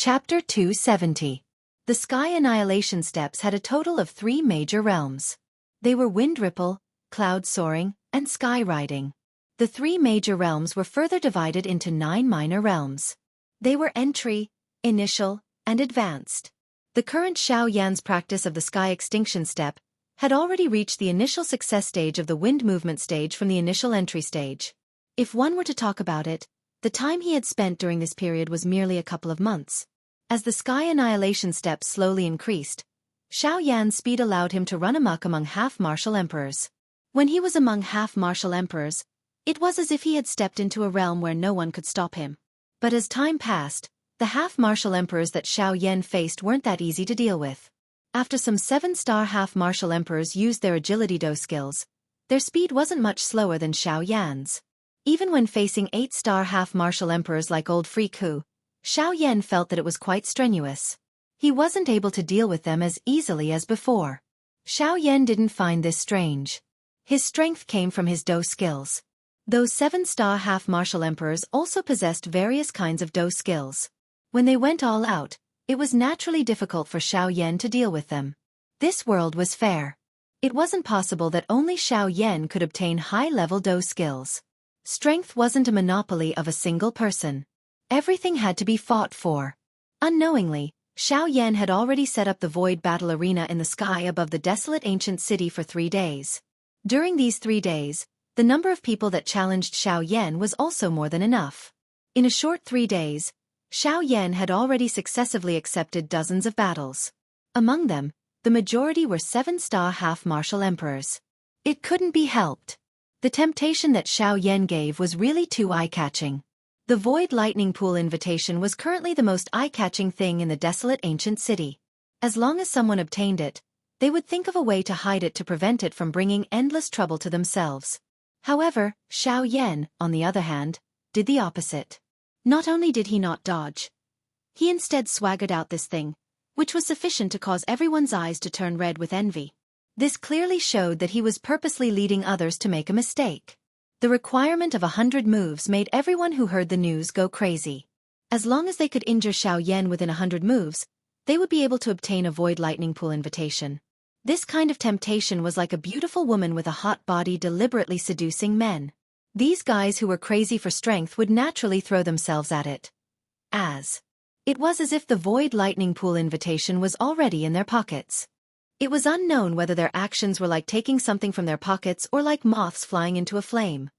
Chapter 270. The Sky Annihilation Steps had a total of 3 major realms. They were Wind Ripple, Cloud Soaring, and Sky Riding. The 3 major realms were further divided into 9 minor realms. They were Entry, Initial, and Advanced. The current Xiao Yan's practice of the Sky Extinction Step had already reached the initial success stage of the Wind Movement stage from the initial entry stage. If one were to talk about it, the time he had spent during this period was merely a couple of months. As the Sky Annihilation Step slowly increased, Xiao Yan's speed allowed him to run amok among half-martial emperors. When he was among half-martial emperors, it was as if he had stepped into a realm where no one could stop him. But as time passed, the half-martial emperors that Xiao Yan faced weren't that easy to deal with. After some 7-star half-martial emperors used their agility do skills, their speed wasn't much slower than Xiao Yan's. Even when facing 8-star half-martial emperors like Old Freak Hu, Xiao Yan felt that it was quite strenuous. He wasn't able to deal with them as easily as before. Xiao Yan didn't find this strange. His strength came from his do skills. Those 7-star half-martial emperors also possessed various kinds of do skills. When they went all out, it was naturally difficult for Xiao Yan to deal with them. This world was fair. It wasn't possible that only Xiao Yan could obtain high-level do skills. Strength wasn't a monopoly of a single person. Everything had to be fought for. Unknowingly, Xiao Yan had already set up the Void Battle Arena in the sky above the desolate ancient city for 3 days. During these 3 days, the number of people that challenged Xiao Yan was also more than enough. In a short 3 days, Xiao Yan had already successively accepted dozens of battles. Among them, the majority were 7-star half-martial emperors. It couldn't be helped. The temptation that Xiao Yan gave was really too eye-catching. The Void Lightning Pool invitation was currently the most eye-catching thing in the desolate ancient city. As long as someone obtained it, they would think of a way to hide it to prevent it from bringing endless trouble to themselves. However, Xiao Yan, on the other hand, did the opposite. Not only did he not dodge, he instead swaggered out this thing, which was sufficient to cause everyone's eyes to turn red with envy. This clearly showed that he was purposely leading others to make a mistake. The requirement of 100 moves made everyone who heard the news go crazy. As long as they could injure Xiao Yan within 100 moves, they would be able to obtain a Void Lightning Pool invitation. This kind of temptation was like a beautiful woman with a hot body deliberately seducing men. These guys who were crazy for strength would naturally throw themselves at it. It was as if the Void Lightning Pool invitation was already in their pockets. It was unknown whether their actions were like taking something from their pockets or like moths flying into a flame.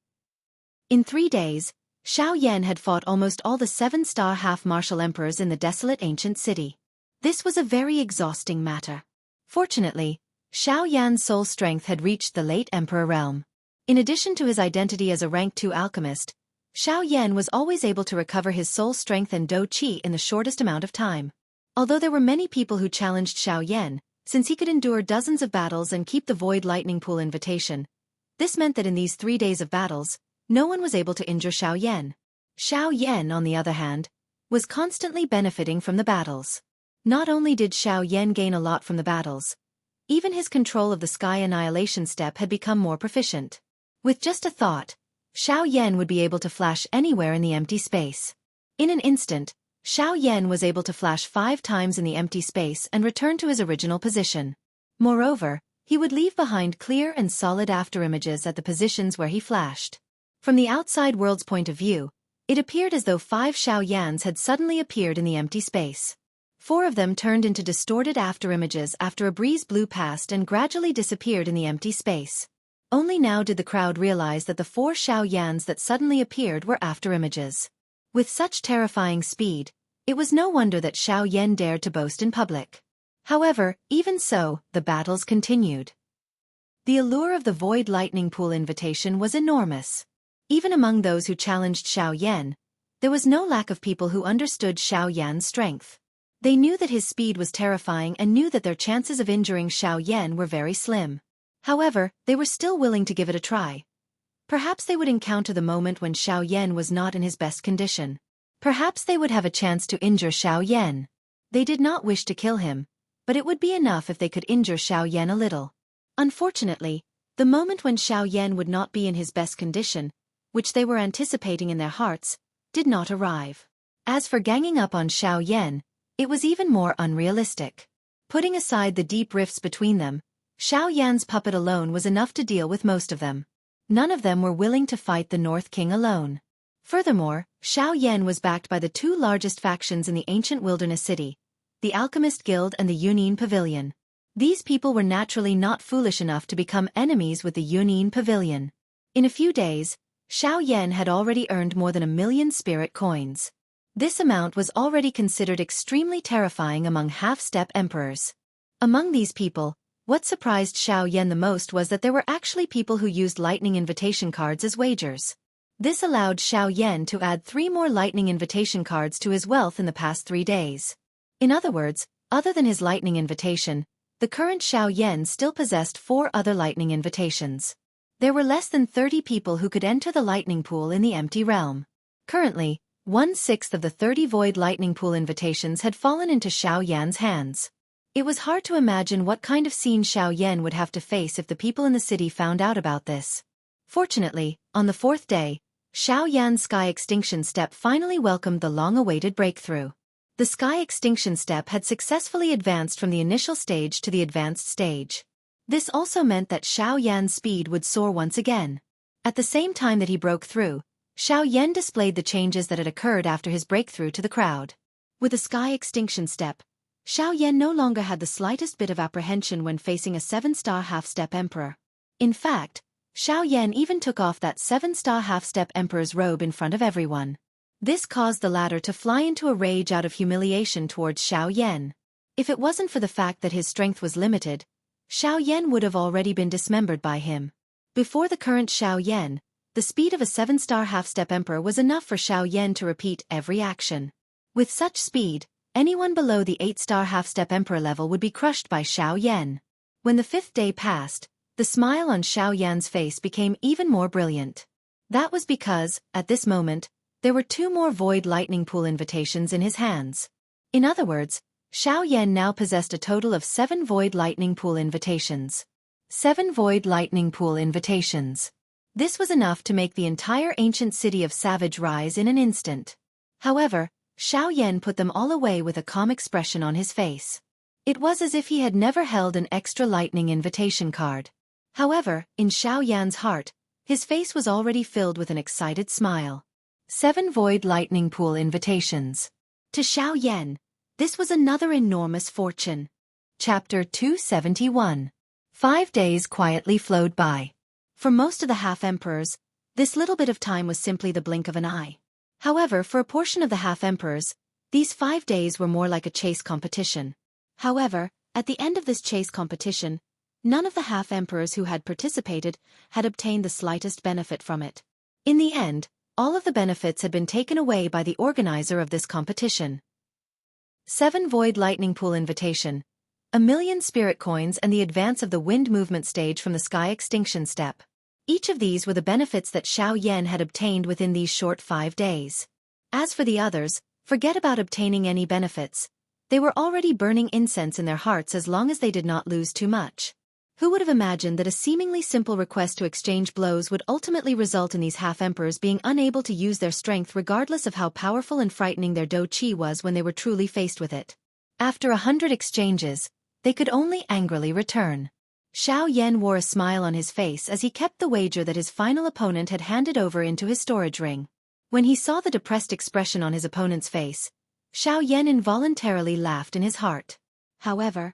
In 3 days, Xiao Yan had fought almost all the 7-star half-martial emperors in the desolate ancient city. This was a very exhausting matter. Fortunately, Xiao Yan's soul strength had reached the late emperor realm. In addition to his identity as a rank 2 alchemist, Xiao Yan was always able to recover his soul strength and do qi in the shortest amount of time. Although there were many people who challenged Xiao Yan, since he could endure dozens of battles and keep the Void Lightning Pool invitation, this meant that in these 3 days of battles, no one was able to injure Xiao Yan. Xiao Yan, on the other hand, was constantly benefiting from the battles. Not only did Xiao Yan gain a lot from the battles, even his control of the Sky Annihilation Step had become more proficient. With just a thought, Xiao Yan would be able to flash anywhere in the empty space. In an instant, Xiao Yan was able to flash 5 times in the empty space and return to his original position. Moreover, he would leave behind clear and solid afterimages at the positions where he flashed. From the outside world's point of view, it appeared as though 5 Xiao Yans had suddenly appeared in the empty space. 4 of them turned into distorted afterimages after a breeze blew past and gradually disappeared in the empty space. Only now did the crowd realize that the 4 Xiao Yans that suddenly appeared were afterimages. With such terrifying speed, it was no wonder that Xiao Yan dared to boast in public. However, even so, the battles continued. The allure of the Void Lightning Pool invitation was enormous. Even among those who challenged Xiao Yan, there was no lack of people who understood Xiao Yan's strength. They knew that his speed was terrifying and knew that their chances of injuring Xiao Yan were very slim. However, they were still willing to give it a try. Perhaps they would encounter the moment when Xiao Yan was not in his best condition. Perhaps they would have a chance to injure Xiao Yan. They did not wish to kill him, but it would be enough if they could injure Xiao Yan a little. Unfortunately, the moment when Xiao Yan would not be in his best condition, which they were anticipating in their hearts, did not arrive. As for ganging up on Xiao Yan, It was even more unrealistic. Putting aside the deep rifts between them, Xiao Yan's puppet alone was enough to deal with most of them. None of them were willing to fight the North King alone. Furthermore, Xiao Yan was backed by the two largest factions in the ancient wilderness city, the Alchemist Guild and the Yunine Pavilion. These people were naturally not foolish enough to become enemies with the Yunine Pavilion. In a few days, Xiao Yan had already earned more than 1,000,000 spirit coins. This amount was already considered extremely terrifying among half-step emperors. Among these people, what surprised Xiao Yan the most was that there were actually people who used lightning invitation cards as wagers. This allowed Xiao Yan to add 3 more lightning invitation cards to his wealth in the past 3 days. In other words, other than his lightning invitation, the current Xiao Yan still possessed 4 other lightning invitations. There were less than 30 people who could enter the lightning pool in the empty realm. Currently, 1/6 of the 30 void lightning pool invitations had fallen into Xiao Yan's hands. It was hard to imagine what kind of scene Xiao Yan would have to face if the people in the city found out about this. Fortunately, on the 4th day, Xiao Yan's Sky Extinction Step finally welcomed the long-awaited breakthrough. The Sky Extinction Step had successfully advanced from the initial stage to the advanced stage. This also meant that Xiao Yan's speed would soar once again. At the same time that he broke through, Xiao Yan displayed the changes that had occurred after his breakthrough to the crowd. With the Sky Extinction Step, Xiao Yan no longer had the slightest bit of apprehension when facing a 7-star half-step emperor. In fact, Xiao Yan even took off that 7-star half-step emperor's robe in front of everyone. This caused the latter to fly into a rage out of humiliation towards Xiao Yan. If it wasn't for the fact that his strength was limited, Xiao Yan would have already been dismembered by him. Before the current Xiao Yan, the speed of a 7-star half-step emperor was enough for Xiao Yan to repeat every action. With such speed, anyone below the 8-star half-step emperor level would be crushed by Xiao Yan. When the 5th day passed, the smile on Xiao Yan's face became even more brilliant. That was because, at this moment, there were 2 more void lightning pool invitations in his hands. In other words, Xiao Yan now possessed a total of 7 void lightning pool invitations. 7 void lightning pool invitations. This was enough to make the entire ancient city of Savage rise in an instant. However, Xiao Yan put them all away with a calm expression on his face. It was as if he had never held an extra lightning invitation card. However, in Xiao Yan's heart, his face was already filled with an excited smile. 7 void lightning pool invitations. To Xiao Yan, this was another enormous fortune. Chapter 271. 5 days quietly flowed by. For most of the half-emperors, this little bit of time was simply the blink of an eye. However, for a portion of the half-emperors, these 5 days were more like a chase competition. However, at the end of this chase competition, none of the half-emperors who had participated had obtained the slightest benefit from it. In the end, all of the benefits had been taken away by the organizer of this competition. 7 void lightning pool invitation, 1,000,000 spirit coins and the advance of the wind movement stage from the Sky Extinction Step. Each of these were the benefits that Xiao Yan had obtained within these short 5 days. As for the others, forget about obtaining any benefits. They were already burning incense in their hearts as long as they did not lose too much. Who would have imagined that a seemingly simple request to exchange blows would ultimately result in these half-emperors being unable to use their strength regardless of how powerful and frightening their do chi was when they were truly faced with it. After 100 exchanges, they could only angrily return. Xiao Yan wore a smile on his face as he kept the wager that his final opponent had handed over into his storage ring. When he saw the depressed expression on his opponent's face, Xiao Yan involuntarily laughed in his heart. However,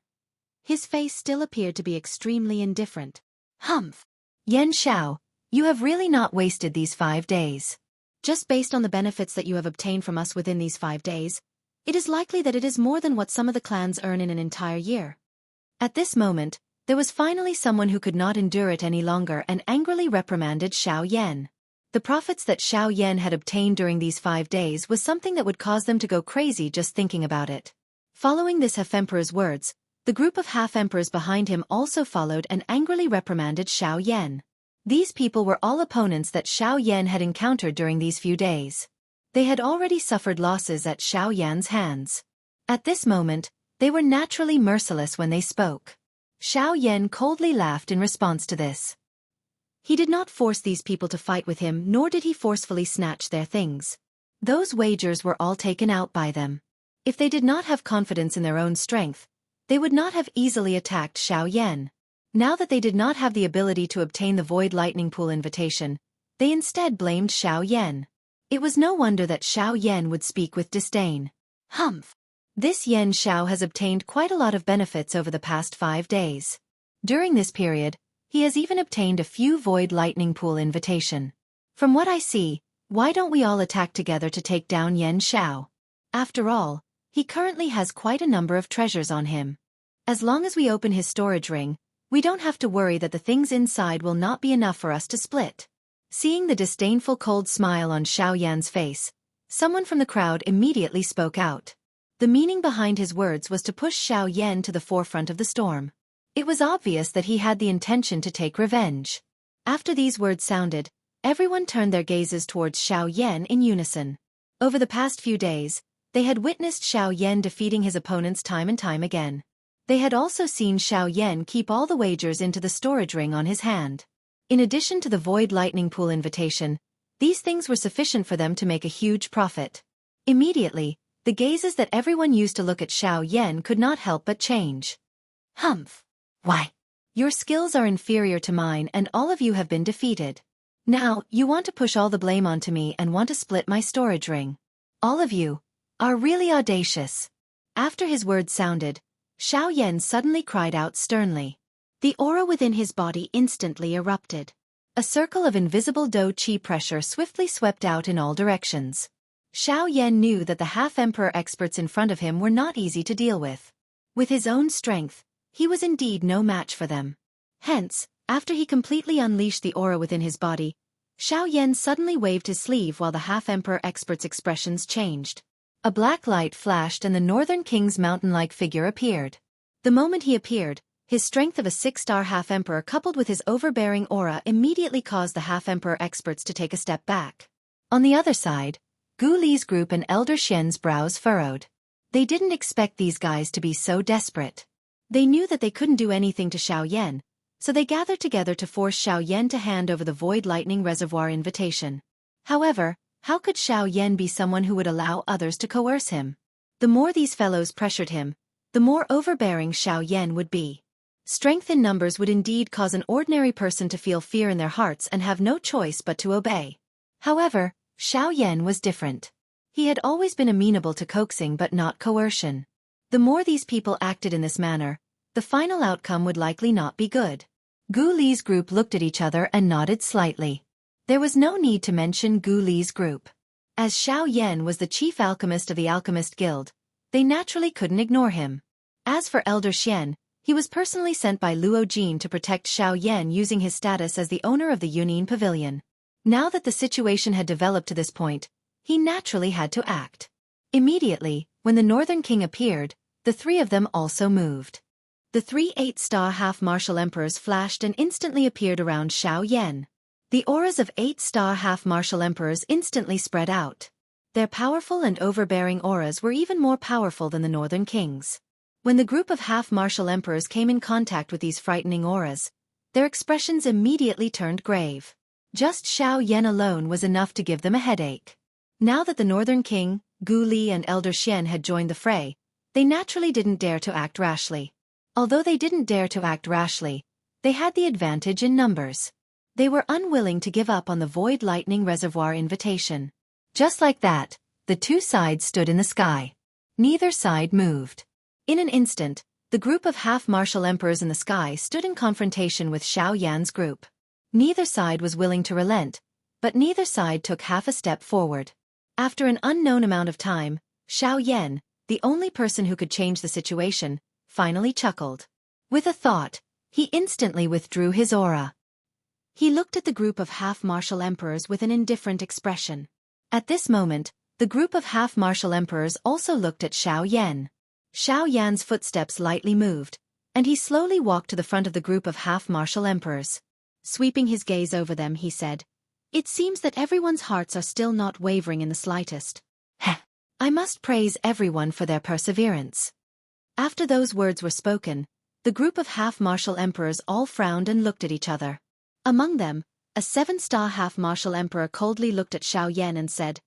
his face still appeared to be extremely indifferent. Humph! Yan Xiao, you have really not wasted these 5 days. Just based on the benefits that you have obtained from us within these 5 days, it is likely that it is more than what some of the clans earn in an entire year. At this moment, there was finally someone who could not endure it any longer and angrily reprimanded Xiao Yan. The profits that Xiao Yan had obtained during these 5 days was something that would cause them to go crazy just thinking about it. Following this half-emperor's words, the group of half-emperors behind him also followed and angrily reprimanded Xiao Yan. These people were all opponents that Xiao Yan had encountered during these few days. They had already suffered losses at Xiao Yan's hands. At this moment, they were naturally merciless when they spoke. Xiao Yan coldly laughed in response to this. He did not force these people to fight with him, nor did he forcefully snatch their things. Those wagers were all taken out by them. If they did not have confidence in their own strength, they would not have easily attacked Xiao Yan. Now that they did not have the ability to obtain the Void Lightning Pool invitation, they instead blamed Xiao Yan. It was no wonder that Xiao Yan would speak with disdain. Humph! This Yan Xiao has obtained quite a lot of benefits over the past 5 days. During this period, he has even obtained a few Void Lightning Pool invitation. From what I see, why don't we all attack together to take down Yan Xiao? After all, he currently has quite a number of treasures on him. As long as we open his storage ring, we don't have to worry that the things inside will not be enough for us to split. Seeing the disdainful cold smile on Xiao Yan's face, someone from the crowd immediately spoke out. The meaning behind his words was to push Xiao Yan to the forefront of the storm. It was obvious that he had the intention to take revenge. After these words sounded, everyone turned their gazes towards Xiao Yan in unison. Over the past few days, they had witnessed Xiao Yan defeating his opponents time and time again. They had also seen Xiao Yan keep all the wagers into the storage ring on his hand. In addition to the Void Lightning Pool invitation, these things were sufficient for them to make a huge profit. Immediately, the gazes that everyone used to look at Xiao Yan could not help but change. Humph! Why? Your skills are inferior to mine and all of you have been defeated. Now, you want to push all the blame onto me and want to split my storage ring. All of you are really audacious. After his words sounded, Xiao Yan suddenly cried out sternly. The aura within his body instantly erupted. A circle of invisible Do Qi pressure swiftly swept out in all directions. Xiao Yan knew that the half-emperor experts in front of him were not easy to deal with. With his own strength, he was indeed no match for them. Hence, after he completely unleashed the aura within his body, Xiao Yan suddenly waved his sleeve while the half-emperor expert's expressions changed. A black light flashed and the Northern King's mountain-like figure appeared. The moment he appeared, his strength of a 6-star half-emperor coupled with his overbearing aura immediately caused the half-emperor experts to take a step back. On the other side, Gu Li's group and Elder Xian's brows furrowed. They didn't expect these guys to be so desperate. They knew that they couldn't do anything to Xiao Yan, so they gathered together to force Xiao Yan to hand over the Void Lightning Reservoir invitation. However, how could Xiao Yan be someone who would allow others to coerce him? The more these fellows pressured him, the more overbearing Xiao Yan would be. Strength in numbers would indeed cause an ordinary person to feel fear in their hearts and have no choice but to obey. However, Xiao Yan was different. He had always been amenable to coaxing but not coercion. The more these people acted in this manner, the final outcome would likely not be good. Gu Li's group looked at each other and nodded slightly. There was no need to mention Gu Li's group. As Xiao Yan was the chief alchemist of the Alchemist Guild, they naturally couldn't ignore him. As for Elder Xian, he was personally sent by Luo Jin to protect Xiao Yan using his status as the owner of the Yunyin Pavilion. Now that the situation had developed to this point, he naturally had to act. Immediately, when the Northern King appeared, the three of them also moved. The 3 8-star half-martial emperors flashed and instantly appeared around Xiao Yan. The auras of 8-star half-martial emperors instantly spread out. Their powerful and overbearing auras were even more powerful than the Northern King's. When the group of half-martial emperors came in contact with these frightening auras, their expressions immediately turned grave. Just Xiao Yan alone was enough to give them a headache. Now that the Northern King, Gu Li and Elder Xian had joined the fray, they naturally didn't dare to act rashly. Although they didn't dare to act rashly, they had the advantage in numbers. They were unwilling to give up on the Void Lightning Reservoir invitation. Just like that, the two sides stood in the sky. Neither side moved. In an instant, the group of half-martial emperors in the sky stood in confrontation with Xiao Yan's group. Neither side was willing to relent, but neither side took half a step forward. After an unknown amount of time, Xiao Yan, the only person who could change the situation, finally chuckled. With a thought, he instantly withdrew his aura. He looked at the group of half-martial emperors with an indifferent expression. At this moment, the group of half-martial emperors also looked at Xiao Yan. Xiao Yan's footsteps lightly moved, and he slowly walked to the front of the group of half-martial emperors. Sweeping his gaze over them, he said, "It seems that everyone's hearts are still not wavering in the slightest. Heh! I must praise everyone for their perseverance." After those words were spoken, the group of half-martial emperors all frowned and looked at each other. Among them, a 7-star half-martial emperor coldly looked at Xiao Yan and said,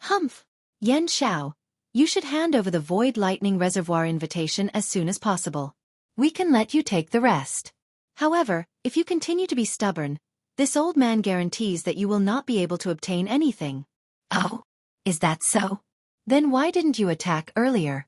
"Humph! Yan Xiao, You should hand over the Void Lightning Reservoir invitation as soon as possible. We can let you take the rest. However, if you continue to be stubborn, this old man guarantees that you will not be able to obtain anything." "Oh, is that so?" "Then why didn't you attack earlier?"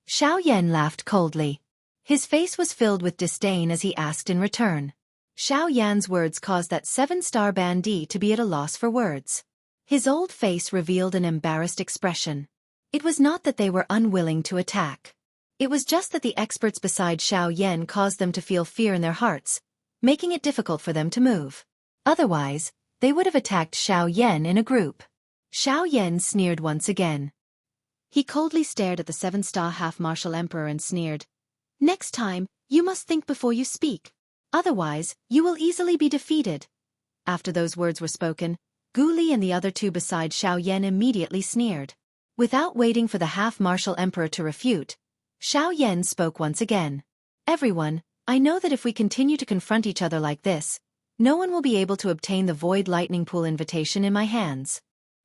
Xiao Yan laughed coldly. His face was filled with disdain as he asked in return. Xiao Yan's words caused that 7-star bandit to be at a loss for words. His old face revealed an embarrassed expression. It was not that they were unwilling to attack. It was just that the experts beside Xiao Yan caused them to feel fear in their hearts, making it difficult for them to move. Otherwise, they would have attacked Xiao Yan in a group. Xiao Yan sneered once again. He coldly stared at the 7-star half-martial emperor and sneered, "Next time, you must think before you speak. Otherwise, you will easily be defeated." After those words were spoken, Gu Li and the other two beside Xiao Yan immediately sneered. Without waiting for the half-martial emperor to refute, Xiao Yan spoke once again. "Everyone, I know that if we continue to confront each other like this, no one will be able to obtain the Void Lightning Pool invitation in my hands.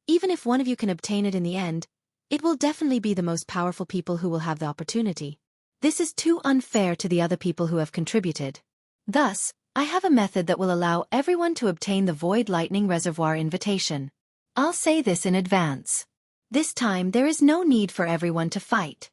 Even if one of you can obtain it in the end, it will definitely be the most powerful people who will have the opportunity. This is too unfair to the other people who have contributed. Thus, I have a method that will allow everyone to obtain the Void Lightning Reservoir invitation. I'll say this in advance. This time there is no need for everyone to fight."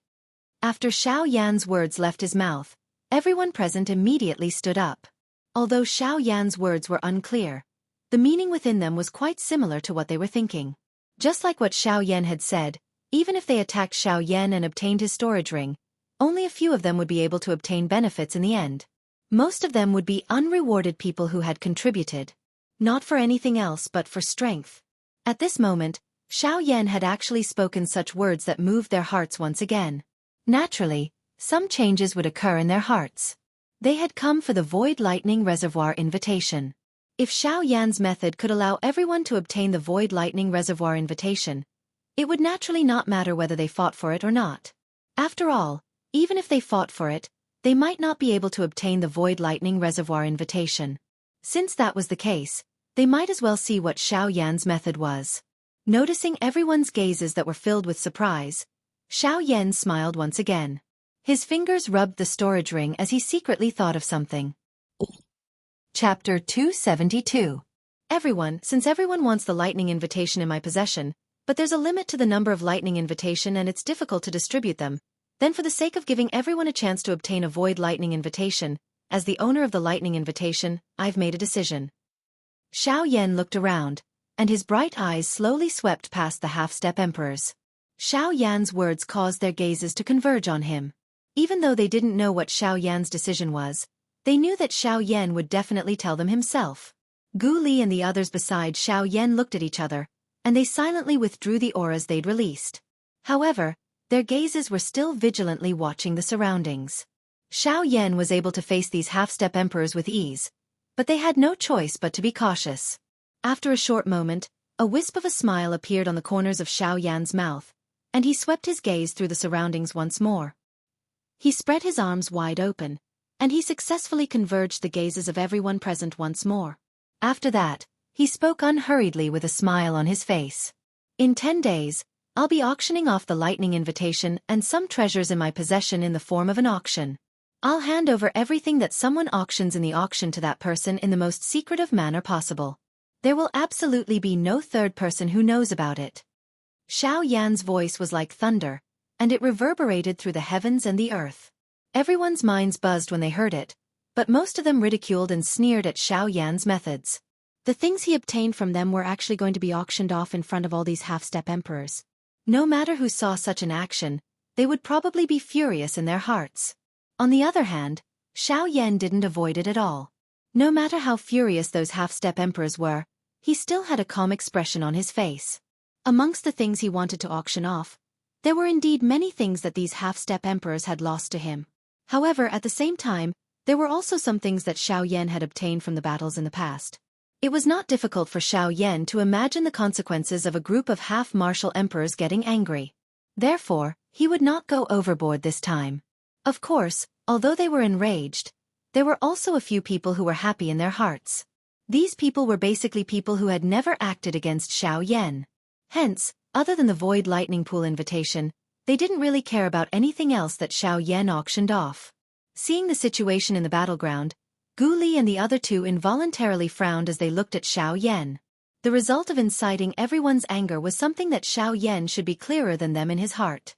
After Xiao Yan's words left his mouth, everyone present immediately stood up. Although Xiao Yan's words were unclear, the meaning within them was quite similar to what they were thinking. Just like what Xiao Yan had said, even if they attacked Xiao Yan and obtained his storage ring, only a few of them would be able to obtain benefits in the end. Most of them would be unrewarded people who had contributed. Not for anything else but for strength. At this moment, Xiao Yan had actually spoken such words that moved their hearts once again. Naturally, some changes would occur in their hearts. They had come for the Void Lightning Reservoir invitation. If Xiao Yan's method could allow everyone to obtain the Void Lightning Reservoir invitation, it would naturally not matter whether they fought for it or not. After all, even if they fought for it, they might not be able to obtain the Void Lightning Reservoir invitation. Since that was the case, they might as well see what Xiao Yan's method was. Noticing everyone's gazes that were filled with surprise, Xiao Yan smiled once again. His fingers rubbed the storage ring as he secretly thought of something. Chapter 272. Everyone, since everyone wants the lightning invitation in my possession, but there's a limit to the number of lightning invitation and it's difficult to distribute them, then for the sake of giving everyone a chance to obtain a Void Lightning invitation, as the owner of the lightning invitation, I've made a decision. Xiao Yan looked around, and his bright eyes slowly swept past the half-step emperors. Xiao Yan's words caused their gazes to converge on him. Even though they didn't know what Xiao Yan's decision was, they knew that Xiao Yan would definitely tell them himself. Gu Li and the others beside Xiao Yan looked at each other, and they silently withdrew the auras they'd released. However, their gazes were still vigilantly watching the surroundings. Xiao Yan was able to face these half-step emperors with ease, but they had no choice but to be cautious. After a short moment, a wisp of a smile appeared on the corners of Xiao Yan's mouth, and he swept his gaze through the surroundings once more. He spread his arms wide open, and he successfully converged the gazes of everyone present once more. After that, he spoke unhurriedly with a smile on his face. "In 10 days, I'll be auctioning off the lightning invitation and some treasures in my possession in the form of an auction. I'll hand over everything that someone auctions in the auction to that person in the most secretive manner possible. There will absolutely be no third person who knows about it." Xiao Yan's voice was like thunder, and it reverberated through the heavens and the earth. Everyone's minds buzzed when they heard it, but most of them ridiculed and sneered at Xiao Yan's methods. The things he obtained from them were actually going to be auctioned off in front of all these half-step emperors. No matter who saw such an action, they would probably be furious in their hearts. On the other hand, Xiao Yan didn't avoid it at all. No matter how furious those half-step emperors were, he still had a calm expression on his face. Amongst the things he wanted to auction off, there were indeed many things that these half-step emperors had lost to him. However, at the same time, there were also some things that Xiao Yan had obtained from the battles in the past. It was not difficult for Xiao Yan to imagine the consequences of a group of half-martial emperors getting angry. Therefore, he would not go overboard this time. Of course, although they were enraged, there were also a few people who were happy in their hearts. These people were basically people who had never acted against Xiao Yan. Hence, other than the Void Lightning Pool invitation, They didn't really care about anything else that Xiao Yan auctioned off. Seeing the situation in the battleground, Gu Li and the other two involuntarily frowned as they looked at Xiao Yan. The result of inciting everyone's anger was something that Xiao Yan should be clearer than them in his heart.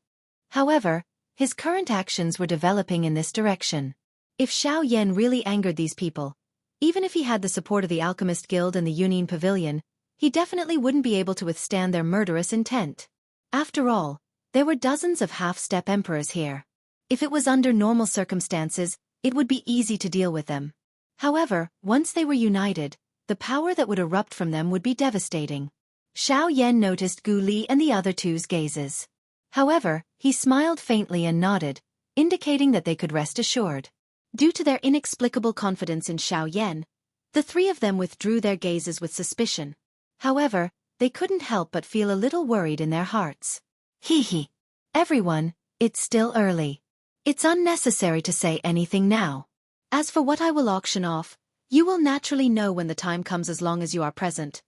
However, his current actions were developing in this direction. If Xiao Yan really angered these people, even if he had the support of the Alchemist Guild and the Union Pavilion, he definitely wouldn't be able to withstand their murderous intent. After all, there were dozens of half-step emperors here. If it was under normal circumstances, it would be easy to deal with them. However, once they were united, the power that would erupt from them would be devastating. Xiao Yan noticed Gu Li and the other two's gazes. However, he smiled faintly and nodded, indicating that they could rest assured. Due to their inexplicable confidence in Xiao Yan, the three of them withdrew their gazes with suspicion. However, they couldn't help but feel a little worried in their hearts. Hee. Everyone, it's still early. It's unnecessary to say anything now. As for what I will auction off, you will naturally know when the time comes as long as you are present.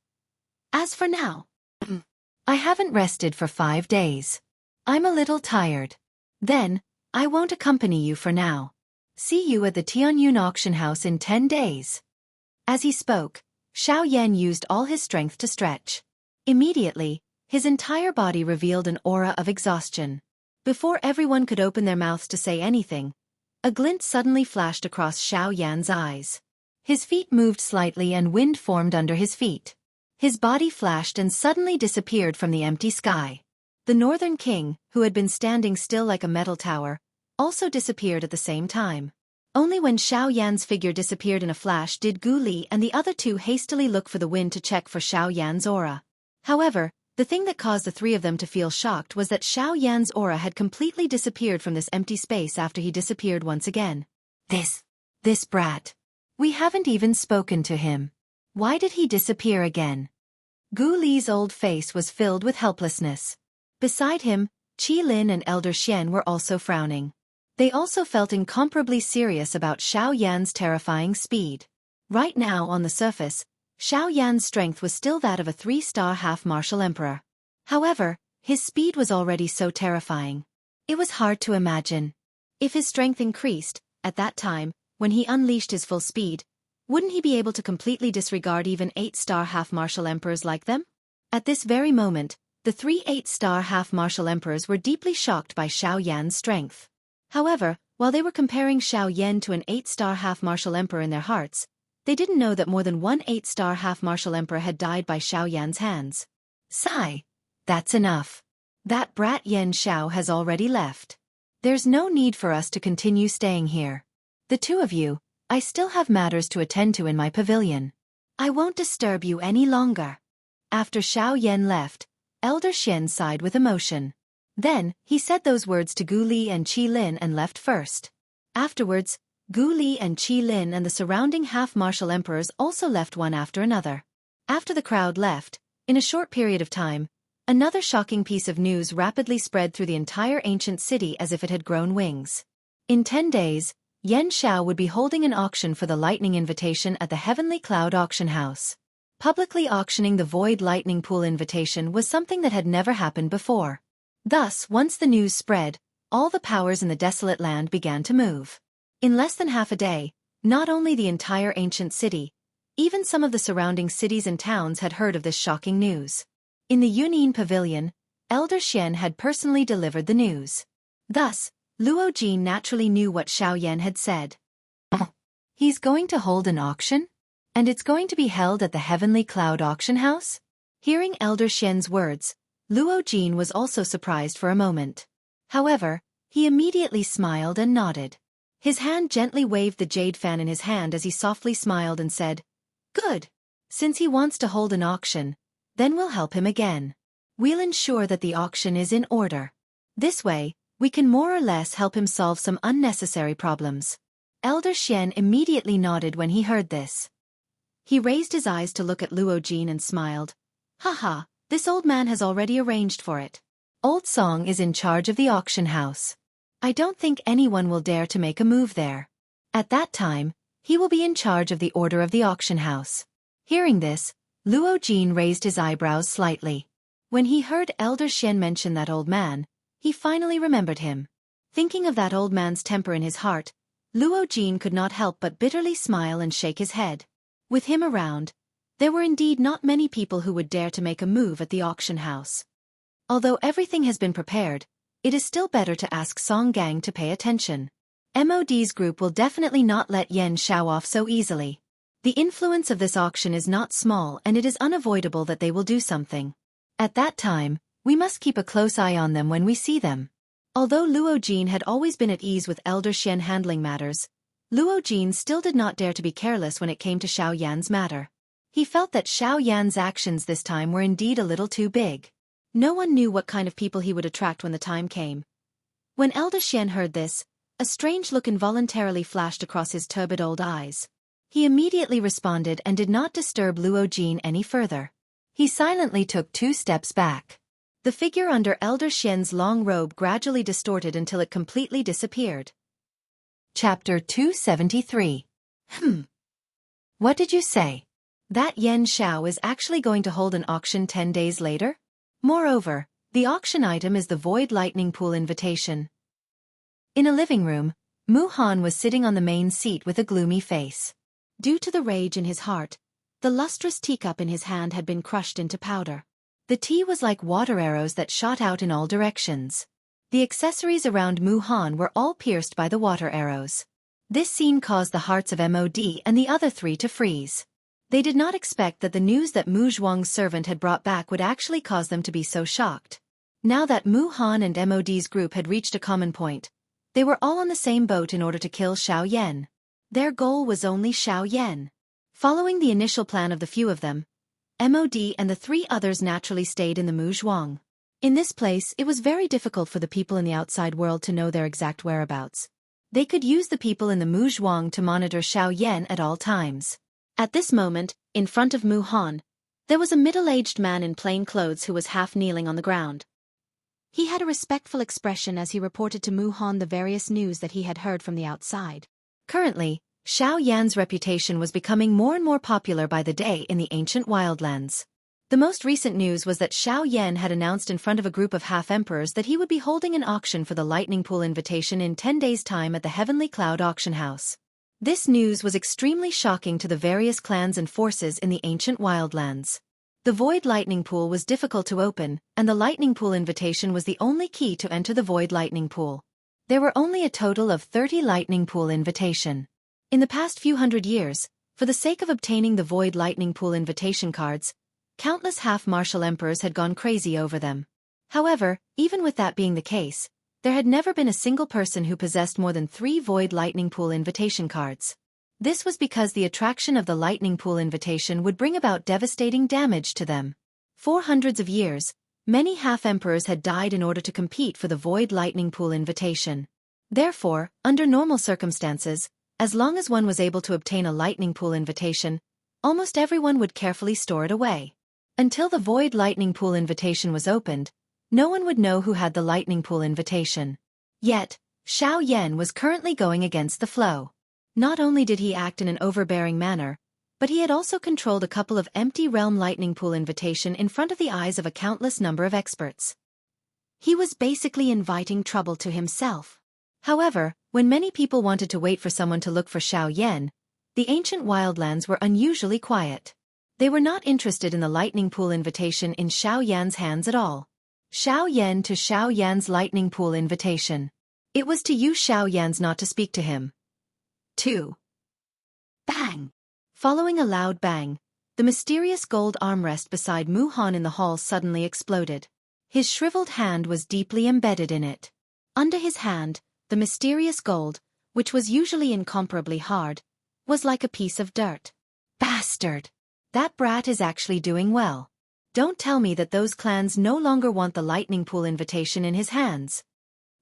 As for now, I haven't rested for 5 days. I'm a little tired. Then, I won't accompany you for now. See you at the Tianyun auction house in 10 days. As he spoke, Xiao Yan used all his strength to stretch. Immediately, his entire body revealed an aura of exhaustion. Before everyone could open their mouths to say anything, a glint suddenly flashed across Xiao Yan's eyes. His feet moved slightly and wind formed under his feet. His body flashed and suddenly disappeared from the empty sky. The Northern King, who had been standing still like a metal tower, also disappeared at the same time. Only when Xiao Yan's figure disappeared in a flash did Gu Li and the other two hastily look for the wind to check for Xiao Yan's aura. However, the thing that caused the three of them to feel shocked was that Xiao Yan's aura had completely disappeared from this empty space after he disappeared once again. This brat. We haven't even spoken to him. Why did he disappear again? Gu Li's old face was filled with helplessness. Beside him, Qi Lin and Elder Xian were also frowning. They also felt incomparably serious about Xiao Yan's terrifying speed. Right now on the surface, Xiao Yan's strength was still that of a 3-star half-martial emperor. However, his speed was already so terrifying. It was hard to imagine. If his strength increased, at that time, when he unleashed his full speed, wouldn't he be able to completely disregard even 8-star half-martial emperors like them? At this very moment, the 3 8-star half-martial emperors were deeply shocked by Xiao Yan's strength. However, while they were comparing Xiao Yan to an 8-star half-martial emperor in their hearts, they didn't know that more than one 8-star half-martial emperor had died by Xiao Yan's hands. Sigh. That's enough. That brat Yan Xiao has already left. There's no need for us to continue staying here. The two of you, I still have matters to attend to in my pavilion. I won't disturb you any longer. After Xiao Yan left, Elder Xian sighed with emotion. Then, he said those words to Gu Li and Qi Lin and left first. Afterwards, Gu Li and Qi Lin and the surrounding half-martial emperors also left one after another. After the crowd left, in a short period of time, another shocking piece of news rapidly spread through the entire ancient city as if it had grown wings. In 10 days, Yan Xiao would be holding an auction for the lightning invitation at the Heavenly Cloud Auction House. Publicly auctioning the Void Lightning Pool invitation was something that had never happened before. Thus, once the news spread, all the powers in the desolate land began to move. In less than half a day, not only the entire ancient city, even some of the surrounding cities and towns had heard of this shocking news. In the Union Pavilion, Elder Xian had personally delivered the news. Thus, Luo Jin naturally knew what Xiao Yan had said. He's going to hold an auction? And it's going to be held at the Heavenly Cloud Auction House? Hearing Elder Xian's words, Luo Jin was also surprised for a moment. However, he immediately smiled and nodded. His hand gently waved the jade fan in his hand as he softly smiled and said, "Good. Since he wants to hold an auction, then we'll help him again. We'll ensure that the auction is in order. This way, we can more or less help him solve some unnecessary problems." Elder Xian immediately nodded when he heard this. He raised his eyes to look at Luo Jin and smiled. "Haha, this old man has already arranged for it. Old Song is in charge of the auction house. I don't think anyone will dare to make a move there. At that time, he will be in charge of the order of the auction house." Hearing this, Luo Jin raised his eyebrows slightly. When he heard Elder Xian mention that old man, He finally remembered him. Thinking of that old man's temper in his heart, Luo Jin could not help but bitterly smile and shake his head. With him around, there were indeed not many people who would dare to make a move at the auction house. Although everything has been prepared, it is still better to ask Song Gang to pay attention. MOD's group will definitely not let Yen Xiao off so easily. The influence of this auction is not small and it is unavoidable that they will do something. At that time, we must keep a close eye on them when we see them. Although Luo Jin had always been at ease with Elder Xian handling matters, Luo Jin still did not dare to be careless when it came to Xiao Yan's matter. He felt that Xiao Yan's actions this time were indeed a little too big. No one knew what kind of people he would attract when the time came. When Elder Xian heard this, a strange look involuntarily flashed across his turbid old eyes. He immediately responded and did not disturb Luo Jin any further. He silently took 2 steps back. The figure under Elder Xian's long robe gradually distorted until it completely disappeared. Chapter 273. What did you say? That Yen Xiao is actually going to hold an auction 10 days later? Moreover, the auction item is the Void Lightning Pool invitation. In a living room, Mu Han was sitting on the main seat with a gloomy face. Due to the rage in his heart, the lustrous teacup in his hand had been crushed into powder. The tea was like water arrows that shot out in all directions. The accessories around Mu Han were all pierced by the water arrows. This scene caused the hearts of MOD and the other 3 to freeze. They did not expect that the news that Mu Zhuang's servant had brought back would actually cause them to be so shocked. Now that Mu Han and MOD's group had reached a common point, they were all on the same boat in order to kill Xiao Yan. Their goal was only Xiao Yan. Following the initial plan of the few of them, MOD and the 3 others naturally stayed in the Mu Zhuang. In this place, it was very difficult for the people in the outside world to know their exact whereabouts. They could use the people in the Mu Zhuang to monitor Xiao Yan at all times. At this moment, in front of Mu Han, there was a middle-aged man in plain clothes who was half kneeling on the ground. He had a respectful expression as he reported to Mu Han the various news that he had heard from the outside. Currently, Xiao Yan's reputation was becoming more and more popular by the day in the ancient wildlands. The most recent news was that Xiao Yan had announced in front of a group of half-emperors that he would be holding an auction for the Lightning Pool invitation in 10 days' time at the Heavenly Cloud Auction House. This news was extremely shocking to the various clans and forces in the ancient wildlands. The Void Lightning Pool was difficult to open, and the Lightning Pool invitation was the only key to enter the Void Lightning Pool. There were only a total of 30 Lightning Pool invitation. In the past few hundred years, for the sake of obtaining the Void Lightning Pool invitation cards, countless half-martial emperors had gone crazy over them. However, even with that being the case, there had never been a single person who possessed more than 3 Void Lightning Pool invitation cards. This was because the attraction of the Lightning Pool invitation would bring about devastating damage to them. For hundreds of years, many half-emperors had died in order to compete for the Void Lightning Pool invitation. Therefore, under normal circumstances, as long as one was able to obtain a Lightning Pool invitation, almost everyone would carefully store it away. Until the Void Lightning Pool invitation was opened, no one would know who had the Lightning Pool invitation. Yet, Xiao Yan was currently going against the flow. Not only did he act in an overbearing manner, but he had also controlled a couple of empty Realm Lightning Pool invitation in front of the eyes of a countless number of experts. He was basically inviting trouble to himself. However, when many people wanted to wait for someone to look for Xiao Yan, the ancient wildlands were unusually quiet. They were not interested in the Lightning Pool invitation in Xiao Yan's hands at all. Xiao Yan to Xiao Yan's Lightning Pool invitation. It was to you Xiao Yan's not to speak to him. 2. Bang! Following a loud bang, the mysterious gold armrest beside Mu Han in the hall suddenly exploded. His shriveled hand was deeply embedded in it. Under his hand, the mysterious gold, which was usually incomparably hard, was like a piece of dirt. Bastard! That brat is actually doing well. Don't tell me that those clans no longer want the Lightning Pool invitation in his hands.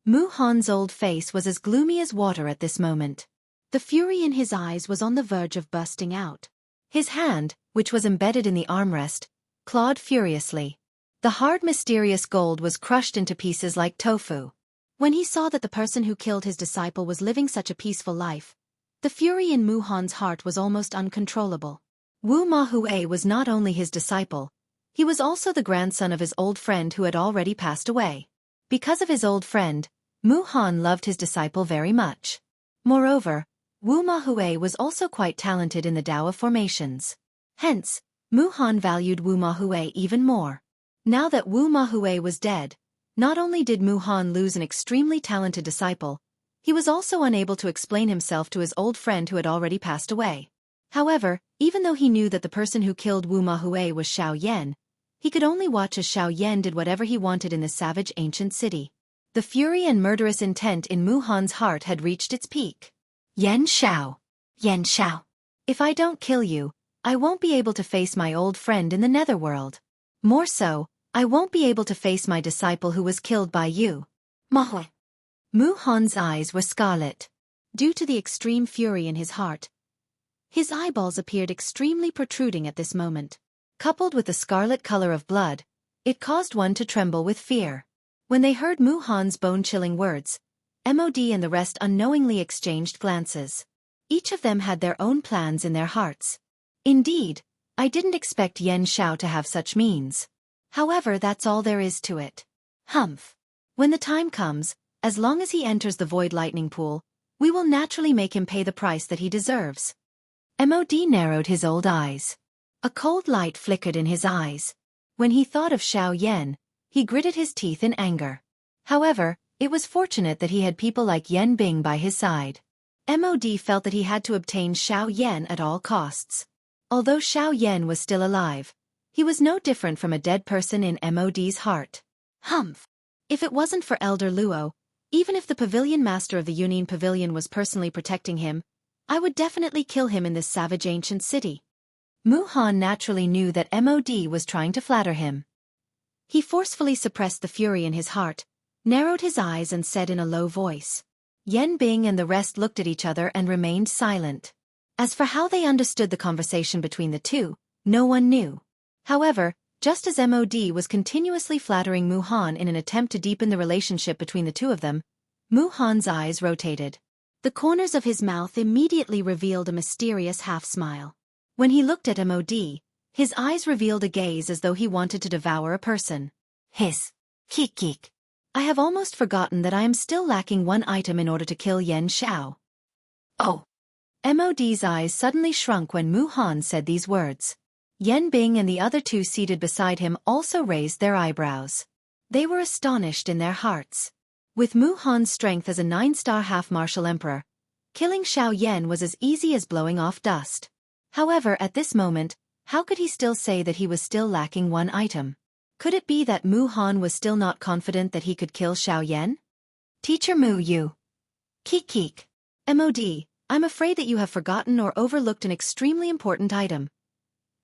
Mu Han's old face was as gloomy as water at this moment. The fury in his eyes was on the verge of bursting out. His hand, which was embedded in the armrest, clawed furiously. The hard mysterious gold was crushed into pieces like tofu. When he saw that the person who killed his disciple was living such a peaceful life, the fury in Mu Han's heart was almost uncontrollable. Wu Mahue was not only his disciple, he was also the grandson of his old friend who had already passed away. Because of his old friend, Mu Han loved his disciple very much. Moreover, Wu Mahui was also quite talented in the Tao of formations. Hence, Mu Han valued Wu Mahui even more. Now that Wu Mahui was dead, not only did Mu Han lose an extremely talented disciple, he was also unable to explain himself to his old friend who had already passed away. However, even though he knew that the person who killed Wu Mahui was Xiao Yan, he could only watch as Xiao Yan did whatever he wanted in this savage ancient city. The fury and murderous intent in Mu Han's heart had reached its peak. Yan Xiao. Yan Xiao. If I don't kill you, I won't be able to face my old friend in the netherworld. More so, I won't be able to face my disciple who was killed by you. Mahui. Mu Han's eyes were scarlet. Due to the extreme fury in his heart, his eyeballs appeared extremely protruding at this moment. Coupled with the scarlet color of blood, it caused one to tremble with fear. When they heard Mu Han's bone-chilling words, MOD and the rest unknowingly exchanged glances. Each of them had their own plans in their hearts. Indeed, I didn't expect Yan Xiao to have such means. However, that's all there is to it. Humph. When the time comes, as long as he enters the void lightning pool, we will naturally make him pay the price that he deserves. MOD narrowed his old eyes. A cold light flickered in his eyes. When he thought of Xiao Yan, he gritted his teeth in anger. However, it was fortunate that he had people like Yan Bing by his side. MOD felt that he had to obtain Xiao Yan at all costs. Although Xiao Yan was still alive, he was no different from a dead person in MOD's heart. Humph! If it wasn't for Elder Luo, even if the pavilion master of the Union Pavilion was personally protecting him, I would definitely kill him in this savage ancient city. Mu Han naturally knew that MOD was trying to flatter him. He forcefully suppressed the fury in his heart, narrowed his eyes and said in a low voice. Yan Bing and the rest looked at each other and remained silent. As for how they understood the conversation between the two, no one knew. However, just as MOD was continuously flattering Mu Han in an attempt to deepen the relationship between the two of them, Mu Han's eyes rotated. The corners of his mouth immediately revealed a mysterious half-smile. When he looked at MOD, his eyes revealed a gaze as though he wanted to devour a person. Hiss. Kik. I have almost forgotten that I am still lacking one item in order to kill Yan Xiao. Oh. MOD's eyes suddenly shrunk when Mu Han said these words. Yan Bing and the other two seated beside him also raised their eyebrows. They were astonished in their hearts. With Mu Han's strength as a 9-star half-martial emperor, killing Xiao Yan was as easy as blowing off dust. However, at this moment, how could he still say that he was still lacking one item? Could it be that Mu Han was still not confident that he could kill Xiao Yan? Teacher Mu Yu. Kik. MOD, I'm afraid that you have forgotten or overlooked an extremely important item.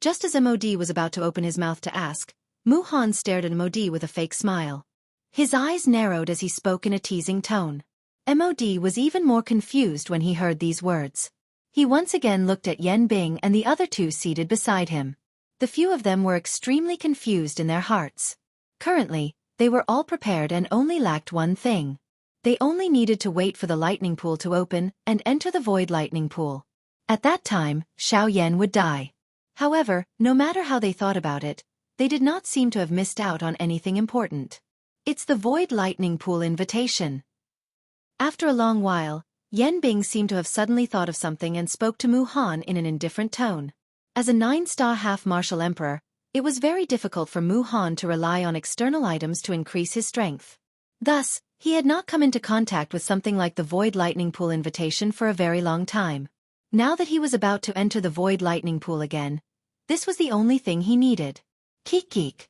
Just as MOD was about to open his mouth to ask, Mu Han stared at MOD with a fake smile. His eyes narrowed as he spoke in a teasing tone. MOD was even more confused when he heard these words. He once again looked at Yan Bing and the other two seated beside him. The few of them were extremely confused in their hearts. Currently, they were all prepared and only lacked one thing. They only needed to wait for the lightning pool to open and enter the void lightning pool. At that time, Xiao Yan would die. However, no matter how they thought about it, they did not seem to have missed out on anything important. It's the void lightning pool invitation. After a long while, Yan Bing seemed to have suddenly thought of something and spoke to Mu Han in an indifferent tone. As a 9-star half-martial emperor, it was very difficult for Mu Han to rely on external items to increase his strength. Thus, he had not come into contact with something like the void lightning pool invitation for a very long time. Now that he was about to enter the void lightning pool again, this was the only thing he needed. Kik.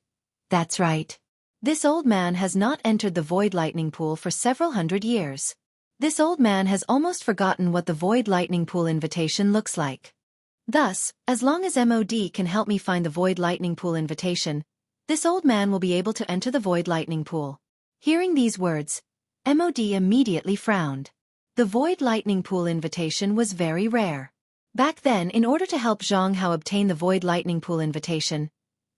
That's right. This old man has not entered the void lightning pool for several hundred years. This old man has almost forgotten what the void lightning pool invitation looks like. Thus, as long as MOD can help me find the void lightning pool invitation, this old man will be able to enter the void lightning pool. Hearing these words, MOD immediately frowned. The void lightning pool invitation was very rare. Back then, in order to help Zhang Hao obtain the void lightning pool invitation,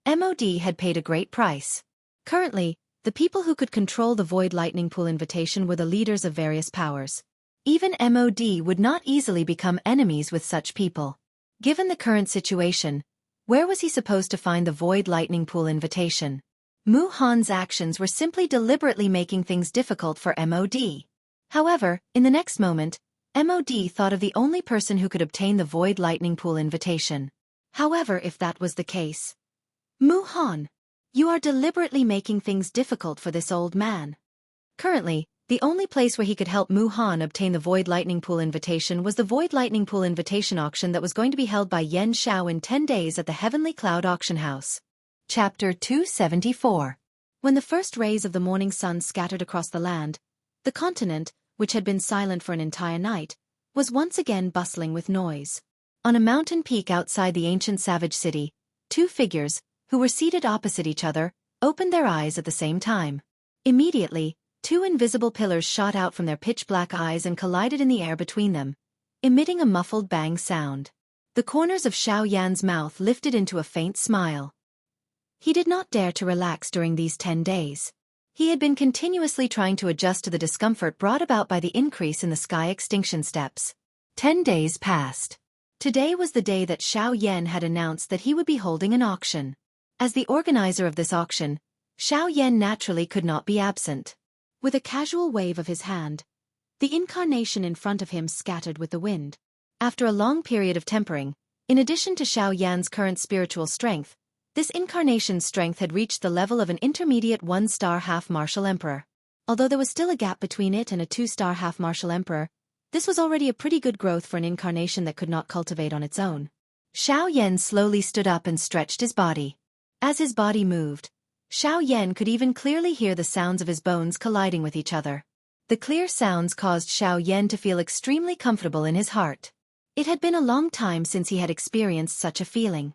MOD had paid a great price. Currently, the people who could control the void lightning pool invitation were the leaders of various powers. Even MOD would not easily become enemies with such people. Given the current situation, where was he supposed to find the void lightning pool invitation? Mu Han's actions were simply deliberately making things difficult for MOD. However, in the next moment, MOD thought of the only person who could obtain the Void Lightning Pool invitation. However, if that was the case, Mu Han, you are deliberately making things difficult for this old man. Currently, the only place where he could help Mu Han obtain the Void Lightning Pool invitation was the Void Lightning Pool invitation auction that was going to be held by Yen Xiao in 10 days at the Heavenly Cloud Auction House. Chapter 274. When the first rays of the morning sun scattered across the land, the continent, which had been silent for an entire night, was once again bustling with noise. On a mountain peak outside the ancient savage city, two figures, who were seated opposite each other, opened their eyes at the same time. Immediately, two invisible pillars shot out from their pitch-black eyes and collided in the air between them, emitting a muffled bang sound. The corners of Xiao Yan's mouth lifted into a faint smile. He did not dare to relax during these 10 days. He had been continuously trying to adjust to the discomfort brought about by the increase in the sky extinction steps. 10 days passed. Today was the day that Xiao Yan had announced that he would be holding an auction. As the organizer of this auction, Xiao Yan naturally could not be absent. With a casual wave of his hand, the incarnation in front of him scattered with the wind. After a long period of tempering, in addition to Xiao Yan's current spiritual strength, this incarnation's strength had reached the level of an intermediate 1-star half-martial emperor. Although there was still a gap between it and a 2-star half-martial emperor, this was already a pretty good growth for an incarnation that could not cultivate on its own. Xiao Yan slowly stood up and stretched his body. As his body moved, Xiao Yan could even clearly hear the sounds of his bones colliding with each other. The clear sounds caused Xiao Yan to feel extremely comfortable in his heart. It had been a long time since he had experienced such a feeling.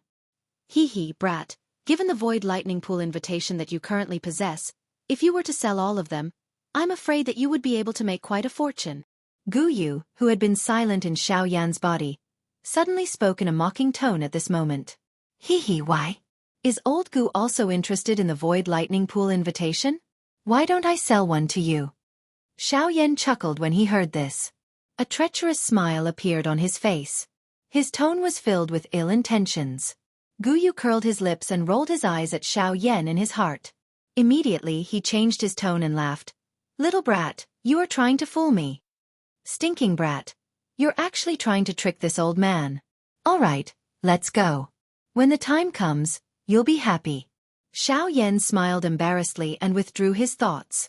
Hee, brat, given the Void Lightning Pool invitation that you currently possess, if you were to sell all of them, I'm afraid that you would be able to make quite a fortune. Gu Yu, who had been silent in Xiao Yan's body, suddenly spoke in a mocking tone at this moment. Hee, why? Is old Gu also interested in the Void Lightning Pool invitation? Why don't I sell one to you? Xiao Yan chuckled when he heard this. A treacherous smile appeared on his face. His tone was filled with ill intentions. Gu Yu curled his lips and rolled his eyes at Xiao Yan in his heart. Immediately he changed his tone and laughed. Little brat, you are trying to fool me. Stinking brat. You're actually trying to trick this old man. All right, let's go. When the time comes, you'll be happy. Xiao Yan smiled embarrassedly and withdrew his thoughts.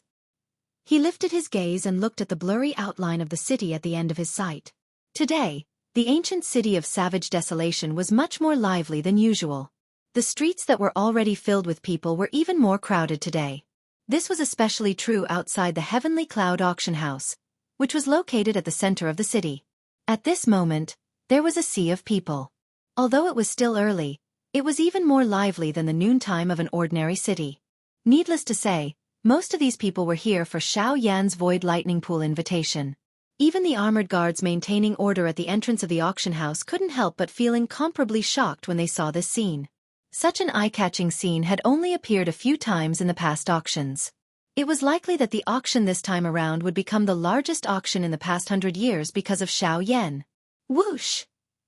He lifted his gaze and looked at the blurry outline of the city at the end of his sight. Today, the ancient city of Savage Desolation was much more lively than usual. The streets that were already filled with people were even more crowded today. This was especially true outside the Heavenly Cloud Auction House, which was located at the center of the city. At this moment, there was a sea of people. Although it was still early, it was even more lively than the noontime of an ordinary city. Needless to say, most of these people were here for Xiao Yan's Void Lightning Pool invitation. Even the armored guards maintaining order at the entrance of the auction house couldn't help but feel incomparably shocked when they saw this scene. Such an eye-catching scene had only appeared a few times in the past auctions. It was likely that the auction this time around would become the largest auction in the past 100 years because of Xiao Yan. Whoosh!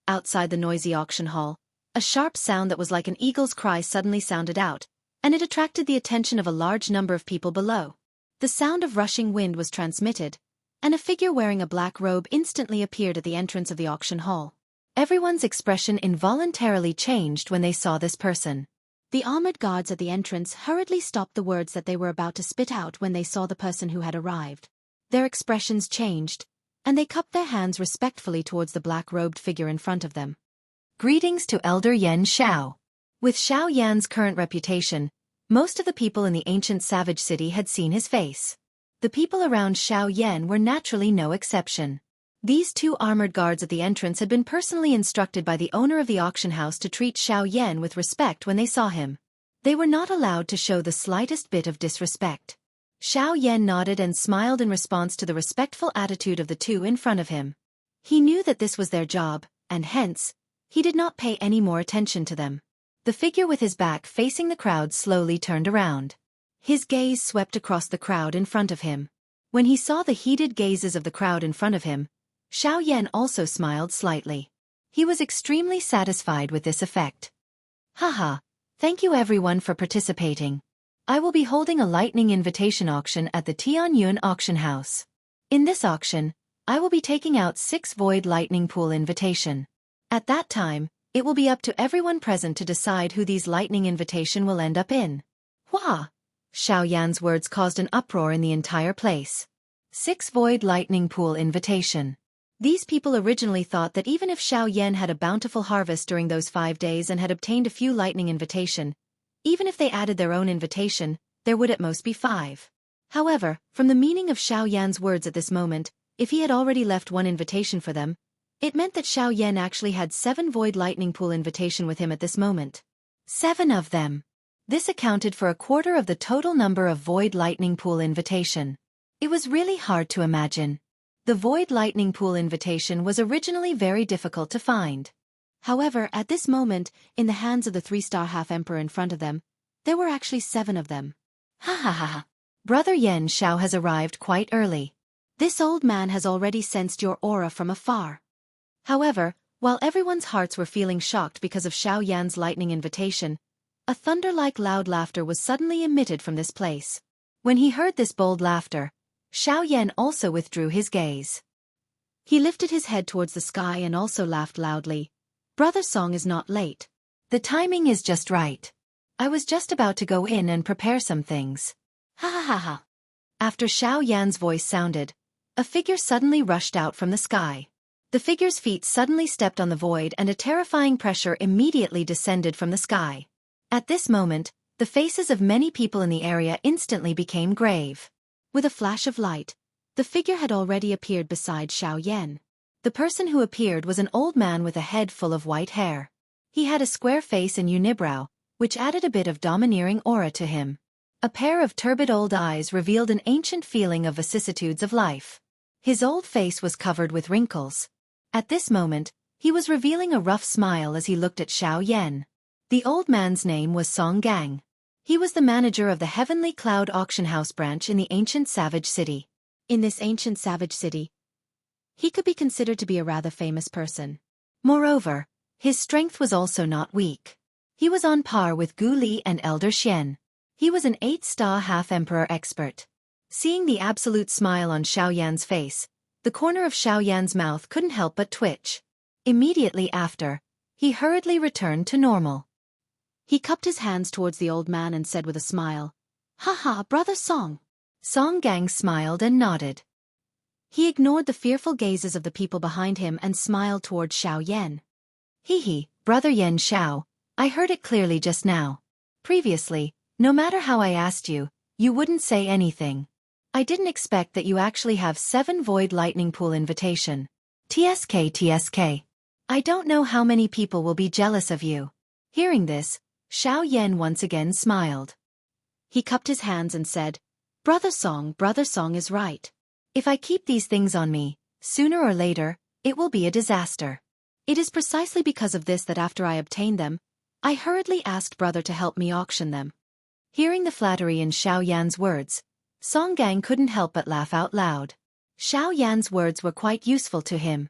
Outside the noisy auction hall, a sharp sound that was like an eagle's cry suddenly sounded out, and it attracted the attention of a large number of people below. The sound of rushing wind was transmitted, and a figure wearing a black robe instantly appeared at the entrance of the auction hall. Everyone's expression involuntarily changed when they saw this person. The armored guards at the entrance hurriedly stopped the words that they were about to spit out when they saw the person who had arrived. Their expressions changed, and they cupped their hands respectfully towards the black-robed figure in front of them. Greetings to Elder Yen Xiao. With Xiao Yan's current reputation, most of the people in the ancient savage city had seen his face. The people around Xiao Yan were naturally no exception. These two armored guards at the entrance had been personally instructed by the owner of the auction house to treat Xiao Yan with respect when they saw him. They were not allowed to show the slightest bit of disrespect. Xiao Yan nodded and smiled in response to the respectful attitude of the two in front of him. He knew that this was their job, and hence, he did not pay any more attention to them. The figure with his back facing the crowd slowly turned around. His gaze swept across the crowd in front of him. When he saw the heated gazes of the crowd in front of him, Xiao Yan also smiled slightly. He was extremely satisfied with this effect. Haha, thank you everyone for participating. I will be holding a lightning invitation auction at the Tianyuan auction house. In this auction, I will be taking out 6 void lightning pool invitation. At that time, it will be up to everyone present to decide who these lightning invitation will end up in. Hua! Xiao Yan's words caused an uproar in the entire place. 6 void lightning pool invitation. These people originally thought that even if Xiao Yan had a bountiful harvest during those 5 days and had obtained a few lightning invitation, even if they added their own invitation, there would at most be 5. However, from the meaning of Xiao Yan's words at this moment, if he had already left 1 invitation for them, it meant that Xiao Yan actually had 7 void lightning pool invitation with him at this moment. 7 of them. This accounted for a quarter of the total number of void lightning pool invitation. It was really hard to imagine. The void lightning pool invitation was originally very difficult to find. However, at this moment, in the hands of the 3-star half-emperor in front of them, there were actually 7 of them. Ha ha ha ha. Brother Yen Xiao has arrived quite early. This old man has already sensed your aura from afar. However, while everyone's hearts were feeling shocked because of Xiao Yan's lightning invitation, a thunder-like loud laughter was suddenly emitted from this place. When he heard this bold laughter, Xiao Yan also withdrew his gaze. He lifted his head towards the sky and also laughed loudly. Brother Song is not late. The timing is just right. I was just about to go in and prepare some things. Ha ha ha ha. After Xiao Yan's voice sounded, a figure suddenly rushed out from the sky. The figure's feet suddenly stepped on the void and a terrifying pressure immediately descended from the sky. At this moment, the faces of many people in the area instantly became grave. With a flash of light, the figure had already appeared beside Xiao Yan. The person who appeared was an old man with a head full of white hair. He had a square face and unibrow, which added a bit of domineering aura to him. A pair of turbid old eyes revealed an ancient feeling of vicissitudes of life. His old face was covered with wrinkles. At this moment, he was revealing a rough smile as he looked at Xiao Yan. The old man's name was Song Gang. He was the manager of the Heavenly Cloud Auction House branch in the ancient Savage City. In this ancient Savage City, he could be considered to be a rather famous person. Moreover, his strength was also not weak. He was on par with Gu Li and Elder Xian. He was an 8-star half-emperor expert. Seeing the absolute smile on Xiao Yan's face, the corner of Xiao Yan's mouth couldn't help but twitch. Immediately after, he hurriedly returned to normal. He cupped his hands towards the old man and said with a smile, "Ha ha, Brother Song." Song Gang smiled and nodded. He ignored the fearful gazes of the people behind him and smiled towards Xiao Yan. Hee, Brother Yen Xiao, I heard it clearly just now. Previously, no matter how I asked you, you wouldn't say anything. I didn't expect that you actually have 7 void lightning pool invitation. TSK. I don't know how many people will be jealous of you. Hearing this, Xiao Yan once again smiled. He cupped his hands and said, Brother Song is right. If I keep these things on me, sooner or later, it will be a disaster. It is precisely because of this that after I obtained them, I hurriedly asked Brother to help me auction them. Hearing the flattery in Xiao Yan's words, Song Gang couldn't help but laugh out loud. Xiao Yan's words were quite useful to him.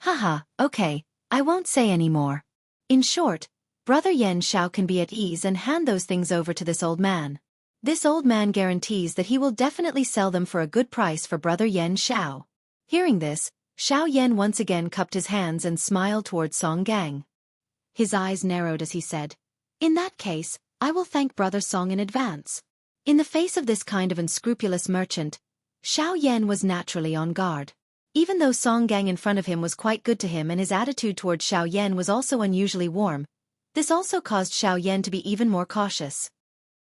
Haha, okay, I won't say any more. In short, Brother Yen Xiao can be at ease and hand those things over to this old man. This old man guarantees that he will definitely sell them for a good price for Brother Yen Xiao. Hearing this, Xiao Yan once again cupped his hands and smiled towards Song Gang. His eyes narrowed as he said, In that case, I will thank Brother Song in advance. In the face of this kind of unscrupulous merchant, Xiao Yan was naturally on guard. Even though Song Gang in front of him was quite good to him and his attitude toward Xiao Yan was also unusually warm, this also caused Xiao Yan to be even more cautious.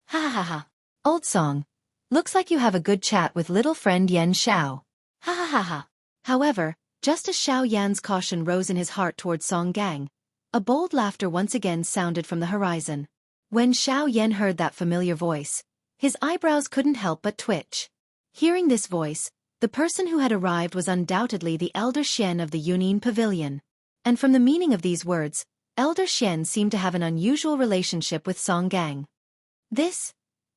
Ha ha ha. Old Song, looks like you have a good chat with little friend Yen Xiao. Ha ha ha ha. However, just as Xiao Yan's caution rose in his heart towards Song Gang, a bold laughter once again sounded from the horizon. When Xiao Yan heard that familiar voice, his eyebrows couldn't help but twitch. Hearing this voice, the person who had arrived was undoubtedly the Elder Xian of the Yunin Pavilion. And from the meaning of these words, Elder Xian seemed to have an unusual relationship with Song Gang. This,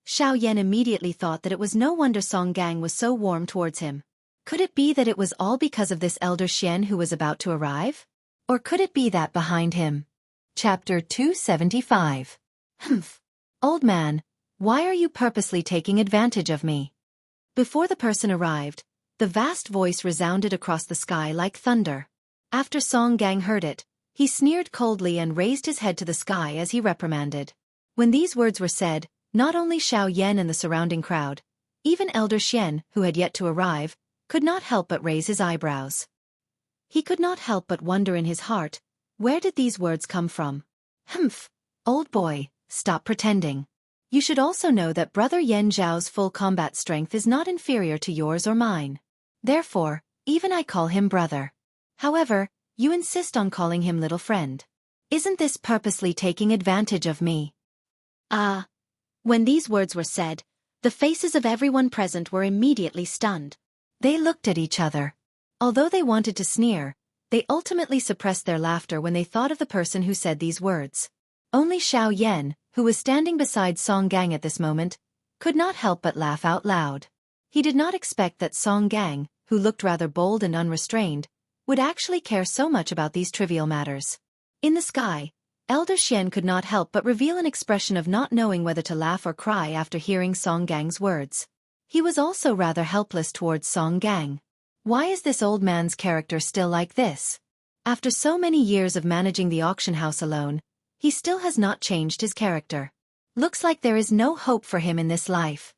Xiao Yan immediately thought that it was no wonder Song Gang was so warm towards him. Could it be that it was all because of this Elder Xian who was about to arrive? Or could it be that behind him? Chapter 275. Humph. Old man, Why are you purposely taking advantage of me? Before the person arrived, the vast voice resounded across the sky like thunder. After Song Gang heard it, he sneered coldly and raised his head to the sky as he reprimanded. When these words were said, not only Xiao Yan and the surrounding crowd, even Elder Xian, who had yet to arrive, could not help but raise his eyebrows. He could not help but wonder in his heart, where did these words come from? Humph, old boy, stop pretending. You should also know that Brother Yan Zhao's full combat strength is not inferior to yours or mine. Therefore, even I call him brother. However, you insist on calling him little friend. Isn't this purposely taking advantage of me? When these words were said, the faces of everyone present were immediately stunned. They looked at each other. Although they wanted to sneer, they ultimately suppressed their laughter when they thought of the person who said these words. Only Xiao Yan, who was standing beside Song Gang at this moment, could not help but laugh out loud. He did not expect that Song Gang, who looked rather bold and unrestrained, would actually care so much about these trivial matters. In the sky, Elder Xian could not help but reveal an expression of not knowing whether to laugh or cry after hearing Song Gang's words. He was also rather helpless towards Song Gang. Why is this old man's character still like this? After so many years of managing the auction house alone, he still has not changed his character. Looks like there is no hope for him in this life.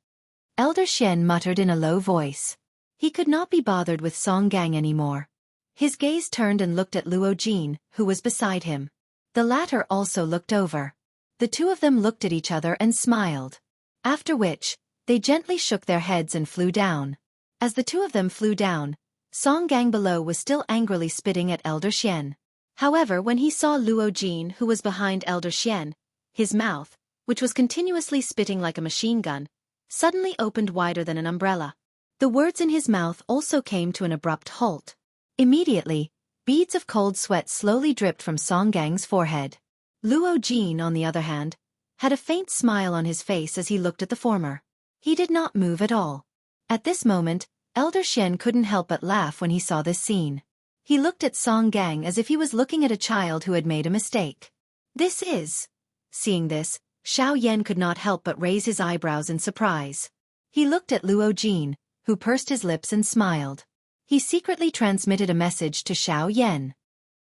Elder Xian muttered in a low voice. He could not be bothered with Song Gang anymore. His gaze turned and looked at Luo Jin, who was beside him. The latter also looked over. The two of them looked at each other and smiled. After which, they gently shook their heads and flew down. As the two of them flew down, Song Gang below was still angrily spitting at Elder Xian. However, when he saw Luo Jin, who was behind Elder Xian, his mouth, which was continuously spitting like a machine gun, suddenly opened wider than an umbrella. The words in his mouth also came to an abrupt halt. Immediately, beads of cold sweat slowly dripped from Song Gang's forehead. Luo Jin, on the other hand, had a faint smile on his face as he looked at the former. He did not move at all. At this moment, Elder Xian couldn't help but laugh when he saw this scene. He looked at Song Gang as if he was looking at a child who had made a mistake. This is... Seeing this, Xiao Yan could not help but raise his eyebrows in surprise. He looked at Luo Jin, who pursed his lips and smiled. He secretly transmitted a message to Xiao Yan.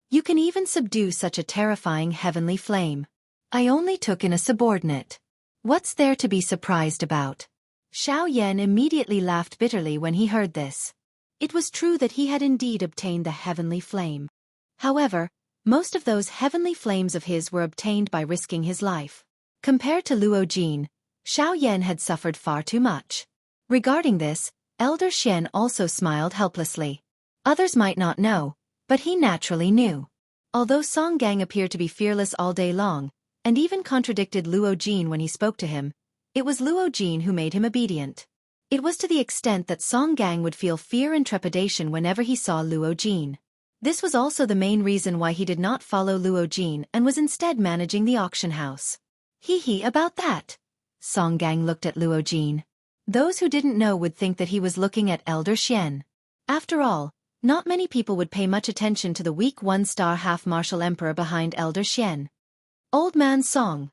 You can even subdue such a terrifying heavenly flame. I only took in a subordinate. What's there to be surprised about? Xiao Yan immediately laughed bitterly when he heard this. It was true that he had indeed obtained the heavenly flame. However, most of those heavenly flames of his were obtained by risking his life. Compared to Luo Jin, Xiao Yan had suffered far too much. Regarding this, Elder Xian also smiled helplessly. Others might not know, but he naturally knew. Although Song Gang appeared to be fearless all day long, and even contradicted Luo Jin when he spoke to him, it was Luo Jin who made him obedient. It was to the extent that Song Gang would feel fear and trepidation whenever he saw Luo Jin. This was also the main reason why he did not follow Luo Jin and was instead managing the auction house. Hee about that. Song Gang looked at Luo Jin. Those who didn't know would think that he was looking at Elder Xian. After all, not many people would pay much attention to the weak one-star half-martial emperor behind Elder Xian. Old man Song.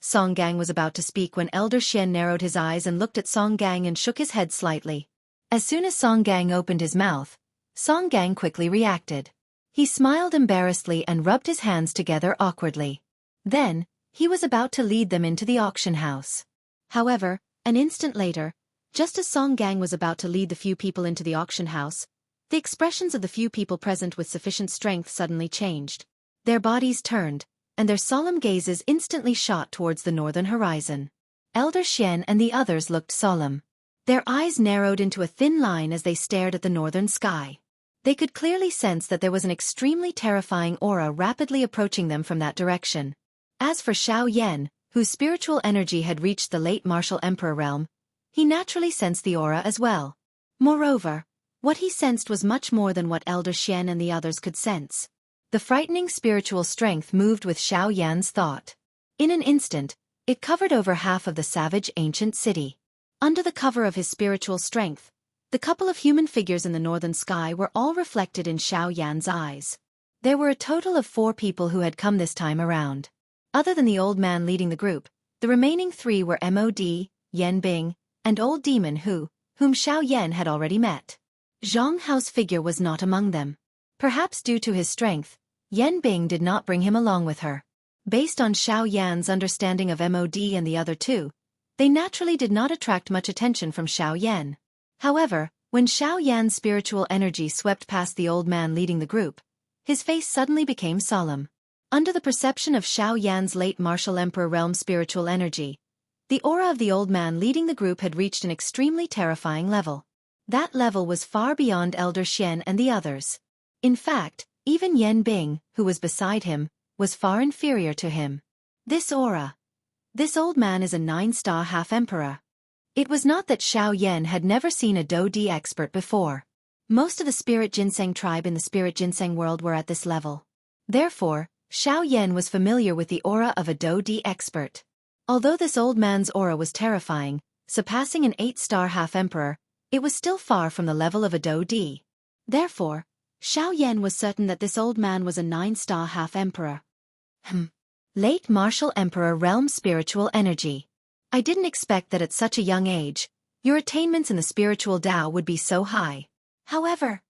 Song Gang was about to speak when Elder Xian narrowed his eyes and looked at Song Gang and shook his head slightly. As soon as Song Gang opened his mouth, Song Gang quickly reacted. He smiled embarrassedly and rubbed his hands together awkwardly. Then, he was about to lead them into the auction house. However, an instant later, just as Song Gang was about to lead the few people into the auction house, the expressions of the few people present with sufficient strength suddenly changed. Their bodies turned, and their solemn gazes instantly shot towards the northern horizon. Elder Xian and the others looked solemn. Their eyes narrowed into a thin line as they stared at the northern sky. They could clearly sense that there was an extremely terrifying aura rapidly approaching them from that direction. As for Xiao Yan, whose spiritual energy had reached the late martial emperor realm, he naturally sensed the aura as well. Moreover, what he sensed was much more than what Elder Xian and the others could sense. The frightening spiritual strength moved with Xiao Yan's thought. In an instant, it covered over half of the savage ancient city. Under the cover of his spiritual strength, the couple of human figures in the northern sky were all reflected in Xiao Yan's eyes. There were a total of 4 people who had come this time around. Other than the old man leading the group, The remaining 3 were MOD, Yan Bing, and Old Demon whom Xiao Yan had already met. Zhang Hao's figure was not among them. Perhaps due to his strength, Yan Bing did not bring him along with her. Based on Xiao Yan's understanding of MOD and the other 2, they naturally did not attract much attention from Xiao Yan. However, when Xiao Yan's spiritual energy swept past the old man leading the group, his face suddenly became solemn. Under the perception of Xiao Yan's late martial emperor realm spiritual energy, the aura of the old man leading the group had reached an extremely terrifying level. That level was far beyond Elder Xian and the others. In fact, even Yan Bing, who was beside him, was far inferior to him. This aura. This old man is a 9-star half-emperor. It was not that Xiao Yan had never seen a Do-Di expert before. Most of the Spirit Ginseng tribe in the Spirit Ginseng world were at this level. Therefore, Xiao Yan was familiar with the aura of a Do-Di expert. Although this old man's aura was terrifying, surpassing an 8-star half-emperor, it was still far from the level of a Do-Di. Therefore, Xiao Yan was certain that this old man was a 9-star half-emperor. Late martial emperor realm spiritual energy. I didn't expect that at such a young age, your attainments in the spiritual Tao would be so high. However,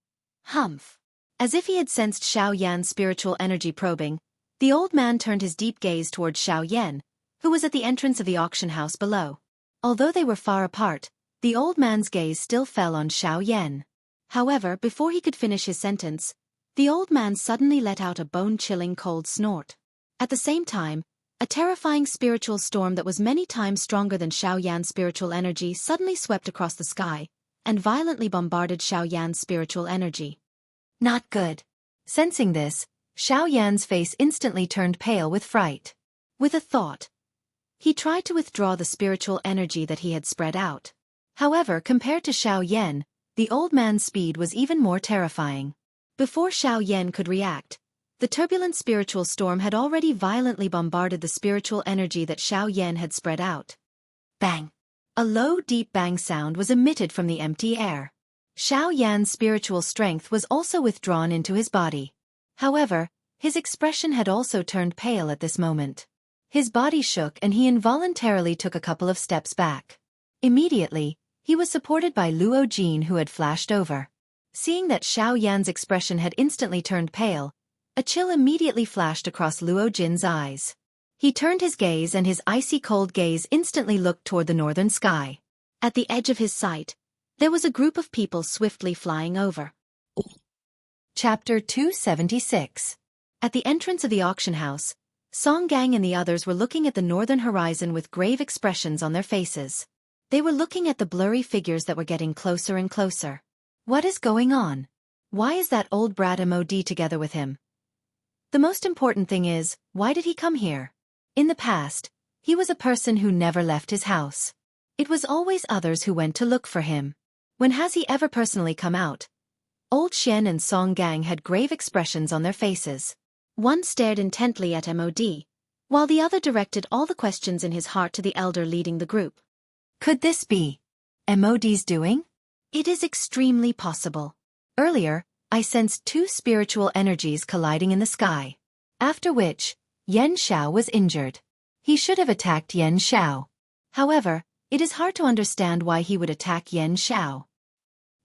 as if he had sensed Xiao Yan's spiritual energy probing, the old man turned his deep gaze towards Xiao Yan, who was at the entrance of the auction house below. Although they were far apart, the old man's gaze still fell on Xiao Yan. However, before he could finish his sentence, the old man suddenly let out a bone-chilling cold snort. At the same time, a terrifying spiritual storm that was many times stronger than Xiao Yan's spiritual energy suddenly swept across the sky and violently bombarded Xiao Yan's spiritual energy. Not good. Sensing this, Xiao Yan's face instantly turned pale with fright. With a thought, he tried to withdraw the spiritual energy that he had spread out. However, compared to Xiao Yan, the old man's speed was even more terrifying. Before Xiao Yan could react, the turbulent spiritual storm had already violently bombarded the spiritual energy that Xiao Yan had spread out. Bang! A low, deep bang sound was emitted from the empty air. Xiao Yan's spiritual strength was also withdrawn into his body. However, his expression had also turned pale at this moment. His body shook and he involuntarily took a couple of steps back. Immediately, he was supported by Luo Jin who had flashed over. Seeing that Xiao Yan's expression had instantly turned pale, a chill immediately flashed across Luo Jin's eyes. He turned his gaze and his icy cold gaze instantly looked toward the northern sky. At the edge of his sight, there was a group of people swiftly flying over. Chapter 276. At the entrance of the auction house, Song Gang and the others were looking at the northern horizon with grave expressions on their faces. They were looking at the blurry figures that were getting closer and closer. What is going on? Why is that old brat MOD together with him? The most important thing is, why did he come here? In the past, he was a person who never left his house. It was always others who went to look for him. When has he ever personally come out? Old Xian and Song Gang had grave expressions on their faces. One stared intently at MOD, while the other directed all the questions in his heart to the elder leading the group. Could this be MOD's doing? It is extremely possible. Earlier, I sensed 2 spiritual energies colliding in the sky. After which, Yan Xiao was injured. He should have attacked Yan Xiao. However, it is hard to understand why he would attack Yan Xiao.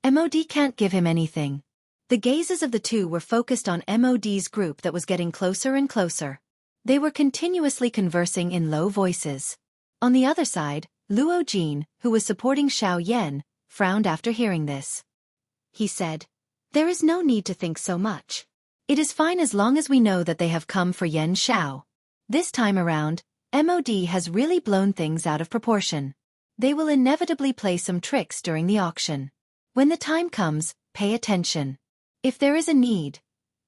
MOD can't give him anything. The gazes of the 2 were focused on MOD's group that was getting closer and closer. They were continuously conversing in low voices. On the other side, Luo Jin, who was supporting Xiao Yan, frowned after hearing this. He said, "There is no need to think so much. It is fine as long as we know that they have come for Yan Xiao. This time around, MOD has really blown things out of proportion. They will inevitably play some tricks during the auction. When the time comes, pay attention. If there is a need,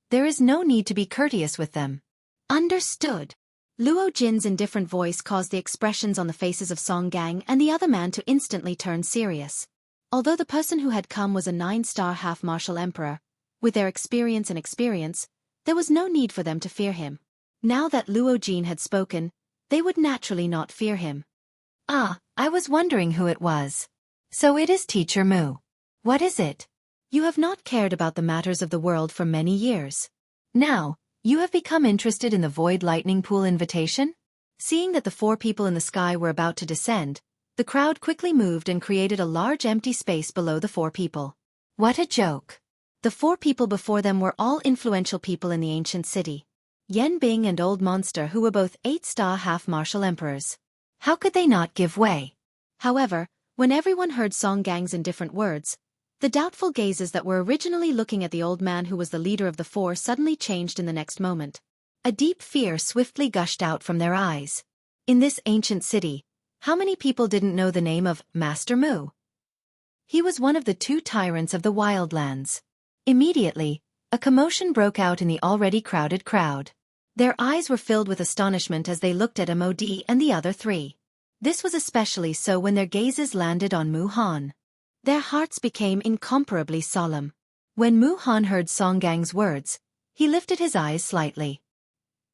there is no need to be courteous with them." Understood. Luo Jin's indifferent voice caused the expressions on the faces of Song Gang and the other man to instantly turn serious. Although the person who had come was a 9-star half-martial emperor, with their experience, there was no need for them to fear him. Now that Luo Jin had spoken, they would naturally not fear him. "Ah, I was wondering who it was. So it is Teacher Mu. What is it? You have not cared about the matters of the world for many years. Now, you have become interested in the Void Lightning Pool invitation?" Seeing that the 4 people in the sky were about to descend, the crowd quickly moved and created a large empty space below the 4 people. What a joke! The 4 people before them were all influential people in the ancient city. Yan Bing and Old Monster, who were both 8-star half-martial emperors. How could they not give way? However, when everyone heard Song Gang's indifferent words, the doubtful gazes that were originally looking at the old man who was the leader of the 4 suddenly changed in the next moment. A deep fear swiftly gushed out from their eyes. In this ancient city, how many people didn't know the name of Master Mu? He was one of the 2 tyrants of the wildlands. Immediately, a commotion broke out in the already crowded crowd. Their eyes were filled with astonishment as they looked at Mod and the other 3. This was especially so when their gazes landed on Mu Han. Their hearts became incomparably solemn. When Mu Han heard Song Gang's words, he lifted his eyes slightly.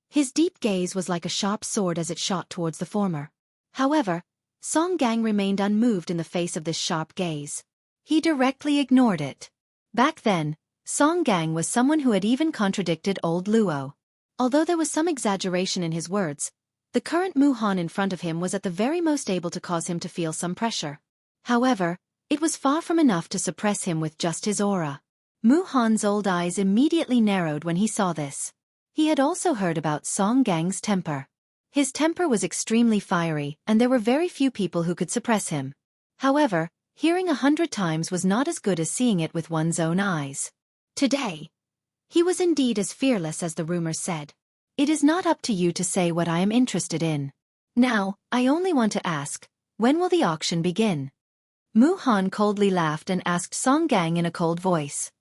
His deep gaze was like a sharp sword as it shot towards the former. However, Song Gang remained unmoved in the face of this sharp gaze. He directly ignored it. Back then, Song Gang was someone who had even contradicted old Luo. Although there was some exaggeration in his words, the current Mu Han in front of him was at the very most able to cause him to feel some pressure. However, it was far from enough to suppress him with just his aura. Mu Han's old eyes immediately narrowed when he saw this. He had also heard about Song Gang's temper. His temper was extremely fiery, and there were very few people who could suppress him. However, hearing 100 times was not as good as seeing it with one's own eyes. Today, he was indeed as fearless as the rumors said. It is not up to you to say what I am interested in. Now, I only want to ask, when will the auction begin? Mu Han coldly laughed and asked Song Gang in a cold voice.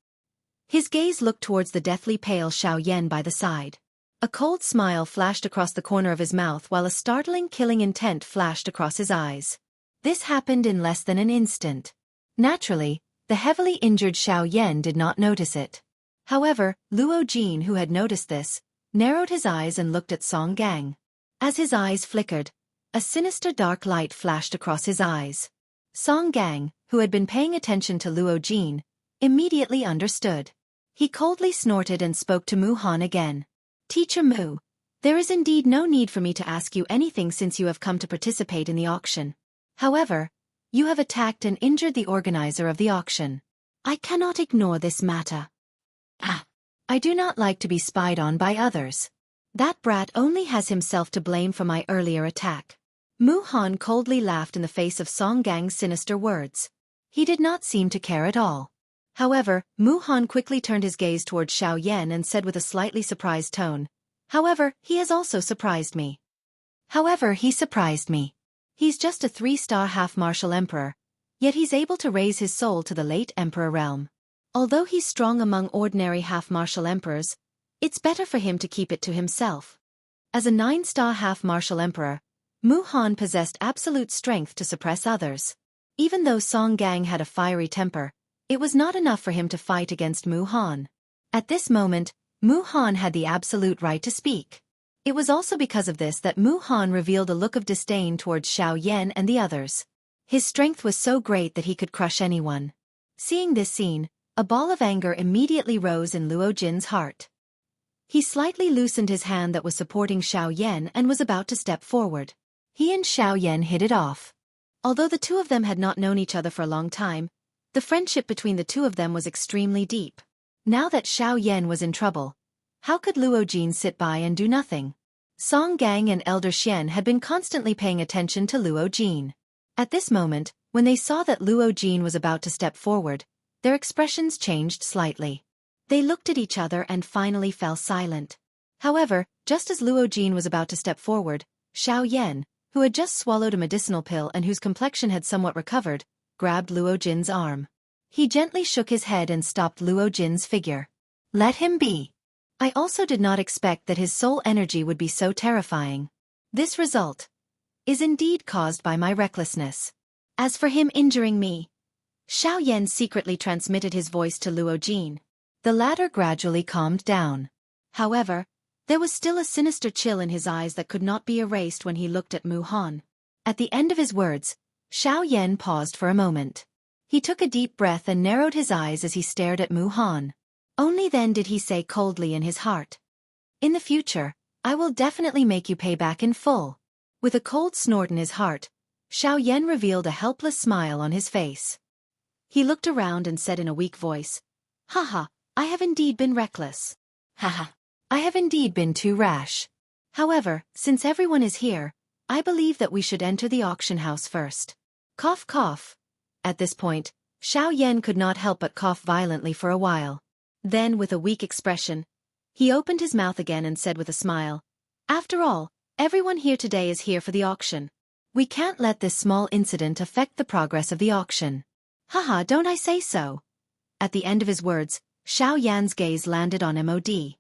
His gaze looked towards the deathly pale Xiao Yan by the side. A cold smile flashed across the corner of his mouth while a startling killing intent flashed across his eyes. This happened in less than an instant. Naturally, the heavily injured Xiao Yan did not notice it. However, Luo Jin, who had noticed this, narrowed his eyes and looked at Song Gang. As his eyes flickered, a sinister dark light flashed across his eyes. Song Gang, who had been paying attention to Luo Jin, immediately understood. He coldly snorted and spoke to Mu Han again. Teacher Mu, there is indeed no need for me to ask you anything since you have come to participate in the auction. However, you have attacked and injured the organizer of the auction. I cannot ignore this matter. I do not like to be spied on by others. That brat only has himself to blame for my earlier attack. Mu Han coldly laughed in the face of Song Gang's sinister words. He did not seem to care at all. However, Mu Han quickly turned his gaze towards Xiao Yan and said with a slightly surprised tone, "However, he has also surprised me. He's just a 3-star half-martial emperor, yet he's able to raise his soul to the late emperor realm. Although he's strong among ordinary half-martial emperors, it's better for him to keep it to himself." As a 9-star half-martial emperor, Mu Han possessed absolute strength to suppress others. Even though Song Gang had a fiery temper, it was not enough for him to fight against Mu Han. At this moment, Mu Han had the absolute right to speak. It was also because of this that Mu Han revealed a look of disdain towards Xiao Yan and the others. His strength was so great that he could crush anyone. Seeing this scene, a ball of anger immediately rose in Luo Jin's heart. He slightly loosened his hand that was supporting Xiao Yan and was about to step forward. He and Xiao Yan hit it off. Although the 2 of them had not known each other for a long time, the friendship between the 2 of them was extremely deep. Now that Xiao Yan was in trouble, how could Luo Jin sit by and do nothing? Song Gang and Elder Xian had been constantly paying attention to Luo Jin. At this moment, when they saw that Luo Jin was about to step forward, their expressions changed slightly. They looked at each other and finally fell silent. However, just as Luo Jin was about to step forward, Xiao Yan, who had just swallowed a medicinal pill and whose complexion had somewhat recovered, grabbed Luo Jin's arm. He gently shook his head and stopped Luo Jin's figure. Let him be. I also did not expect that his soul energy would be so terrifying. This result is indeed caused by my recklessness. As for him injuring me, Xiao Yan secretly transmitted his voice to Luo Jin. The latter gradually calmed down. However, there was still a sinister chill in his eyes that could not be erased when he looked at Mu Han. At the end of his words, Xiao Yan paused for a moment. He took a deep breath and narrowed his eyes as he stared at Mu Han. Only then did he say coldly in his heart, "In the future, I will definitely make you pay back in full." With a cold snort in his heart, Xiao Yan revealed a helpless smile on his face. He looked around and said in a weak voice, "Haha, I have indeed been reckless. Haha, I have indeed been too rash. However, since everyone is here, I believe that we should enter the auction house first." Cough cough. At this point, Xiao Yan could not help but cough violently for a while. Then, with a weak expression, he opened his mouth again and said with a smile, "After all, everyone here today is here for the auction. We can't let this small incident affect the progress of the auction." Haha, don't I say so? At the end of his words, Xiao Yan's gaze landed on MOD.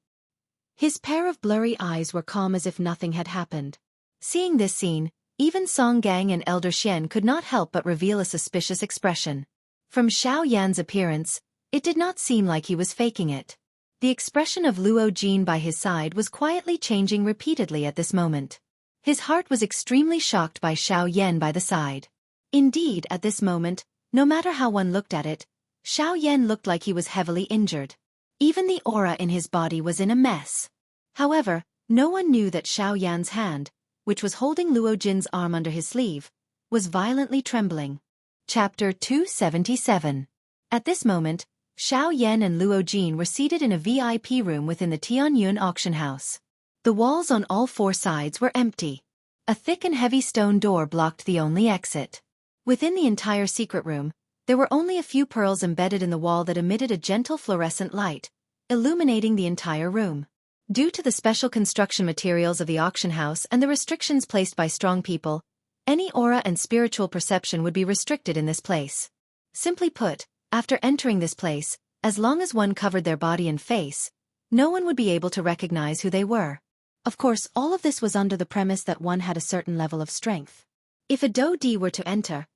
His pair of blurry eyes were calm as if nothing had happened. Seeing this scene, even Song Gang and Elder Xian could not help but reveal a suspicious expression. From Xiao Yan's appearance, it did not seem like he was faking it. The expression of Luo Jin by his side was quietly changing repeatedly at this moment. His heart was extremely shocked by Xiao Yan by the side. Indeed, at this moment, no matter how one looked at it, Xiao Yan looked like he was heavily injured. Even the aura in his body was in a mess. However, no one knew that Xiao Yan's hand, which was holding Luo Jin's arm under his sleeve, was violently trembling. Chapter 277. At this moment, Xiao Yan and Luo Jin were seated in a VIP room within the Tianyun auction house. The walls on all four sides were empty. A thick and heavy stone door blocked the only exit. Within the entire secret room, there were only a few pearls embedded in the wall that emitted a gentle fluorescent light, illuminating the entire room. Due to the special construction materials of the auction house and the restrictions placed by strong people, any aura and spiritual perception would be restricted in this place. Simply put, after entering this place, as long as one covered their body and face, no one would be able to recognize who they were. Of course, all of this was under the premise that one had a certain level of strength. If a Do Di were to enter,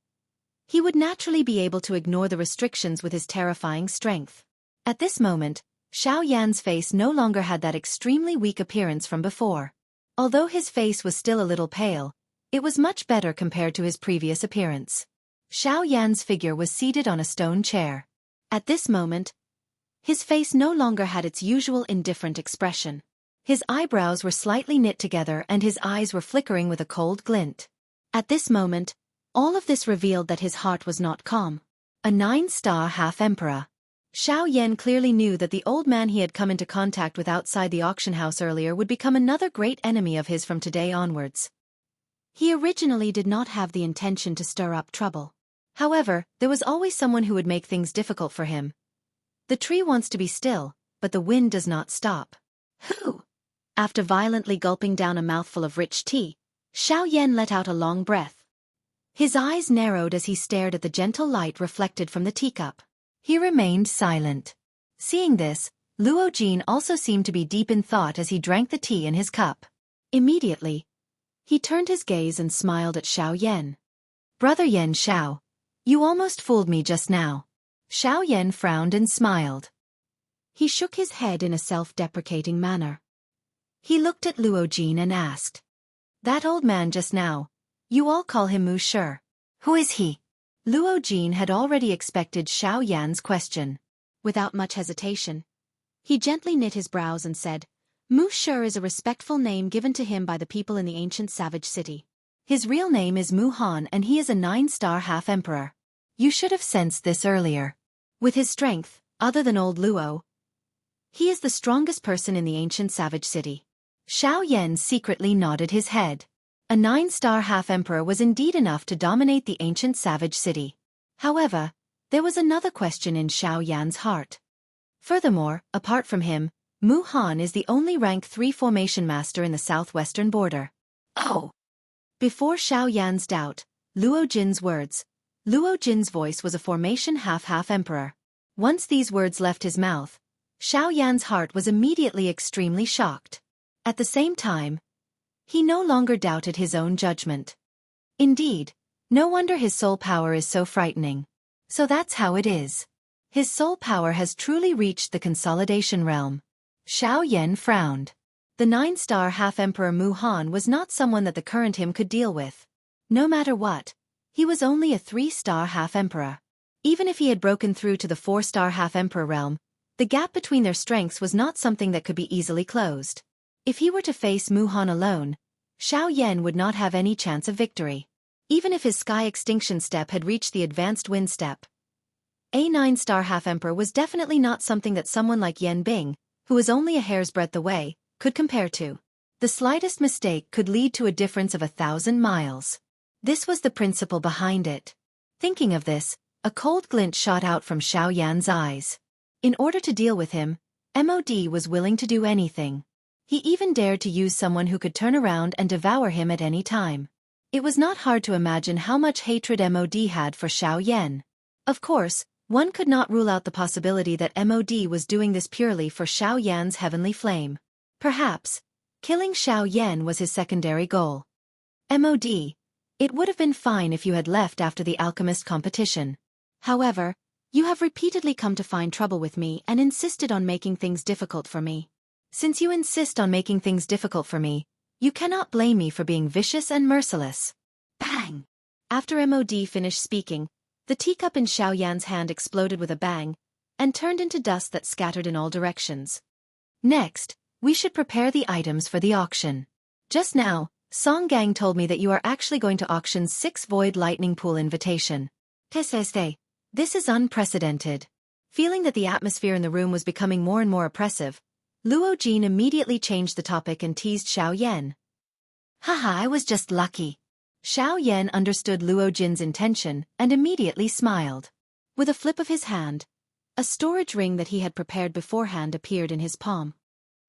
he would naturally be able to ignore the restrictions with his terrifying strength. At this moment, Xiao Yan's face no longer had that extremely weak appearance from before. Although his face was still a little pale, it was much better compared to his previous appearance. Xiao Yan's figure was seated on a stone chair. At this moment, his face no longer had its usual indifferent expression. His eyebrows were slightly knit together and his eyes were flickering with a cold glint. At this moment, all of this revealed that his heart was not calm. A 9-star half-emperor. Xiao Yan clearly knew that the old man he had come into contact with outside the auction house earlier would become another great enemy of his from today onwards. He originally did not have the intention to stir up trouble. However, there was always someone who would make things difficult for him. The tree wants to be still, but the wind does not stop. Who? After violently gulping down a mouthful of rich tea, Xiao Yan let out a long breath. His eyes narrowed as he stared at the gentle light reflected from the teacup. He remained silent. Seeing this, Luo Jin also seemed to be deep in thought as he drank the tea in his cup. Immediately, he turned his gaze and smiled at Xiao Yan. "Brother Yan Xiao, you almost fooled me just now." Xiao Yan frowned and smiled. He shook his head in a self-deprecating manner. He looked at Luo Jin and asked, "That old man just now, you all call him Mu Shi. Who is he?" Luo Jin had already expected Xiao Yan's question. Without much hesitation, he gently knit his brows and said, "Mu Shi is a respectful name given to him by the people in the ancient savage city. His real name is Mu Han and he is a 9-star half-emperor. You should have sensed this earlier. With his strength, other than old Luo, he is the strongest person in the ancient savage city." Xiao Yan secretly nodded his head. A 9-star half-emperor was indeed enough to dominate the ancient savage city. However, there was another question in Xiao Yan's heart. Furthermore, apart from him, Mu Han is the only rank 3 formation master in the southwestern border. Oh! Before Xiao Yan's doubt, Luo Jin's words. Luo Jin's voice was a formation half-emperor. Once these words left his mouth, Xiao Yan's heart was immediately extremely shocked. At the same time, he no longer doubted his own judgment. Indeed, no wonder his soul power is so frightening. So that's how it is. His soul power has truly reached the consolidation realm. Xiao Yan frowned. The 9-star half-emperor Mu Han was not someone that the current him could deal with. No matter what, he was only a 3-star half-emperor. Even if he had broken through to the 4-star half-emperor realm, the gap between their strengths was not something that could be easily closed. If he were to face Mu Han alone, Xiao Yan would not have any chance of victory. Even if his sky extinction step had reached the advanced wind step. A 9-star half-emperor was definitely not something that someone like Yan Bing, who was only a hair's breadth away, could compare to. The slightest mistake could lead to a difference of 1,000 miles. This was the principle behind it. Thinking of this, a cold glint shot out from Xiao Yan's eyes. In order to deal with him, MOD was willing to do anything. He even dared to use someone who could turn around and devour him at any time. It was not hard to imagine how much hatred MOD had for Xiao Yan. Of course, one could not rule out the possibility that MOD was doing this purely for Xiao Yan's heavenly flame. Perhaps, killing Xiao Yan was his secondary goal. MOD, it would have been fine if you had left after the alchemist competition. However, you have repeatedly come to find trouble with me and insisted on making things difficult for me. Since you insist on making things difficult for me, you cannot blame me for being vicious and merciless. Bang! After MOD finished speaking, the teacup in Xiao Yan's hand exploded with a bang, and turned into dust that scattered in all directions. Next, we should prepare the items for the auction. Just now, Song Gang told me that you are actually going to auction 6 Void Lightning Pool invitation. Teseste. This is unprecedented. Feeling that the atmosphere in the room was becoming more and more oppressive, Luo Jin immediately changed the topic and teased Xiao Yan. Haha, I was just lucky. Xiao Yan understood Luo Jin's intention and immediately smiled. With a flip of his hand, a storage ring that he had prepared beforehand appeared in his palm.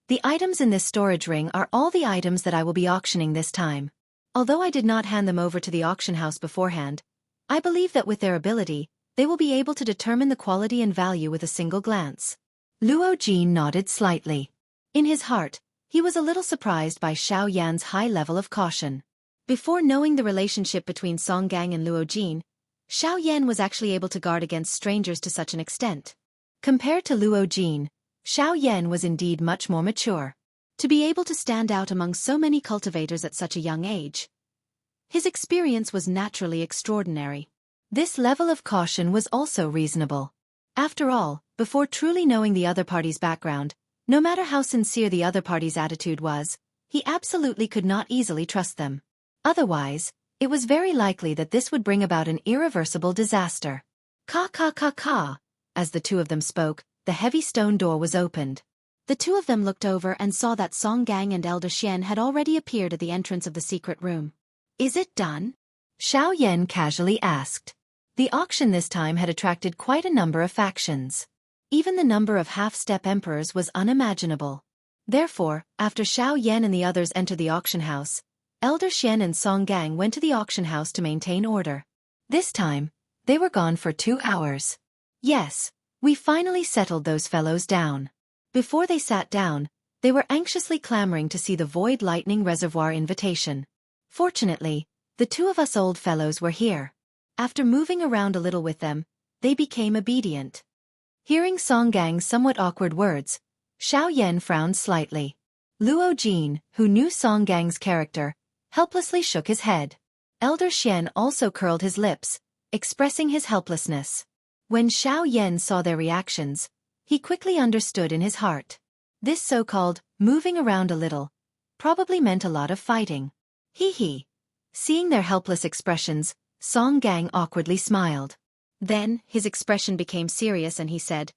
The items in this storage ring are all the items that I will be auctioning this time. Although I did not hand them over to the auction house beforehand, I believe that with their ability, they will be able to determine the quality and value with a single glance. Luo Jin nodded slightly. In his heart, he was a little surprised by Xiao Yan's high level of caution. Before knowing the relationship between Song Gang and Luo Jin, Xiao Yan was actually able to guard against strangers to such an extent. Compared to Luo Jin, Xiao Yan was indeed much more mature. To be able to stand out among so many cultivators at such a young age, his experience was naturally extraordinary. This level of caution was also reasonable. After all, before truly knowing the other party's background, no matter how sincere the other party's attitude was, he absolutely could not easily trust them. Otherwise, it was very likely that this would bring about an irreversible disaster. Ka. As the two of them spoke, the heavy stone door was opened. The two of them looked over and saw that Song Gang and Elder Xian had already appeared at the entrance of the secret room. Is it done? Xiao Yan casually asked. The auction this time had attracted quite a number of factions. Even the number of half-step emperors was unimaginable. Therefore, after Xiao Yan and the others entered the auction house, Elder Xian and Song Gang went to the auction house to maintain order. This time, they were gone for 2 hours. Yes, we finally settled those fellows down. Before they sat down, they were anxiously clamoring to see the Void Lightning Reservoir invitation. Fortunately, the two of us old fellows were here. After moving around a little with them, they became obedient. Hearing Song Gang's somewhat awkward words, Xiao Yan frowned slightly. Luo Jin, who knew Song Gang's character, helplessly shook his head. Elder Xian also curled his lips, expressing his helplessness. When Xiao Yan saw their reactions, he quickly understood in his heart. This so-called moving around a little probably meant a lot of fighting. Hee. Seeing their helpless expressions, Song Gang awkwardly smiled. Then, his expression became serious and he said,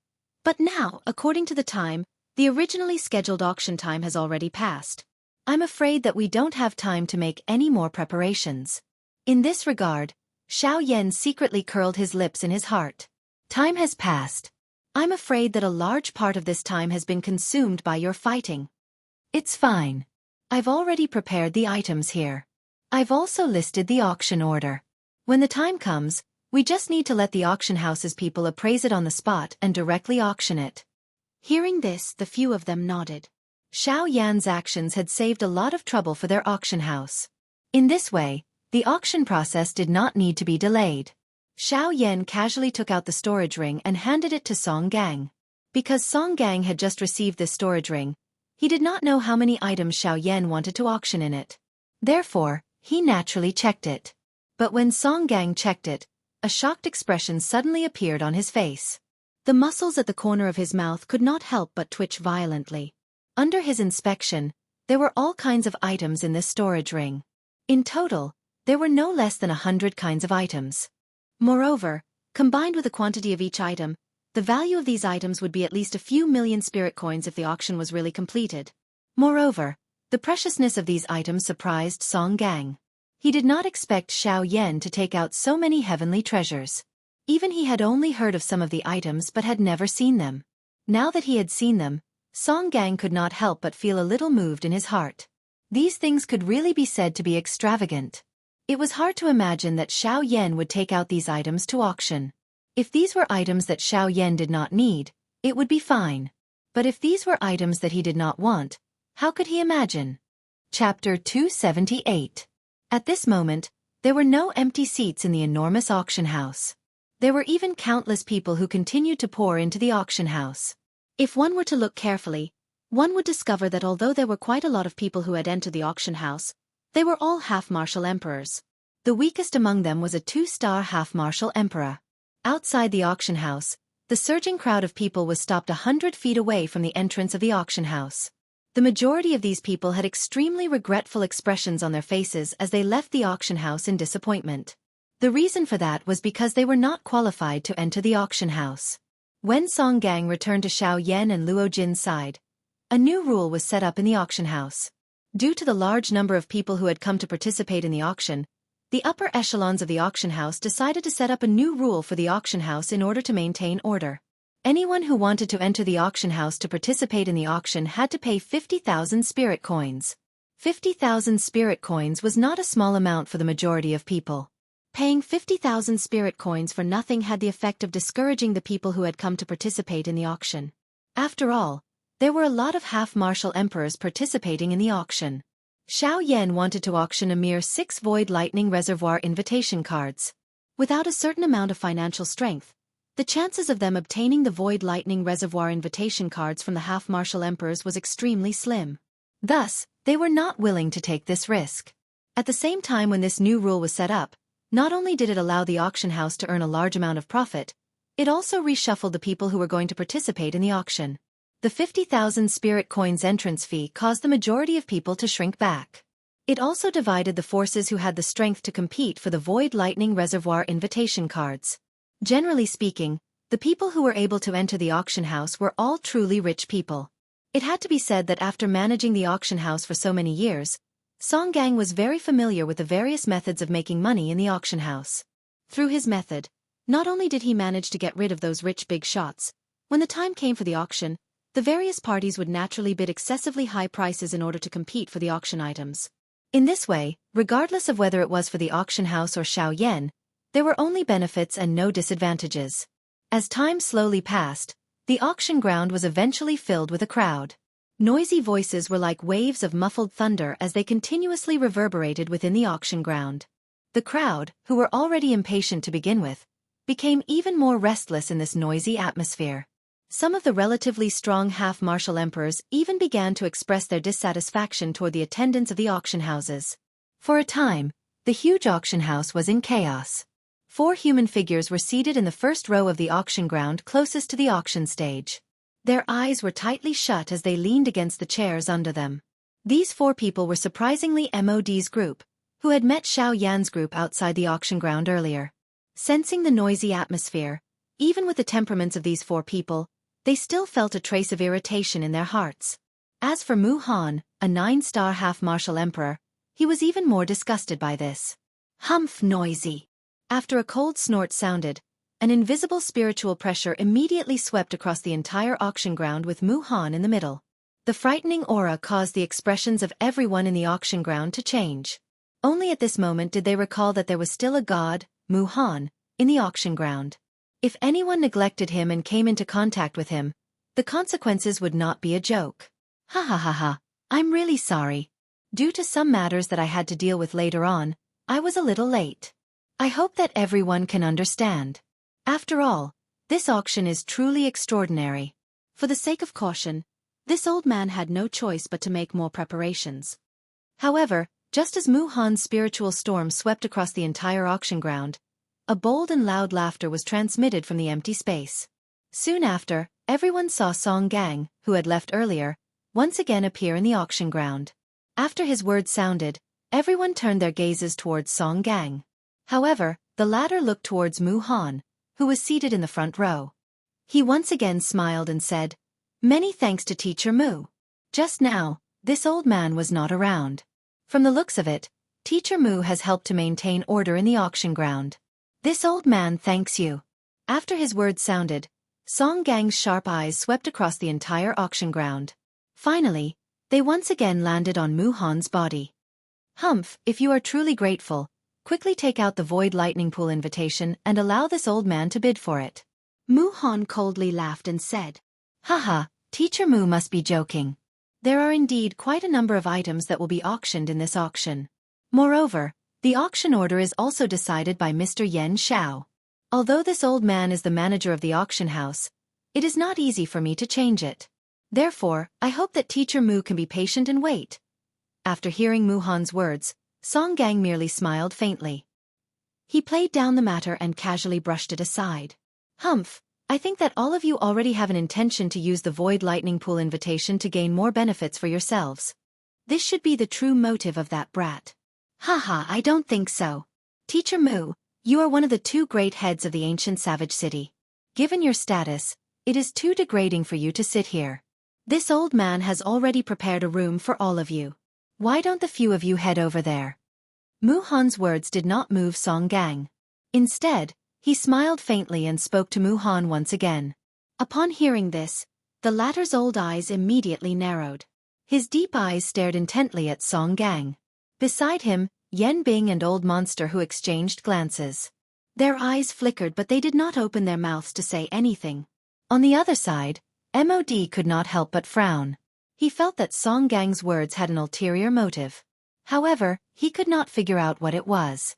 "But now, according to the time, the originally scheduled auction time has already passed. I'm afraid that we don't have time to make any more preparations." In this regard, Xiao Yan secretly curled his lips in his heart. Time has passed. I'm afraid that a large part of this time has been consumed by your fighting. It's fine. I've already prepared the items here. I've also listed the auction order. When the time comes, we just need to let the auction house's people appraise it on the spot and directly auction it. Hearing this, the few of them nodded. Xiao Yan's actions had saved a lot of trouble for their auction house. In this way, the auction process did not need to be delayed. Xiao Yan casually took out the storage ring and handed it to Song Gang. Because Song Gang had just received this storage ring, he did not know how many items Xiao Yan wanted to auction in it. Therefore, he naturally checked it. But when Song Gang checked it, a shocked expression suddenly appeared on his face. The muscles at the corner of his mouth could not help but twitch violently. Under his inspection, There were all kinds of items in this storage ring. In total, there were no less than 100 kinds of items. Moreover, combined with the quantity of each item, the value of these items would be at least a few million spirit coins if the auction was really completed. Moreover, the preciousness of these items surprised Song Gang. He did not expect Xiao Yan to take out so many heavenly treasures. Even he had only heard of some of the items but had never seen them. Now that he had seen them, Song Gang could not help but feel a little moved in his heart. These things could really be said to be extravagant. It was hard to imagine that Xiao Yan would take out these items to auction. If these were items that Xiao Yan did not need, it would be fine. But if these were items that he did not want, how could he imagine? Chapter 278. At this moment, there were no empty seats in the enormous auction house. There were even countless people who continued to pour into the auction house. If one were to look carefully, one would discover that although there were quite a lot of people who had entered the auction house, they were all half-martial emperors. The weakest among them was a 2-star half-martial emperor. Outside the auction house, the surging crowd of people was stopped 100 feet away from the entrance of the auction house. The majority of these people had extremely regretful expressions on their faces as they left the auction house in disappointment. The reason for that was because they were not qualified to enter the auction house. When Song Gang returned to Xiao Yan and Luo Jin's side, a new rule was set up in the auction house. Due to the large number of people who had come to participate in the auction, the upper echelons of the auction house decided to set up a new rule for the auction house in order to maintain order. Anyone who wanted to enter the auction house to participate in the auction had to pay 50,000 spirit coins. 50,000 spirit coins was not a small amount for the majority of people. Paying 50,000 spirit coins for nothing had the effect of discouraging the people who had come to participate in the auction. After all, there were a lot of half-martial emperors participating in the auction. Xiao Yan wanted to auction a mere 6 Void Lightning Reservoir invitation cards. Without a certain amount of financial strength, the chances of them obtaining the Void Lightning Reservoir invitation cards from the half-martial emperors was extremely slim. Thus, they were not willing to take this risk. At the same time when this new rule was set up, not only did it allow the auction house to earn a large amount of profit, it also reshuffled the people who were going to participate in the auction. The 50,000 spirit coins entrance fee caused the majority of people to shrink back. It also divided the forces who had the strength to compete for the Void Lightning Reservoir invitation cards. Generally speaking, the people who were able to enter the auction house were all truly rich people. It had to be said that after managing the auction house for so many years, Song Gang was very familiar with the various methods of making money in the auction house. Through his method, not only did he manage to get rid of those rich big shots, when the time came for the auction, the various parties would naturally bid excessively high prices in order to compete for the auction items. In this way, regardless of whether it was for the auction house or Xiao Yan, there were only benefits and no disadvantages. As time slowly passed, the auction ground was eventually filled with a crowd. Noisy voices were like waves of muffled thunder as they continuously reverberated within the auction ground. The crowd, who were already impatient to begin with, became even more restless in this noisy atmosphere. Some of the relatively strong half-martial emperors even began to express their dissatisfaction toward the attendance of the auction houses. For a time, the huge auction house was in chaos. 4 human figures were seated in the first row of the auction ground closest to the auction stage. Their eyes were tightly shut as they leaned against the chairs under them. These 4 people were surprisingly MOD's group, who had met Xiao Yan's group outside the auction ground earlier. Sensing the noisy atmosphere, even with the temperaments of these 4 people, they still felt a trace of irritation in their hearts. As for Mu Han, a 9-star half-martial emperor, he was even more disgusted by this. Humph, noisy. After a cold snort sounded, an invisible spiritual pressure immediately swept across the entire auction ground with Mu Han in the middle. The frightening aura caused the expressions of everyone in the auction ground to change. Only at this moment did they recall that there was still a god, Mu Han, in the auction ground. If anyone neglected him and came into contact with him, the consequences would not be a joke. Ha ha ha ha, I'm really sorry. Due to some matters that I had to deal with later on, I was a little late. I hope that everyone can understand. After all, this auction is truly extraordinary. For the sake of caution, this old man had no choice but to make more preparations. However, just as Mu Han's spiritual storm swept across the entire auction ground, a bold and loud laughter was transmitted from the empty space. Soon after, everyone saw Song Gang, who had left earlier, once again appear in the auction ground. After his words sounded, everyone turned their gazes towards Song Gang. However, the latter looked towards Mu Han, who was seated in the front row. He once again smiled and said, "Many thanks to Teacher Mu. Just now, this old man was not around. From the looks of it, Teacher Mu has helped to maintain order in the auction ground. This old man thanks you." After his words sounded, Song Gang's sharp eyes swept across the entire auction ground. Finally, they once again landed on Mu Han's body. "Humph, if you are truly grateful, quickly take out the Void Lightning Pool invitation and allow this old man to bid for it." Mu Han coldly laughed and said, "Haha, Teacher Mu must be joking. There are indeed quite a number of items that will be auctioned in this auction. Moreover, the auction order is also decided by Mr. Yen Xiao. Although this old man is the manager of the auction house, it is not easy for me to change it. Therefore, I hope that Teacher Mu can be patient and wait." After hearing Mu Han's words, Song Gang merely smiled faintly. He played down the matter and casually brushed it aside. "Humph, I think that all of you already have an intention to use the Void Lightning Pool invitation to gain more benefits for yourselves. This should be the true motive of that brat." "Haha, I don't think so. Teacher Mu, you are one of the two great heads of the ancient savage city. Given your status, it is too degrading for you to sit here. This old man has already prepared a room for all of you. Why don't the few of you head over there?" Mu Han's words did not move Song Gang. Instead, he smiled faintly and spoke to Mu Han once again. Upon hearing this, the latter's old eyes immediately narrowed. His deep eyes stared intently at Song Gang. Beside him, Yen Bing and Old Monster Who exchanged glances. Their eyes flickered but they did not open their mouths to say anything. On the other side, MOD could not help but frown. He felt that Song Gang's words had an ulterior motive. However, he could not figure out what it was.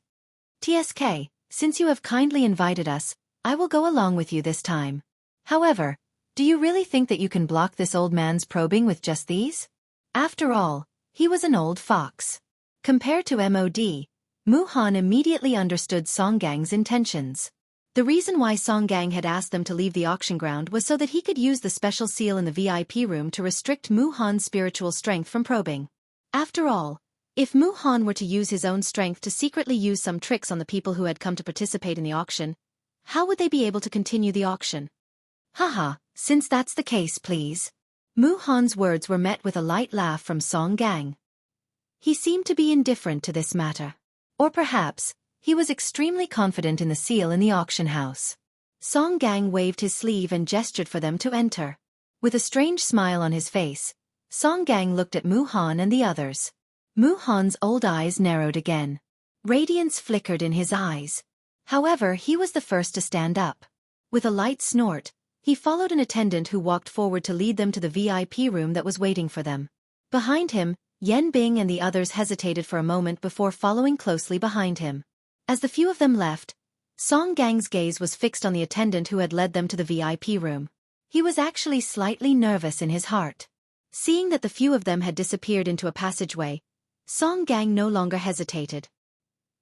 "TSK, since you have kindly invited us, I will go along with you this time. However, do you really think that you can block this old man's probing with just these? After all, he was an old fox." Compared to MOD, Mu Han immediately understood Song Gang's intentions. The reason why Song Gang had asked them to leave the auction ground was so that he could use the special seal in the VIP room to restrict Mu Han's spiritual strength from probing. After all, if Mu Han were to use his own strength to secretly use some tricks on the people who had come to participate in the auction, how would they be able to continue the auction? "Haha, since that's the case, please." Mu Han's words were met with a light laugh from Song Gang. He seemed to be indifferent to this matter. Or perhaps, he was extremely confident in the seal in the auction house. Song Gang waved his sleeve and gestured for them to enter. With a strange smile on his face, Song Gang looked at Mu Han and the others. Mu Han's old eyes narrowed again. Radiance flickered in his eyes. However, he was the first to stand up. With a light snort, he followed an attendant who walked forward to lead them to the VIP room that was waiting for them. Behind him, Yen Bing and the others hesitated for a moment before following closely behind him. As the few of them left, Song Gang's gaze was fixed on the attendant who had led them to the VIP room. He was actually slightly nervous in his heart. Seeing that the few of them had disappeared into a passageway, Song Gang no longer hesitated.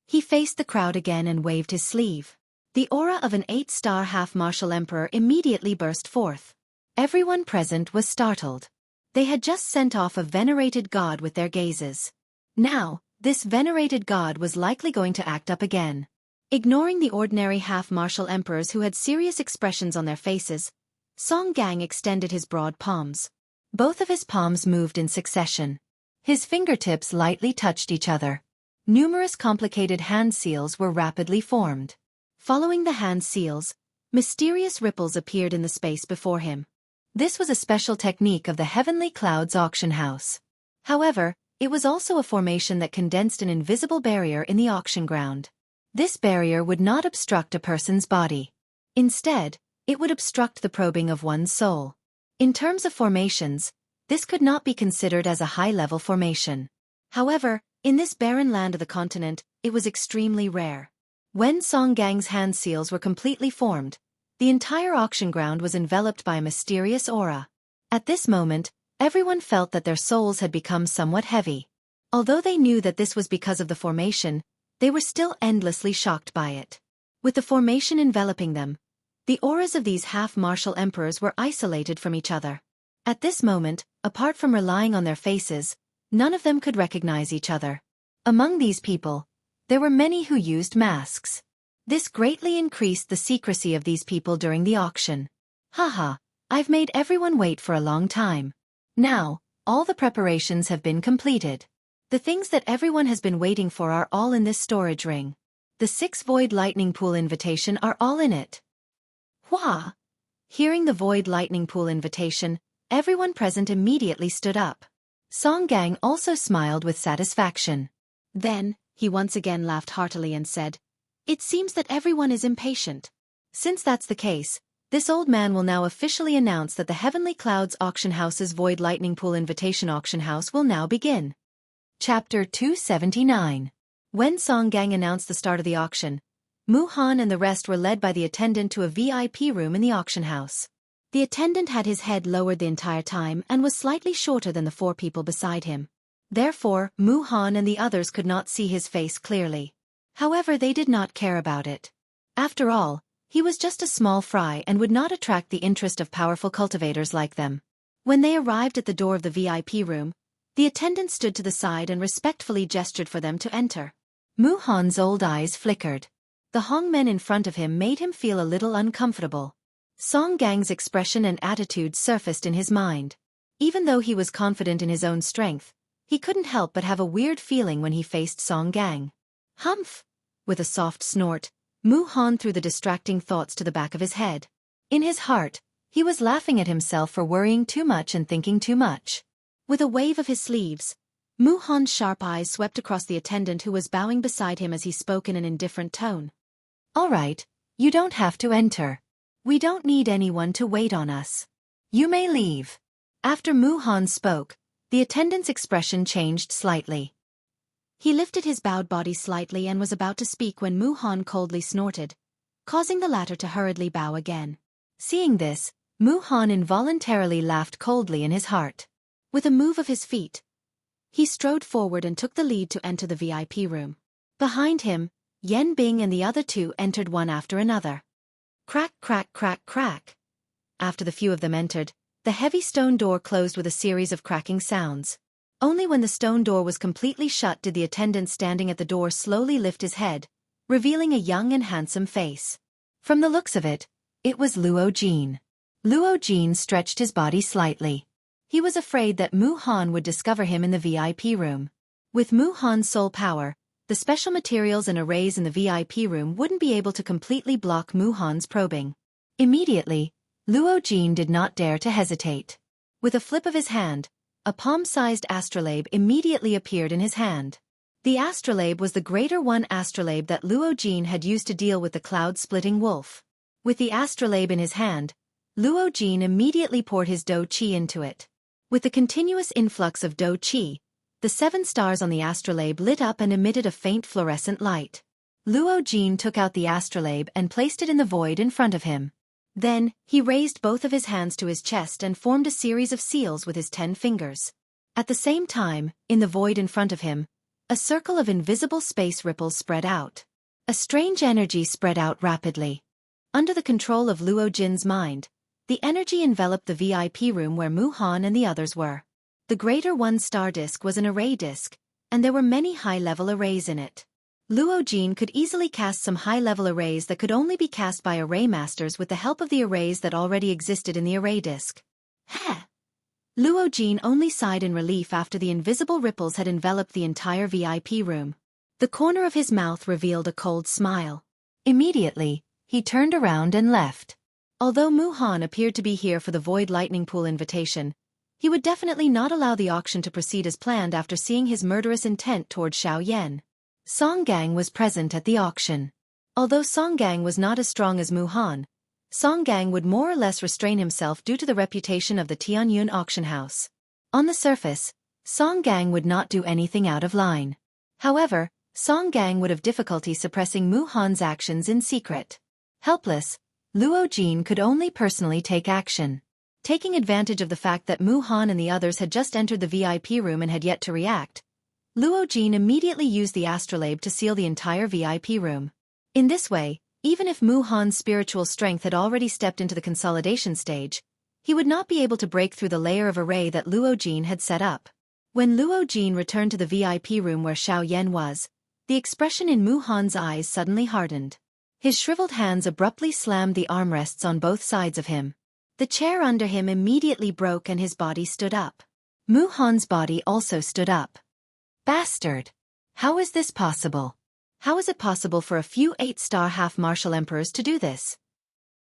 He faced the crowd again and waved his sleeve. The aura of an 8-star half-martial emperor immediately burst forth. Everyone present was startled. They had just sent off a venerated god with their gazes. Now, this venerated god was likely going to act up again. Ignoring the ordinary half-martial emperors who had serious expressions on their faces, Song Gang extended his broad palms. Both of his palms moved in succession. His fingertips lightly touched each other. Numerous complicated hand seals were rapidly formed. Following the hand seals, mysterious ripples appeared in the space before him. This was a special technique of the Heavenly Clouds auction house. However, it was also a formation that condensed an invisible barrier in the auction ground. This barrier would not obstruct a person's body. Instead, it would obstruct the probing of one's soul. In terms of formations, this could not be considered as a high-level formation. However, in this barren land of the continent, it was extremely rare. When Song Gang's hand seals were completely formed, the entire auction ground was enveloped by a mysterious aura. At this moment, everyone felt that their souls had become somewhat heavy. Although they knew that this was because of the formation, they were still endlessly shocked by it. With the formation enveloping them, the auras of these half-martial emperors were isolated from each other. At this moment, apart from relying on their faces, none of them could recognize each other. Among these people, there were many who used masks. This greatly increased the secrecy of these people during the auction. Haha, I've made everyone wait for a long time. Now, all the preparations have been completed. The things that everyone has been waiting for are all in this storage ring. The 6 Void Lightning Pool invitation are all in it. Wah! Hearing the Void Lightning Pool invitation, everyone present immediately stood up. Song Gang also smiled with satisfaction. Then, he once again laughed heartily and said, "It seems that everyone is impatient. Since that's the case, this old man will now officially announce that the Heavenly Clouds Auction House's Void Lightning Pool Invitation Auction House will now begin." Chapter 279. When Song Gang announced the start of the auction, Mu-Han and the rest were led by the attendant to a VIP room in the auction house. The attendant had his head lowered the entire time and was slightly shorter than the 4 people beside him. Therefore, Mu-Han and the others could not see his face clearly. However, they did not care about it. After all, he was just a small fry and would not attract the interest of powerful cultivators like them. When they arrived at the door of the VIP room, the attendant stood to the side and respectfully gestured for them to enter. Mu-Han's old eyes flickered. The Hongmen in front of him made him feel a little uncomfortable. Song Gang's expression and attitude surfaced in his mind. Even though he was confident in his own strength, he couldn't help but have a weird feeling when he faced Song Gang. Humph! With a soft snort, Mu-Han threw the distracting thoughts to the back of his head. In his heart, he was laughing at himself for worrying too much and thinking too much. With a wave of his sleeves, Mu-Han's sharp eyes swept across the attendant who was bowing beside him as he spoke in an indifferent tone. "All right, you don't have to enter. We don't need anyone to wait on us. You may leave." After Mu-Han spoke, the attendant's expression changed slightly. He lifted his bowed body slightly and was about to speak when Mu-Han coldly snorted, causing the latter to hurriedly bow again. Seeing this, Mu-Han involuntarily laughed coldly in his heart. With a move of his feet, he strode forward and took the lead to enter the VIP room. Behind him, Yen Bing and the other 2 entered one after another. Crack, crack, crack, crack. After the few of them entered, the heavy stone door closed with a series of cracking sounds. Only when the stone door was completely shut did the attendant standing at the door slowly lift his head, revealing a young and handsome face. From the looks of it, it was Luo Jin. Luo Jin stretched his body slightly. He was afraid that Mu-Han would discover him in the VIP room. With Mu-Han's soul power, the special materials and arrays in the VIP room wouldn't be able to completely block Mu-Han's probing. Immediately, Luo Jin did not dare to hesitate. With a flip of his hand, a palm-sized astrolabe immediately appeared in his hand. The astrolabe was the greater one astrolabe that Luo Jin had used to deal with the cloud-splitting wolf. With the astrolabe in his hand, Luo Jin immediately poured his Do Qi into it. With the continuous influx of Do Qi, the 7 stars on the astrolabe lit up and emitted a faint fluorescent light. Luo Jin took out the astrolabe and placed it in the void in front of him. Then, he raised both of his hands to his chest and formed a series of seals with his 10 fingers. At the same time, in the void in front of him, a circle of invisible space ripples spread out. A strange energy spread out rapidly. Under the control of Luo Jin's mind, the energy enveloped the VIP room where Mu-Han and the others were. The greater 1-star disk was an array disk, and there were many high-level arrays in it. Luo Jin could easily cast some high-level arrays that could only be cast by array masters with the help of the arrays that already existed in the array disk. Heh! Luo Jin only sighed in relief after the invisible ripples had enveloped the entire VIP room. The corner of his mouth revealed a cold smile. Immediately, he turned around and left. Although Mu-Han appeared to be here for the Void Lightning Pool invitation, he would definitely not allow the auction to proceed as planned after seeing his murderous intent toward Xiao Yan. Song Gang was present at the auction. Although Song Gang was not as strong as Mu-Han, Song Gang would more or less restrain himself due to the reputation of the Tianyun auction house. On the surface, Song Gang would not do anything out of line. However, Song Gang would have difficulty suppressing Mu-Han's actions in secret. Helpless, Luo Jin could only personally take action. Taking advantage of the fact that Mu-Han and the others had just entered the VIP room and had yet to react, Luo Jin immediately used the astrolabe to seal the entire VIP room. In this way, even if Mu-Han's spiritual strength had already stepped into the consolidation stage, He would not be able to break through the layer of array that Luo Jin had set up. When Luo Jin returned to the VIP room where Xiao Yan was, the expression in Mu Han's eyes suddenly hardened. His shriveled hands abruptly slammed the armrests on both sides of him. The chair under him immediately broke and his body stood up. Mu Han's body also stood up. Bastard! How is this possible? How is it possible for a few 8-star half-martial emperors to do this?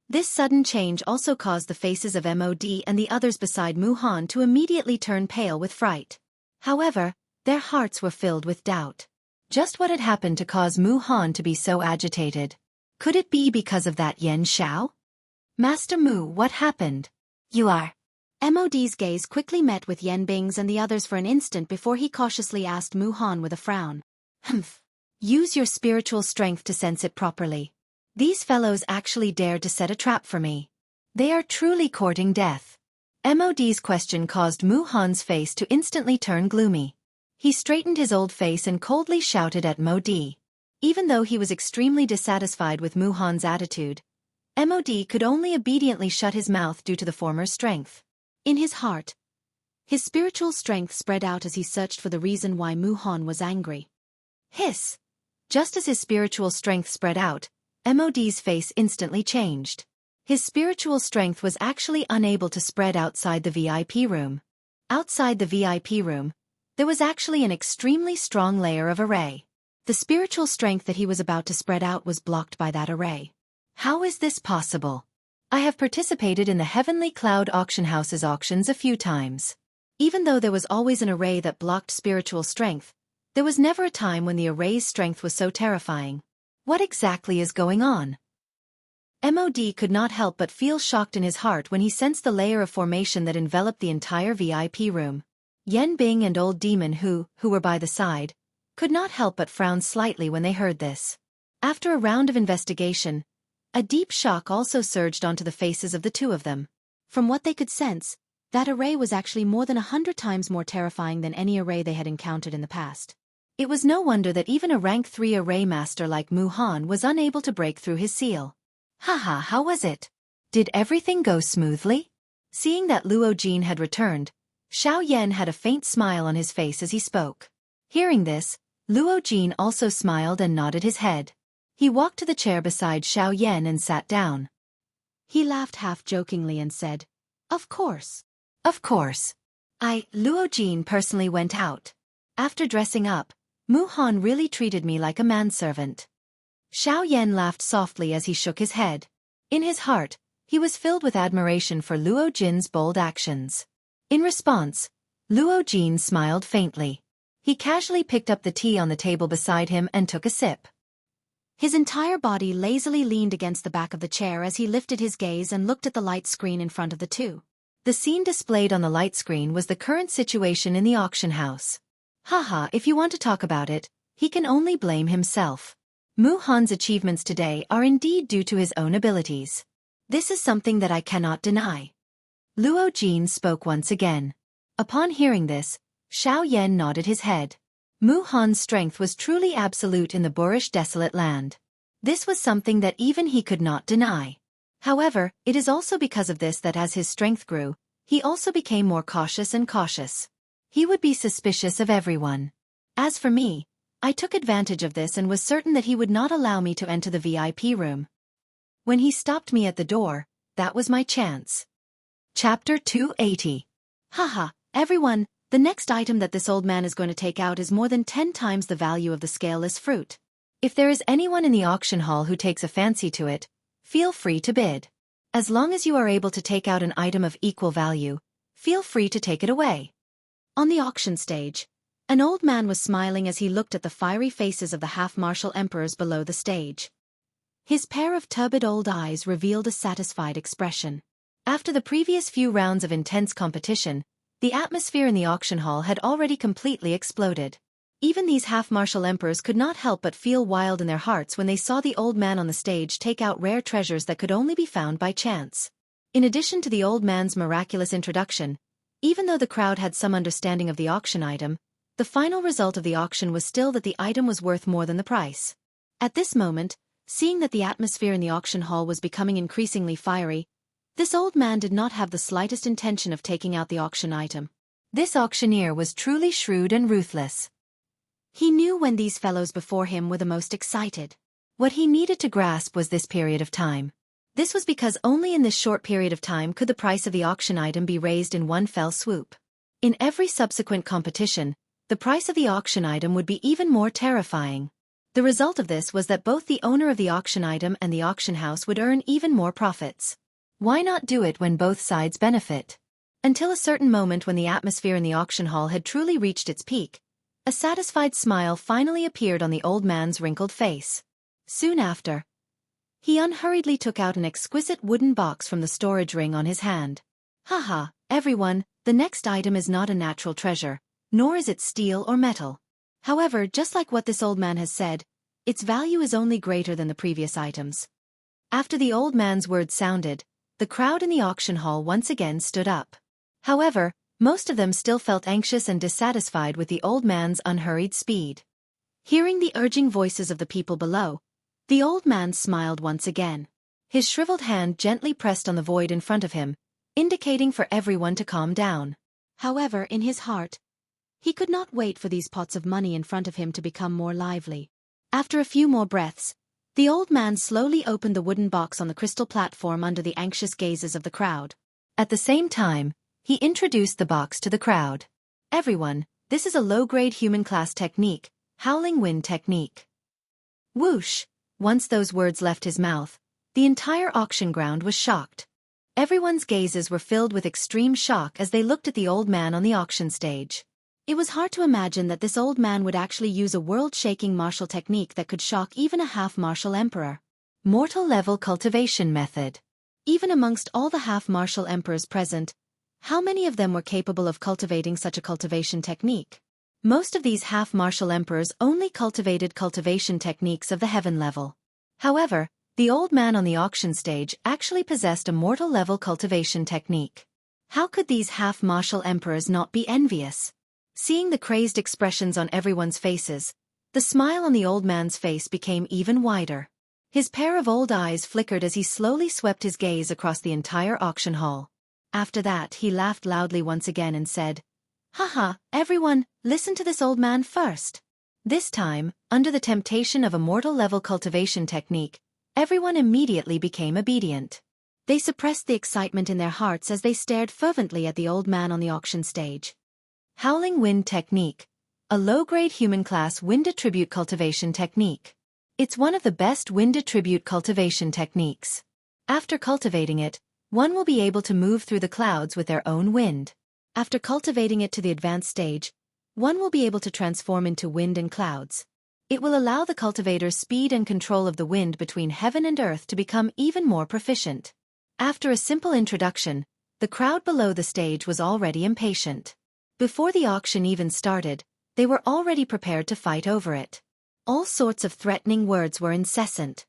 This sudden change also caused the faces of MOD and the others beside Mu Han to immediately turn pale with fright. However, their hearts were filled with doubt. Just what had happened to cause Mu Han to be so agitated? Could it be because of that Yen Xiao? Master Mu, what happened? You are. MOD's gaze quickly met with Yen Bing's and the others for an instant before he cautiously asked Mu Han with a frown. Humph. Use your spiritual strength to sense it properly. These fellows actually dared to set a trap for me. They are truly courting death. MOD's question caused Mu Han's face to instantly turn gloomy. He straightened his old face and coldly shouted at MOD. Even though he was extremely dissatisfied with Mu Han's attitude, MOD could only obediently shut his mouth due to the former's strength. In his heart, his spiritual strength spread out as he searched for the reason why Mu Han was angry. Hiss! Just as his spiritual strength spread out, MOD's face instantly changed. His spiritual strength was actually unable to spread outside the VIP room. Outside the VIP room, there was actually an extremely strong layer of array. The spiritual strength that he was about to spread out was blocked by that array. How is this possible? I have participated in the Heavenly Cloud Auction House's auctions a few times. Even though there was always an array that blocked spiritual strength, there was never a time when the array's strength was so terrifying. What exactly is going on? MOD could not help but feel shocked in his heart when he sensed the layer of formation that enveloped the entire VIP room. Yen Bing and Old Demon who were by the side, could not help but frown slightly when they heard this. After a round of investigation, a deep shock also surged onto the faces of the two of them. From what they could sense, that array was actually more than 100 times more terrifying than any array they had encountered in the past. It was no wonder that even a rank 3 array master like Mu Han was unable to break through his seal. Haha, how was it? Did everything go smoothly? Seeing that Luo Jin had returned, Xiao Yan had a faint smile on his face as he spoke. Hearing this, Luo Jin also smiled and nodded his head. He walked to the chair beside Xiao Yan and sat down. He laughed half-jokingly and said, "Of course. Of course. Luo Jin personally went out. After dressing up, Mu Han really treated me like a manservant." Xiao Yan laughed softly as he shook his head. In his heart, he was filled with admiration for Luo Jin's bold actions. In response, Luo Jin smiled faintly. He casually picked up the tea on the table beside him and took a sip. His entire body lazily leaned against the back of the chair as he lifted his gaze and looked at the light screen in front of the two. The scene displayed on the light screen was the current situation in the auction house. Haha, if you want to talk about it, he can only blame himself. Mu Han's achievements today are indeed due to his own abilities. This is something that I cannot deny. Luo Jin spoke once again. Upon hearing this, Xiao Yan nodded his head. Mu Han's strength was truly absolute in the boorish desolate land. This was something that even he could not deny. However, it is also because of this that as his strength grew, he also became more cautious and cautious. He would be suspicious of everyone. As for me, I took advantage of this and was certain that he would not allow me to enter the VIP room. When he stopped me at the door, that was my chance. Chapter 280. Haha, everyone, the next item that this old man is going to take out is more than 10 times the value of the scaleless fruit. If there is anyone in the auction hall who takes a fancy to it, feel free to bid. As long as you are able to take out an item of equal value, feel free to take it away. On the auction stage, an old man was smiling as he looked at the fiery faces of the half-martial emperors below the stage. His pair of turbid old eyes revealed a satisfied expression. After the previous few rounds of intense competition, the atmosphere in the auction hall had already completely exploded. Even these half-martial emperors could not help but feel wild in their hearts when they saw the old man on the stage take out rare treasures that could only be found by chance. In addition to the old man's miraculous introduction, even though the crowd had some understanding of the auction item, the final result of the auction was still that the item was worth more than the price. At this moment, seeing that the atmosphere in the auction hall was becoming increasingly fiery, This old man did not have the slightest intention of taking out the auction item. This auctioneer was truly shrewd and ruthless. He knew when these fellows before him were the most excited. What he needed to grasp was this period of time. This was because only in this short period of time could the price of the auction item be raised in one fell swoop. In every subsequent competition, the price of the auction item would be even more terrifying. The result of this was that both the owner of the auction item and the auction house would earn even more profits. Why not do it when both sides benefit? Until a certain moment when the atmosphere in the auction hall had truly reached its peak, a satisfied smile finally appeared on the old man's wrinkled face. Soon after, he unhurriedly took out an exquisite wooden box from the storage ring on his hand. Haha, everyone, the next item is not a natural treasure, nor is it steel or metal. However, just like what this old man has said, its value is only greater than the previous items. After the old man's words sounded, the crowd in the auction hall once again stood up. However, most of them still felt anxious and dissatisfied with the old man's unhurried speed. Hearing the urging voices of the people below, the old man smiled once again. His shriveled hand gently pressed on the void in front of him, indicating for everyone to calm down. However, in his heart, he could not wait for these pots of money in front of him to become more lively. After a few more breaths, the old man slowly opened the wooden box on the crystal platform under the anxious gazes of the crowd. At the same time, he introduced the box to the crowd. Everyone, this is a low-grade human class technique, howling wind technique. Whoosh! Once those words left his mouth, the entire auction ground was shocked. Everyone's gazes were filled with extreme shock as they looked at the old man on the auction stage. It was hard to imagine that this old man would actually use a world-shaking martial technique that could shock even a half-martial emperor. Mortal-level cultivation method. Even amongst all the half-martial emperors present, how many of them were capable of cultivating such a cultivation technique? Most of these half-martial emperors only cultivated cultivation techniques of the heaven level. However, the old man on the auction stage actually possessed a mortal-level cultivation technique. How could these half-martial emperors not be envious? Seeing the crazed expressions on everyone's faces, the smile on the old man's face became even wider. His pair of old eyes flickered as he slowly swept his gaze across the entire auction hall. After that, he laughed loudly once again and said, "Haha, everyone, listen to this old man first." This time, under the temptation of a mortal-level cultivation technique, everyone immediately became obedient. They suppressed the excitement in their hearts as they stared fervently at the old man on the auction stage. Howling Wind Technique, a low-grade human-class wind attribute cultivation technique. It's one of the best wind attribute cultivation techniques. After cultivating it, one will be able to move through the clouds with their own wind. After cultivating it to the advanced stage, one will be able to transform into wind and clouds. It will allow the cultivator's speed and control of the wind between heaven and earth to become even more proficient. After a simple introduction, the crowd below the stage was already impatient. Before the auction even started, they were already prepared to fight over it. All sorts of threatening words were incessant.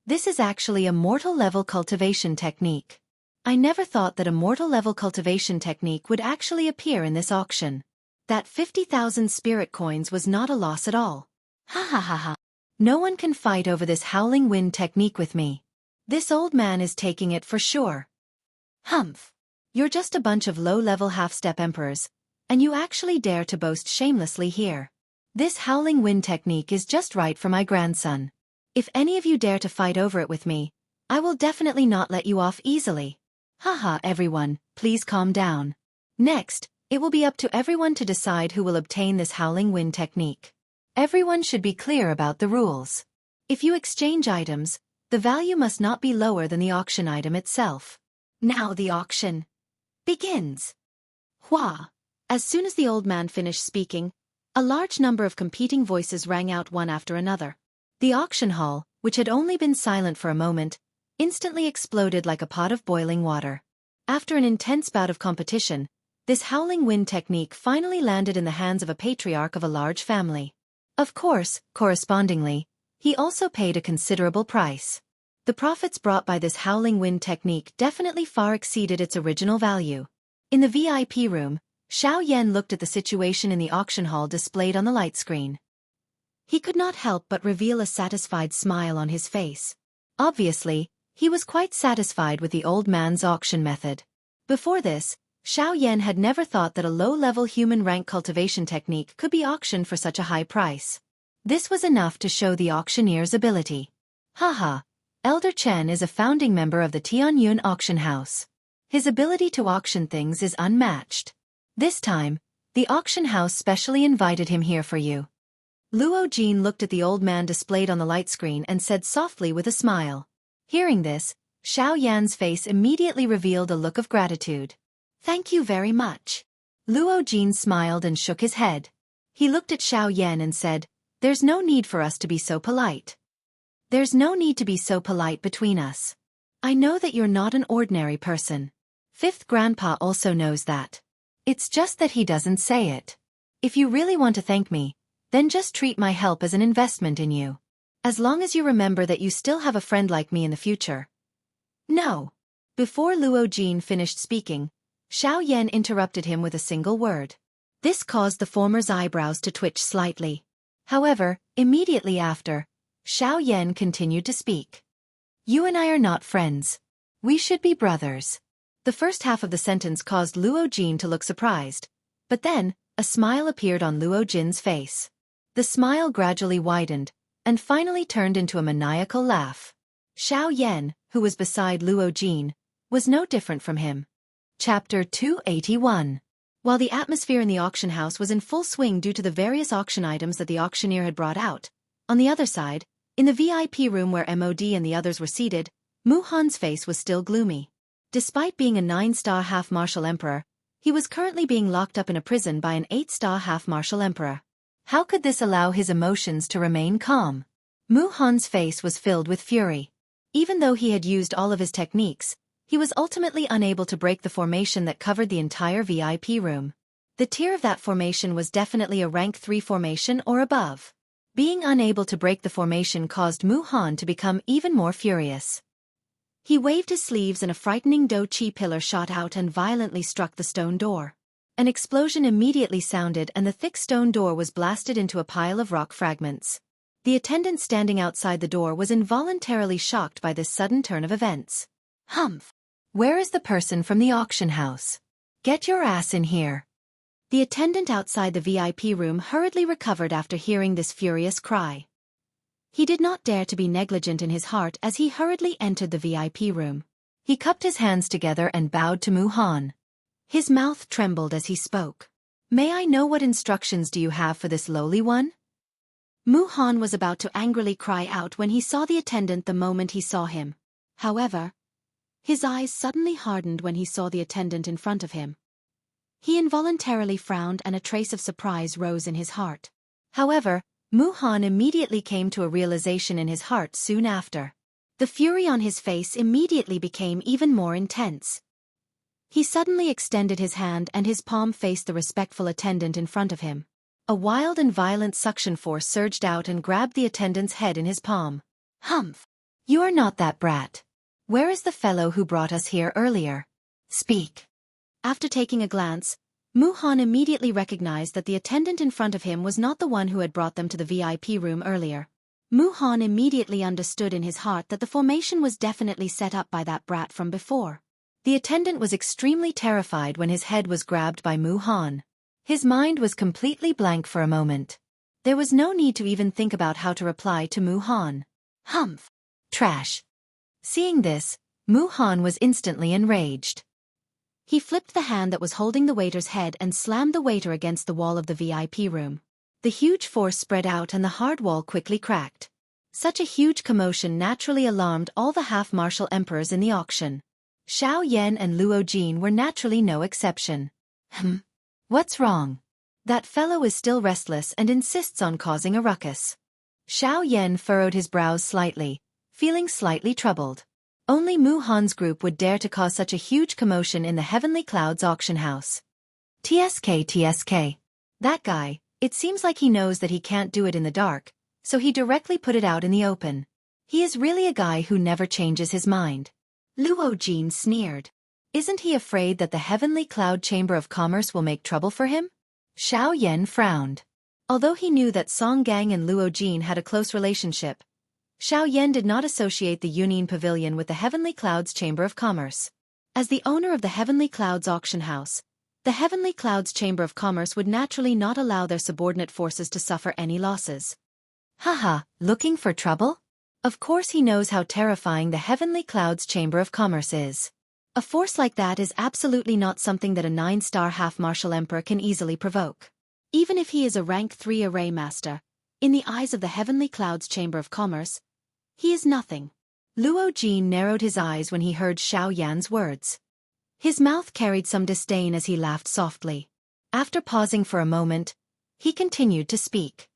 This is actually a mortal-level cultivation technique. I never thought that a mortal-level cultivation technique would actually appear in this auction. That 50,000 spirit coins was not a loss at all. Ha ha ha ha. No one can fight over this howling wind technique with me. This old man is taking it for sure. Humph. You're just a bunch of low-level half-step emperors, and you actually dare to boast shamelessly here. This howling wind technique is just right for my grandson. If any of you dare to fight over it with me, I will definitely not let you off easily. Haha, everyone, please calm down. Next, it will be up to everyone to decide who will obtain this howling wind technique. Everyone should be clear about the rules. If you exchange items, the value must not be lower than the auction item itself. Now the auction begins. Hua! As soon as the old man finished speaking, a large number of competing voices rang out one after another. The auction hall, which had only been silent for a moment, instantly exploded like a pot of boiling water. After an intense bout of competition, this howling wind technique finally landed in the hands of a patriarch of a large family. Of course, correspondingly, he also paid a considerable price. The profits brought by this howling wind technique definitely far exceeded its original value. In the VIP room, Xiao Yan looked at the situation in the auction hall displayed on the light screen. He could not help but reveal a satisfied smile on his face. Obviously, He was quite satisfied with the old man's auction method. Before this, Xiao Yan had never thought that a low-level human rank cultivation technique could be auctioned for such a high price. This was enough to show the auctioneer's ability. Haha, Elder Chen is a founding member of the Tianyun auction house. His ability to auction things is unmatched. This time, the auction house specially invited him here for you. Luo Jin looked at the old man displayed on the light screen and said softly with a smile. Hearing this, Xiao Yan's face immediately revealed a look of gratitude. Thank you very much. Luo Jin smiled and shook his head. He looked at Xiao Yan and said, There's no need for us to be so polite. There's no need to be so polite between us. I know that you're not an ordinary person. Fifth Grandpa also knows that. It's just that he doesn't say it. If you really want to thank me, then just treat my help as an investment in you. As long as you remember that you still have a friend like me in the future. No. Before Luo Jin finished speaking, Xiao Yan interrupted him with a single word. This caused the former's eyebrows to twitch slightly. However, immediately after, Xiao Yan continued to speak. You and I are not friends. We should be brothers. The first half of the sentence caused Luo Jin to look surprised, but then, a smile appeared on Luo Jin's face. The smile gradually widened, and finally turned into a maniacal laugh. Xiao Yan, who was beside Luo Jin, was no different from him. Chapter 281. While the atmosphere in the auction house was in full swing due to the various auction items that the auctioneer had brought out, on the other side, in the VIP room where MOD and the others were seated, Mu Han's face was still gloomy. Despite being a 9-star half-martial emperor, he was currently being locked up in a prison by an 8-star half-martial emperor. How could this allow his emotions to remain calm? Mu Han's face was filled with fury. Even though he had used all of his techniques, he was ultimately unable to break the formation that covered the entire VIP room. The tier of that formation was definitely a rank 3 formation or above. Being unable to break the formation caused Mu Han to become even more furious. He waved his sleeves and a frightening Do Chi pillar shot out and violently struck the stone door. An explosion immediately sounded and the thick stone door was blasted into a pile of rock fragments. The attendant standing outside the door was involuntarily shocked by this sudden turn of events. Humph! Where is the person from the auction house? Get your ass in here. The attendant outside the VIP room hurriedly recovered after hearing this furious cry. He did not dare to be negligent in his heart as he hurriedly entered the VIP room. He cupped his hands together and bowed to Mu Han. His mouth trembled as he spoke. May I know what instructions do you have for this lowly one? Mu Han was about to angrily cry out when he saw the attendant the moment he saw him. However, his eyes suddenly hardened when he saw the attendant in front of him. He involuntarily frowned and a trace of surprise rose in his heart. However, Mu Han immediately came to a realization in his heart soon after. The fury on his face immediately became even more intense. He suddenly extended his hand and his palm faced the respectful attendant in front of him. A wild and violent suction force surged out and grabbed the attendant's head in his palm. Humph! You are not that brat. Where is the fellow who brought us here earlier? Speak. After taking a glance, Mu Han immediately recognized that the attendant in front of him was not the one who had brought them to the VIP room earlier. Mu Han immediately understood in his heart that the formation was definitely set up by that brat from before. The attendant was extremely terrified when his head was grabbed by Mu Han. His mind was completely blank for a moment. There was no need to even think about how to reply to Mu Han. Humph! Trash! Seeing this, Mu Han was instantly enraged. He flipped the hand that was holding the waiter's head and slammed the waiter against the wall of the VIP room. The huge force spread out and the hard wall quickly cracked. Such a huge commotion naturally alarmed all the half-martial emperors in the auction. Xiao Yan and Luo Jin were naturally no exception. What's wrong? That fellow is still restless and insists on causing a ruckus. Xiao Yan furrowed his brows slightly, feeling slightly troubled. Only Mu Han's group would dare to cause such a huge commotion in the Heavenly Clouds auction house. TSK. That guy, it seems like he knows that he can't do it in the dark, so he directly put it out in the open. He is really a guy who never changes his mind. Luo Jin sneered. Isn't he afraid that the Heavenly Cloud Chamber of Commerce will make trouble for him? Xiao Yan frowned. Although he knew that Song Gang and Luo Jin had a close relationship, Xiao Yan did not associate the Union Pavilion with the Heavenly Clouds Chamber of Commerce. As the owner of the Heavenly Clouds auction house, the Heavenly Clouds Chamber of Commerce would naturally not allow their subordinate forces to suffer any losses. Haha, looking for trouble? Of course he knows how terrifying the Heavenly Clouds Chamber of Commerce is. A force like that is absolutely not something that a 9-star half-martial emperor can easily provoke. Even if he is a rank 3 array master, in the eyes of the Heavenly Clouds Chamber of Commerce, he is nothing. Luo Jin narrowed his eyes when he heard Xiao Yan's words. His mouth carried some disdain as he laughed softly. After pausing for a moment, he continued to speak.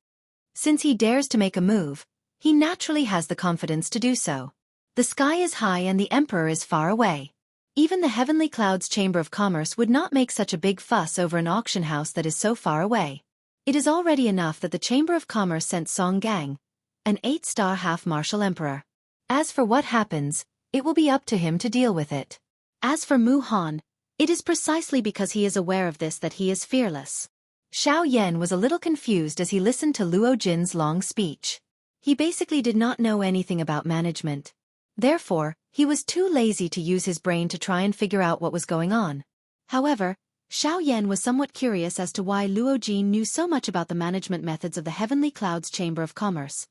Since he dares to make a move, he naturally has the confidence to do so. The sky is high and the emperor is far away. Even the Heavenly Clouds Chamber of Commerce would not make such a big fuss over an auction house that is so far away. It is already enough that the Chamber of Commerce sent Song Gang, an 8-star half-martial emperor. As for what happens, it will be up to him to deal with it. As for Mu Han, it is precisely because he is aware of this that he is fearless. Xiao Yan was a little confused as he listened to Luo Jin's long speech. He basically did not know anything about management. Therefore, he was too lazy to use his brain to try and figure out what was going on. However, Xiao Yan was somewhat curious as to why Luo Jin knew so much about the management methods of the Heavenly Clouds Chamber of Commerce.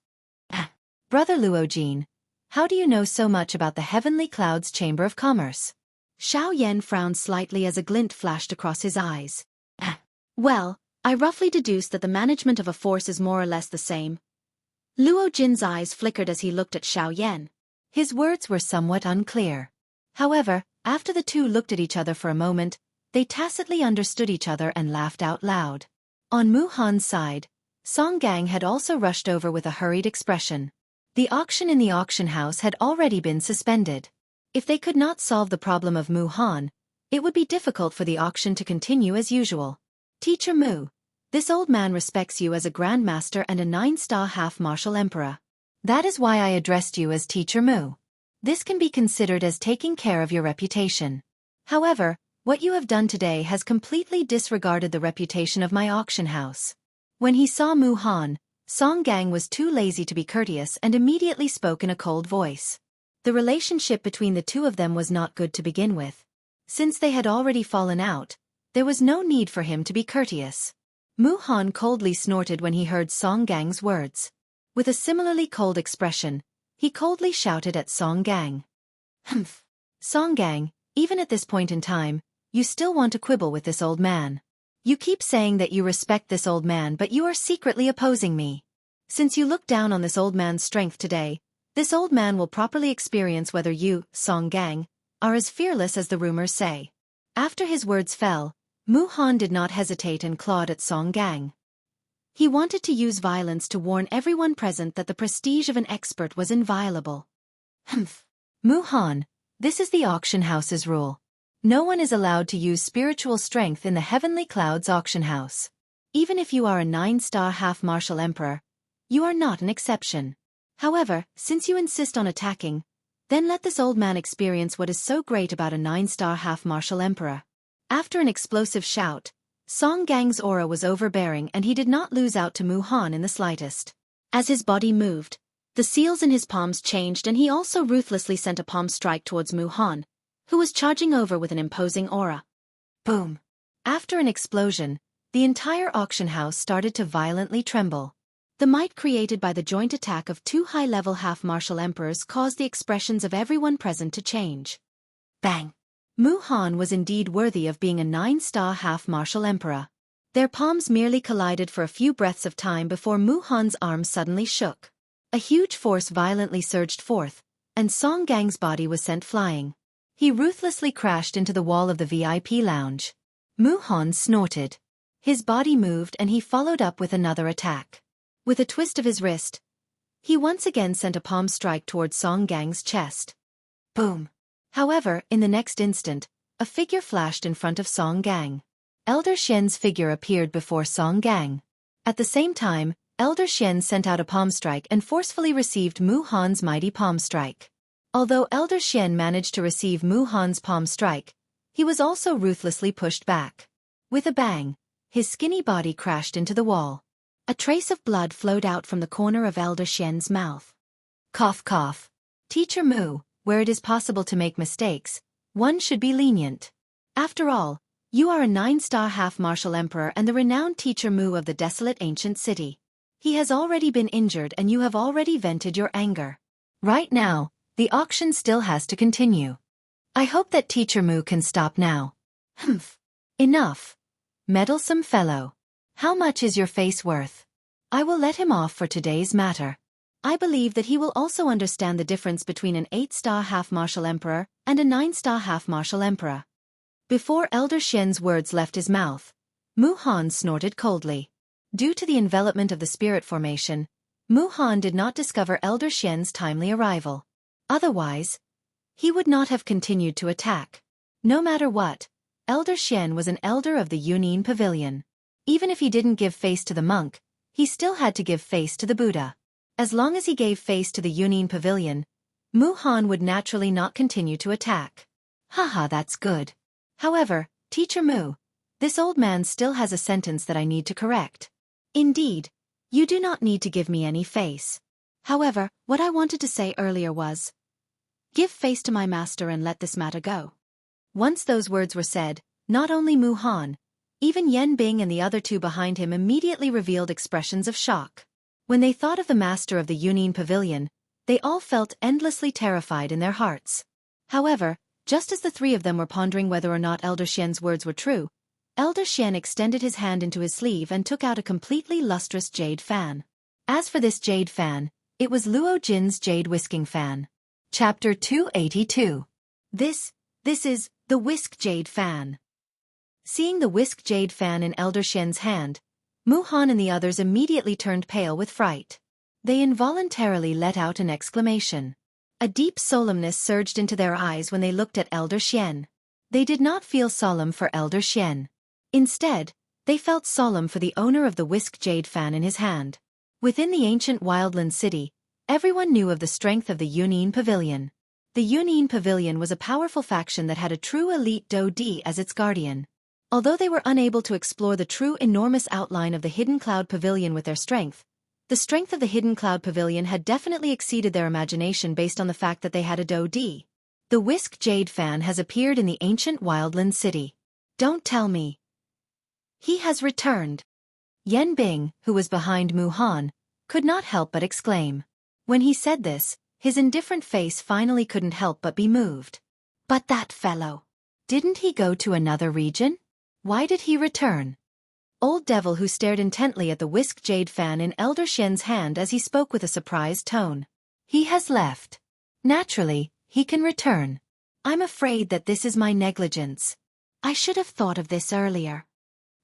Brother Luo Jin, how do you know so much about the Heavenly Clouds Chamber of Commerce? Xiao Yan frowned slightly as a glint flashed across his eyes. Well, I roughly deduced that the management of a force is more or less the same. Luo Jin's eyes flickered as he looked at Xiao Yan. His words were somewhat unclear. However, after the two looked at each other for a moment, they tacitly understood each other and laughed out loud. On Mu Han's side, Song Gang had also rushed over with a hurried expression. The auction in the auction house had already been suspended. If they could not solve the problem of Mu Han, it would be difficult for the auction to continue as usual. Teacher Mu, this old man respects you as a grandmaster and a 9-star half-martial emperor. That is why I addressed you as Teacher Mu. This can be considered as taking care of your reputation. However, what you have done today has completely disregarded the reputation of my auction house. When he saw Mu Han, Song Gang was too lazy to be courteous and immediately spoke in a cold voice. The relationship between the two of them was not good to begin with. Since they had already fallen out, there was no need for him to be courteous. Mu Han coldly snorted when he heard Song Gang's words. With a similarly cold expression, he coldly shouted at Song Gang. Humph. Song Gang, even at this point in time, you still want to quibble with this old man. You keep saying that you respect this old man, but you are secretly opposing me. Since you look down on this old man's strength today, this old man will properly experience whether you, Song Gang, are as fearless as the rumors say. After his words fell, Mu Han did not hesitate and clawed at Song Gang. He wanted to use violence to warn everyone present that the prestige of an expert was inviolable. Humph. Mu Han, this is the auction house's rule. No one is allowed to use spiritual strength in the Heavenly Clouds auction house. Even if you are a 9-star half-martial emperor, you are not an exception. However, since you insist on attacking, then let this old man experience what is so great about a 9-star half-martial emperor. After an explosive shout, Song Gang's aura was overbearing and he did not lose out to Mu Han in the slightest. As his body moved, the seals in his palms changed and he also ruthlessly sent a palm strike towards Mu Han, who was charging over with an imposing aura. Boom! After an explosion, the entire auction house started to violently tremble. The might created by the joint attack of two high-level half-martial emperors caused the expressions of everyone present to change. Bang! Mu Han was indeed worthy of being a 9-star half-martial emperor. Their palms merely collided for a few breaths of time before Mu Han's arms suddenly shook. A huge force violently surged forth, and Song Gang's body was sent flying. He ruthlessly crashed into the wall of the VIP lounge. Mu Han snorted. His body moved and he followed up with another attack. With a twist of his wrist, he once again sent a palm strike towards Song Gang's chest. Boom! However, in the next instant, a figure flashed in front of Song Gang. Elder Xian's figure appeared before Song Gang. At the same time, Elder Xian sent out a palm strike and forcefully received Mu Han's mighty palm strike. Although Elder Xian managed to receive Mu Han's palm strike, he was also ruthlessly pushed back. With a bang, his skinny body crashed into the wall. A trace of blood flowed out from the corner of Elder Xian's mouth. Cough cough. Teacher Moo, where it is possible to make mistakes, one should be lenient. After all, you are a 9-star half-martial emperor and the renowned Teacher Moo of the desolate ancient city. He has already been injured and you have already vented your anger. Right now, the auction still has to continue. I hope that Teacher Moo can stop now. Humph. Enough. Meddlesome fellow. How much is your face worth? I will let him off for today's matter. I believe that he will also understand the difference between an 8-star half-martial emperor and a 9-star half-martial emperor. Before Elder Xian's words left his mouth, Mu Han snorted coldly. Due to the envelopment of the spirit formation, Mu Han did not discover Elder Xian's timely arrival. Otherwise, he would not have continued to attack. No matter what, Elder Xian was an elder of the Yunin Pavilion. Even if he didn't give face to the monk, he still had to give face to the Buddha. As long as he gave face to the Yunin Pavilion, Mu Han would naturally not continue to attack. Haha, that's good. However, Teacher Mu, this old man still has a sentence that I need to correct. Indeed, you do not need to give me any face. However, what I wanted to say earlier was, give face to my master and let this matter go. Once those words were said, not only Mu Han, even Yan Bing and the other two behind him immediately revealed expressions of shock. When they thought of the master of the Yunin Pavilion, they all felt endlessly terrified in their hearts. However, just as the three of them were pondering whether or not Elder Xian's words were true, Elder Xian extended his hand into his sleeve and took out a completely lustrous jade fan. As for this jade fan, it was Luo Jin's jade whisking fan. Chapter 282. This is the whisk jade fan. Seeing the whisk jade fan in Elder Xian's hand, Mu Han and the others immediately turned pale with fright. They involuntarily let out an exclamation. A deep solemnness surged into their eyes when they looked at Elder Xian. They did not feel solemn for Elder Xian. Instead, they felt solemn for the owner of the whisk jade fan in his hand. Within the ancient wildland city, everyone knew of the strength of the Yunin Pavilion. The Yunin Pavilion was a powerful faction that had a true elite Do Di as its guardian. Although they were unable to explore the true enormous outline of the Hidden Cloud Pavilion with their strength, the strength of the Hidden Cloud Pavilion had definitely exceeded their imagination based on the fact that they had a Do Di. The whisk jade fan has appeared in the ancient wildland city. Don't tell me. He has returned. Yan Bing, who was behind Mu Han, could not help but exclaim. When he said this, his indifferent face finally couldn't help but be moved. But that fellow. Didn't he go to another region? Why did he return? Old Devil who stared intently at the whisk jade fan in Elder Xian's hand as he spoke with a surprised tone. He has left. Naturally, he can return. I'm afraid that this is my negligence. I should have thought of this earlier.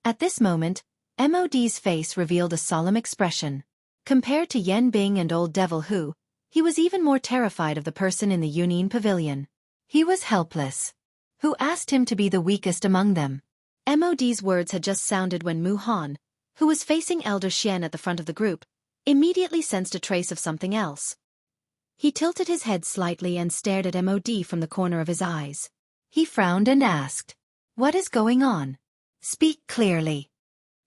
At this moment, MOD's face revealed a solemn expression. Compared to Yan Bing and Old Devil who, he was even more terrified of the person in the Yunin Pavilion. He was helpless. Who asked him to be the weakest among them? MOD's words had just sounded when Mu Han, who was facing Elder Xian at the front of the group, immediately sensed a trace of something else. He tilted his head slightly and stared at MOD from the corner of his eyes. He frowned and asked, "What is going on? Speak clearly."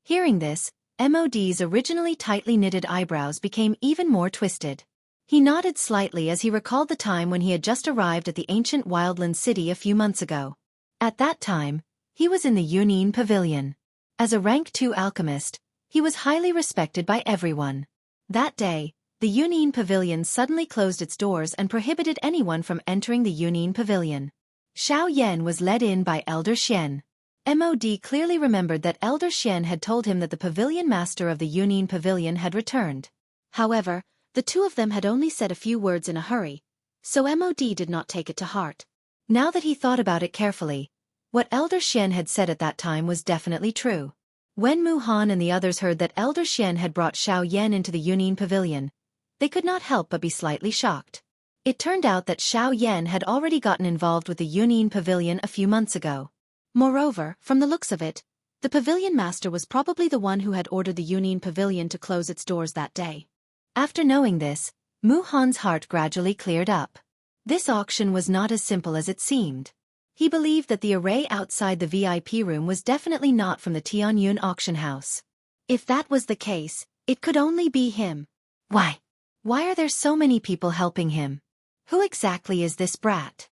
Hearing this, MOD's originally tightly knitted eyebrows became even more twisted. He nodded slightly as he recalled the time when he had just arrived at the ancient wildland city a few months ago. At that time, he was in the Yunin Pavilion. As a rank 2 alchemist, he was highly respected by everyone. That day, the Yunin Pavilion suddenly closed its doors and prohibited anyone from entering the Yunin Pavilion. Xiao Yan was led in by Elder Xian. MOD clearly remembered that Elder Xian had told him that the pavilion master of the Yunin Pavilion had returned. However, the two of them had only said a few words in a hurry, so MOD did not take it to heart. Now that he thought about it carefully, what Elder Xian had said at that time was definitely true. When Mu Han and the others heard that Elder Xian had brought Xiao Yan into the Yunin Pavilion, they could not help but be slightly shocked. It turned out that Xiao Yan had already gotten involved with the Yunin Pavilion a few months ago. Moreover, from the looks of it, the pavilion master was probably the one who had ordered the Yunin Pavilion to close its doors that day. After knowing this, Mu Han's heart gradually cleared up. This auction was not as simple as it seemed. He believed that the array outside the VIP room was definitely not from the Tianyun auction house. If that was the case, it could only be him. Why? Why are there so many people helping him? Who exactly is this brat?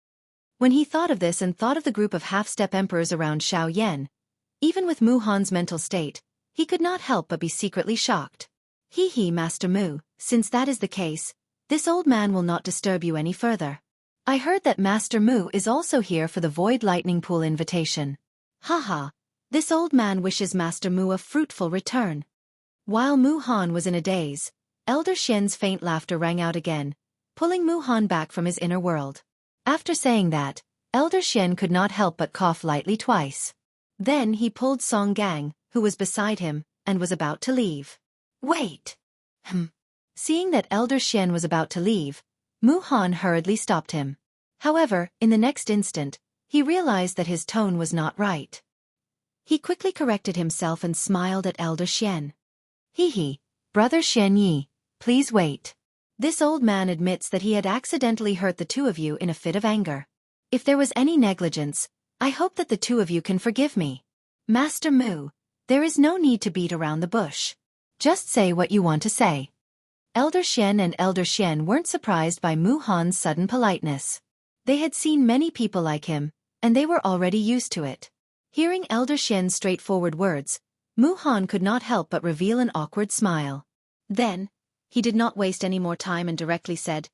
When he thought of this and thought of the group of half-step emperors around Xiao Yan, even with Mu Han's mental state, he could not help but be secretly shocked. Hee, Master Mu, since that is the case, this old man will not disturb you any further. I heard that Master Mu is also here for the Void Lightning Pool invitation. Haha, this old man wishes Master Mu a fruitful return. While Mu Han was in a daze, Elder Xian's faint laughter rang out again, pulling Mu Han back from his inner world. After saying that, Elder Xian could not help but cough lightly twice. Then he pulled Song Gang, who was beside him, and was about to leave. Wait! Seeing that Elder Xian was about to leave, Mu Han hurriedly stopped him. However, in the next instant, he realized that his tone was not right. He quickly corrected himself and smiled at Elder Xian. Hee, Brother Xian Yi, please wait. This old man admits that he had accidentally hurt the two of you in a fit of anger. If there was any negligence, I hope that the two of you can forgive me. Master Mu, there is no need to beat around the bush. Just say what you want to say. Elder Xian and Elder Xian weren't surprised by Mu Han's sudden politeness. They had seen many people like him, and they were already used to it. Hearing Elder Xian's straightforward words, Mu Han could not help but reveal an awkward smile. Then, he did not waste any more time and directly said,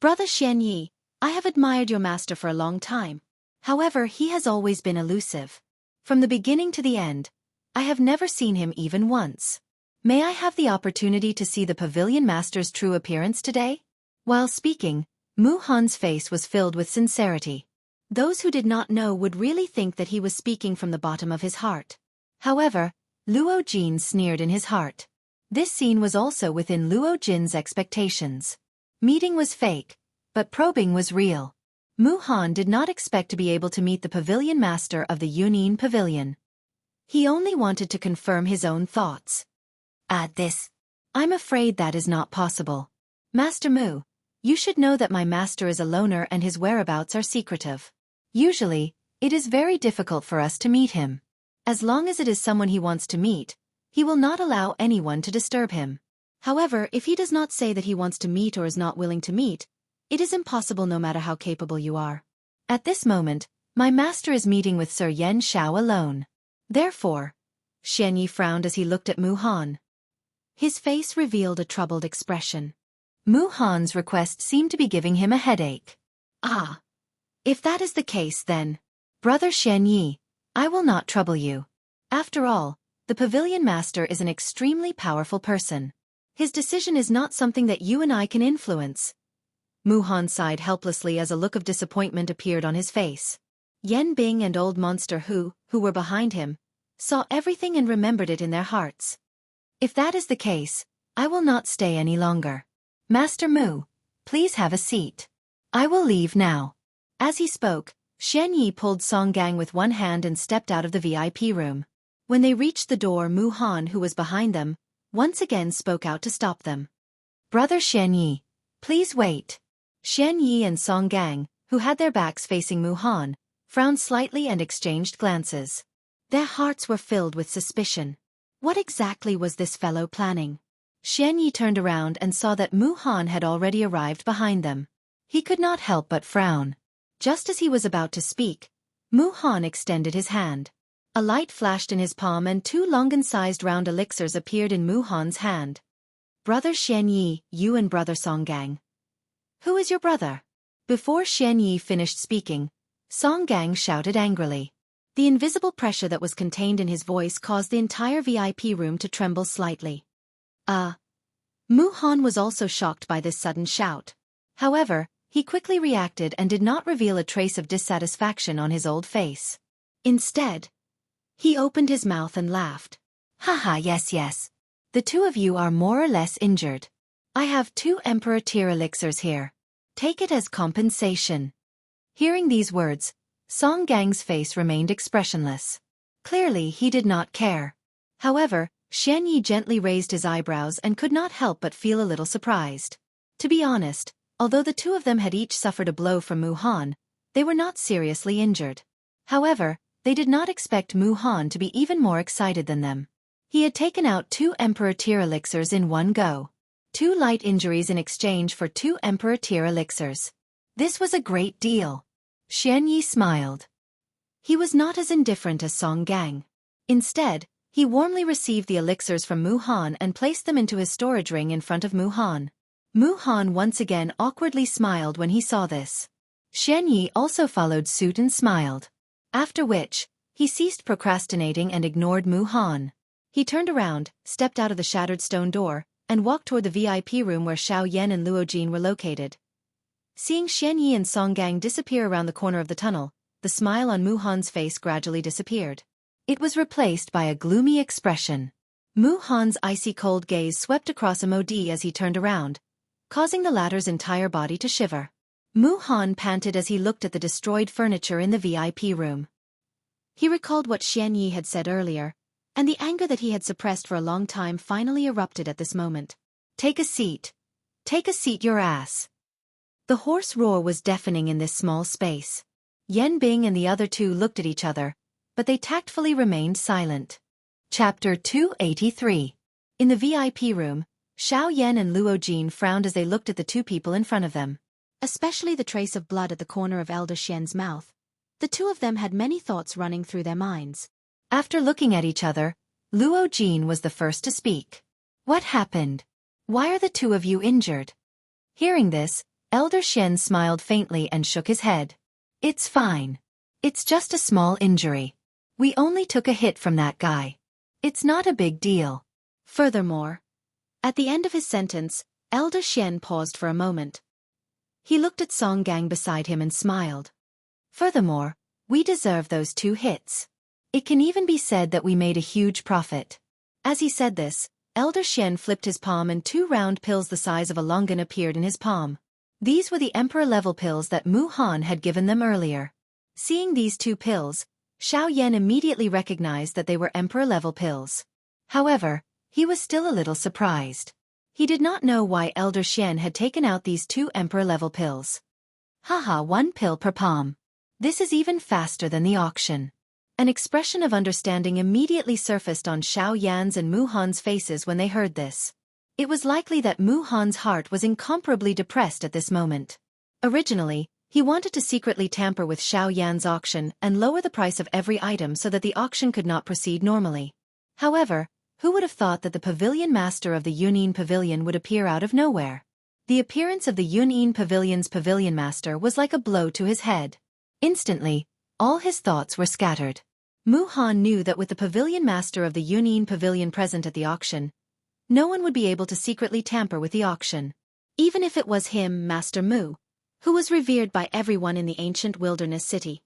Brother Xian Yi, I have admired your master for a long time. However, he has always been elusive. From the beginning to the end, I have never seen him even once. May I have the opportunity to see the Pavilion Master's true appearance today? While speaking, Mu Han's face was filled with sincerity. Those who did not know would really think that he was speaking from the bottom of his heart. However, Luo Jin sneered in his heart. This scene was also within Luo Jin's expectations. Meeting was fake, but probing was real. Mu Han did not expect to be able to meet the Pavilion Master of the Yunyin Pavilion. He only wanted to confirm his own thoughts. Add this. I'm afraid that is not possible. Master Mu, you should know that my master is a loner and his whereabouts are secretive. Usually, it is very difficult for us to meet him. As long as it is someone he wants to meet, he will not allow anyone to disturb him. However, if he does not say that he wants to meet or is not willing to meet, it is impossible no matter how capable you are. At this moment, my master is meeting with Sir Yen Xiao alone. Therefore, Xian Yi frowned as he looked at Mu Han. His face revealed a troubled expression. Mu Han's request seemed to be giving him a headache. Ah! If that is the case then, Brother Xian Yi, I will not trouble you. After all, the Pavilion Master is an extremely powerful person. His decision is not something that you and I can influence. Mu Han sighed helplessly as a look of disappointment appeared on his face. Yen Bing and Old Monster who were behind him, saw everything and remembered it in their hearts. If that is the case, I will not stay any longer. Master Mu, please have a seat. I will leave now. As he spoke, Xian Yi pulled Song Gang with one hand and stepped out of the VIP room. When they reached the door, Mu Han, who was behind them, once again spoke out to stop them. Brother Xian Yi, please wait. Xian Yi and Song Gang, who had their backs facing Mu Han, frowned slightly and exchanged glances. Their hearts were filled with suspicion. What exactly was this fellow planning? Xian Yi turned around and saw that Mu Han had already arrived behind them. He could not help but frown. Just as he was about to speak, Mu Han extended his hand. A light flashed in his palm and two Longan-sized round elixirs appeared in Mu Han's hand. Brother Xian Yi, you and Brother Song Gang. Who is your brother? Before Xian Yi finished speaking, Song Gang shouted angrily. The invisible pressure that was contained in his voice caused the entire VIP room to tremble slightly. Mu Han was also shocked by this sudden shout. However, he quickly reacted and did not reveal a trace of dissatisfaction on his old face. Instead, he opened his mouth and laughed. Haha, yes. The two of you are more or less injured. I have 2 Emperor tier elixirs here. Take it as compensation. Hearing these words, Song Gang's face remained expressionless. Clearly he did not care. However, Xian Yi gently raised his eyebrows and could not help but feel a little surprised. To be honest, although the two of them had each suffered a blow from Mu Han, they were not seriously injured. However, they did not expect Mu Han to be even more excited than them. He had taken out 2 Emperor tier elixirs in one go. 2 light injuries in exchange for 2 Emperor-tier elixirs. This was a great deal. Xianyi smiled. He was not as indifferent as Song Gang. Instead, he warmly received the elixirs from Mu Han and placed them into his storage ring in front of Mu Han. Mu Han once again awkwardly smiled when he saw this. Xianyi also followed suit and smiled. After which, he ceased procrastinating and ignored Mu Han. He turned around, stepped out of the shattered stone door, and walked toward the VIP room where Xiao Yan and Luo Jin were located. Seeing Xianyi and Song Gang disappear around the corner of the tunnel, the smile on Mu Han's face gradually disappeared. It was replaced by a gloomy expression. Mu Han's icy cold gaze swept across Modi as he turned around, causing the latter's entire body to shiver. Mu Han panted as he looked at the destroyed furniture in the VIP room. He recalled what Xianyi had said earlier, and the anger that he had suppressed for a long time finally erupted at this moment. Take a seat. Take a seat, your ass. The hoarse roar was deafening in this small space. Yan Bing and the other two looked at each other, but they tactfully remained silent. Chapter 283. In the VIP room, Xiao Yan and Luo Jin frowned as they looked at the two people in front of them. Especially the trace of blood at the corner of Elder Xian's mouth. The two of them had many thoughts running through their minds. After looking at each other, Luo Jin was the first to speak. What happened? Why are the two of you injured? Hearing this, Elder Xian smiled faintly and shook his head. It's fine. It's just a small injury. We only took a hit from that guy. It's not a big deal. Furthermore, at the end of his sentence, Elder Xian paused for a moment. He looked at Song Gang beside him and smiled. Furthermore, we deserve those 2 hits. It can even be said that we made a huge profit. As he said this, Elder Xian flipped his palm and 2 round pills the size of a longan appeared in his palm. These were the Emperor-level pills that Mu Han had given them earlier. Seeing these 2 pills, Xiao Yan immediately recognized that they were Emperor-level pills. However, he was still a little surprised. He did not know why Elder Xian had taken out these 2 Emperor-level pills. Haha, 1 pill per palm. This is even faster than the auction. An expression of understanding immediately surfaced on Xiao Yan's and Mu Han's faces when they heard this. It was likely that Mu Han's heart was incomparably depressed at this moment. Originally, he wanted to secretly tamper with Xiao Yan's auction and lower the price of every item so that the auction could not proceed normally. However, who would have thought that the pavilion master of the Yunyin Pavilion would appear out of nowhere? The appearance of the Yunyin Pavilion's pavilion master was like a blow to his head. Instantly, all his thoughts were scattered. Mu Han knew that with the pavilion master of the Yunyin Pavilion present at the auction, no one would be able to secretly tamper with the auction. Even if it was him, Master Mu, who was revered by everyone in the ancient wilderness city.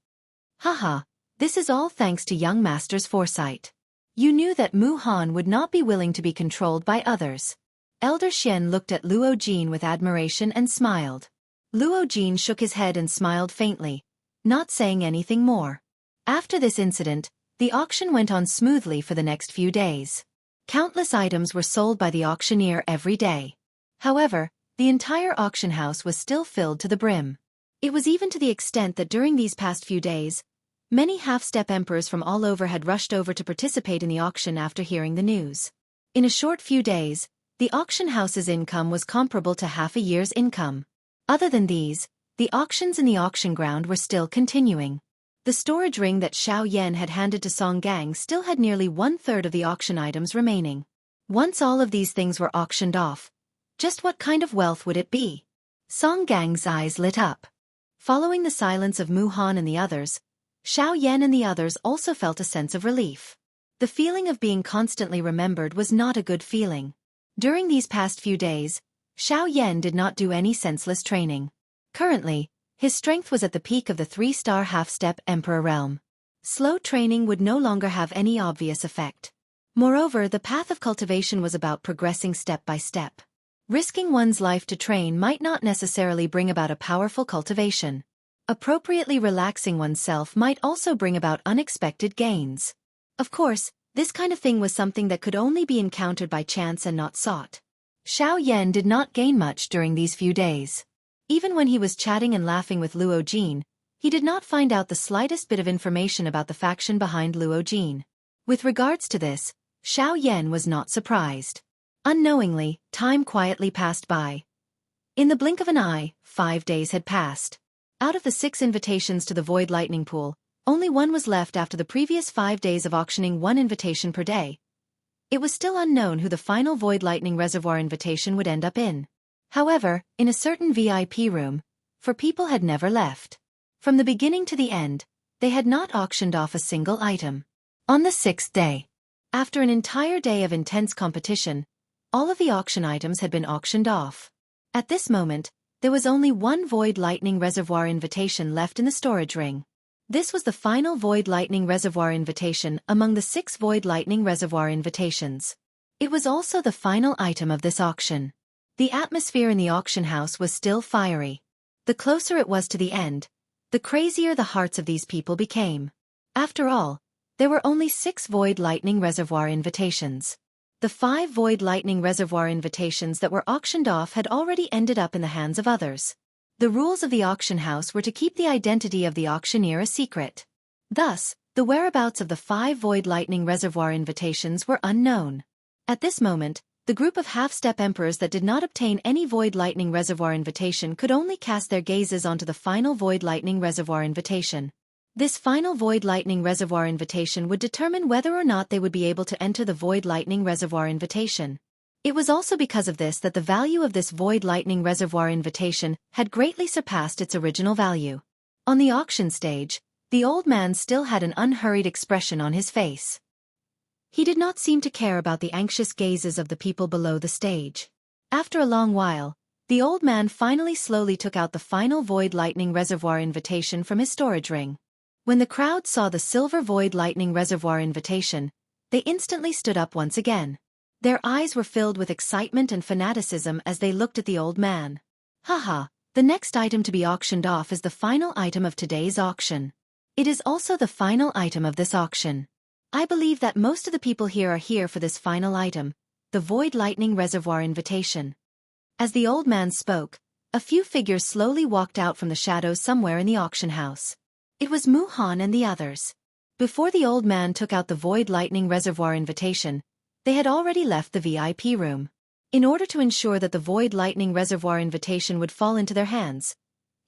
Haha, this is all thanks to young Master's foresight. You knew that Mu Han would not be willing to be controlled by others. Elder Xian looked at Luo Jin with admiration and smiled. Luo Jin shook his head and smiled faintly, not saying anything more. After this incident, the auction went on smoothly for the next few days. Countless items were sold by the auctioneer every day. However, the entire auction house was still filled to the brim. It was even to the extent that during these past few days, many half-step emperors from all over had rushed over to participate in the auction after hearing the news. In a short few days, the auction house's income was comparable to half a year's income. Other than these, the auctions in the auction ground were still continuing. The storage ring that Xiao Yan had handed to Song Gang still had nearly 1/3 of the auction items remaining. Once all of these things were auctioned off, just what kind of wealth would it be? Song Gang's eyes lit up. Following the silence of Mu Han and the others, Xiao Yan and the others also felt a sense of relief. The feeling of being constantly remembered was not a good feeling. During these past few days, Xiao Yan did not do any senseless training. Currently, his strength was at the peak of the 3-star half-step Emperor realm. Slow training would no longer have any obvious effect. Moreover, the path of cultivation was about progressing step by step. Risking one's life to train might not necessarily bring about a powerful cultivation. Appropriately relaxing oneself might also bring about unexpected gains. Of course, this kind of thing was something that could only be encountered by chance and not sought. Xiao Yan did not gain much during these few days. Even when he was chatting and laughing with Luo Jin, he did not find out the slightest bit of information about the faction behind Luo Jin. With regards to this, Xiao Yan was not surprised. Unknowingly, time quietly passed by. In the blink of an eye, 5 days had passed. Out of the 6 invitations to the Void Lightning Pool, only one was left after the previous 5 days of auctioning 1 invitation per day. It was still unknown who the final Void Lightning Reservoir invitation would end up in. However, in a certain VIP room, 4 people had never left. From the beginning to the end, they had not auctioned off a single item. On the 6th day, after an entire day of intense competition, all of the auction items had been auctioned off. At this moment, there was only 1 Void Lightning Reservoir invitation left in the storage ring. This was the final Void Lightning Reservoir invitation among the 6 Void Lightning Reservoir invitations. It was also the final item of this auction. The atmosphere in the auction house was still fiery. The closer it was to the end, the crazier the hearts of these people became. After all, there were only 6 Void Lightning Reservoir invitations. The 5 Void Lightning Reservoir invitations that were auctioned off had already ended up in the hands of others. The rules of the auction house were to keep the identity of the auctioneer a secret. Thus, the whereabouts of the 5 Void Lightning Reservoir invitations were unknown. At this moment, the group of half-step emperors that did not obtain any Void Lightning Reservoir invitation could only cast their gazes onto the final Void Lightning Reservoir invitation. This final Void Lightning Reservoir invitation would determine whether or not they would be able to enter the Void Lightning Reservoir invitation. It was also because of this that the value of this Void Lightning Reservoir invitation had greatly surpassed its original value. On the auction stage, the old man still had an unhurried expression on his face. He did not seem to care about the anxious gazes of the people below the stage. After a long while, the old man finally slowly took out the final Void Lightning Reservoir invitation from his storage ring. When the crowd saw the silver Void Lightning Reservoir invitation, they instantly stood up once again. Their eyes were filled with excitement and fanaticism as they looked at the old man. Haha, the next item to be auctioned off is the final item of today's auction. It is also the final item of this auction. I believe that most of the people here are here for this final item, the Void Lightning Reservoir invitation. As the old man spoke, a few figures slowly walked out from the shadows somewhere in the auction house. It was Mu-Han and the others. Before the old man took out the Void Lightning Reservoir invitation, they had already left the VIP room. In order to ensure that the Void Lightning Reservoir invitation would fall into their hands,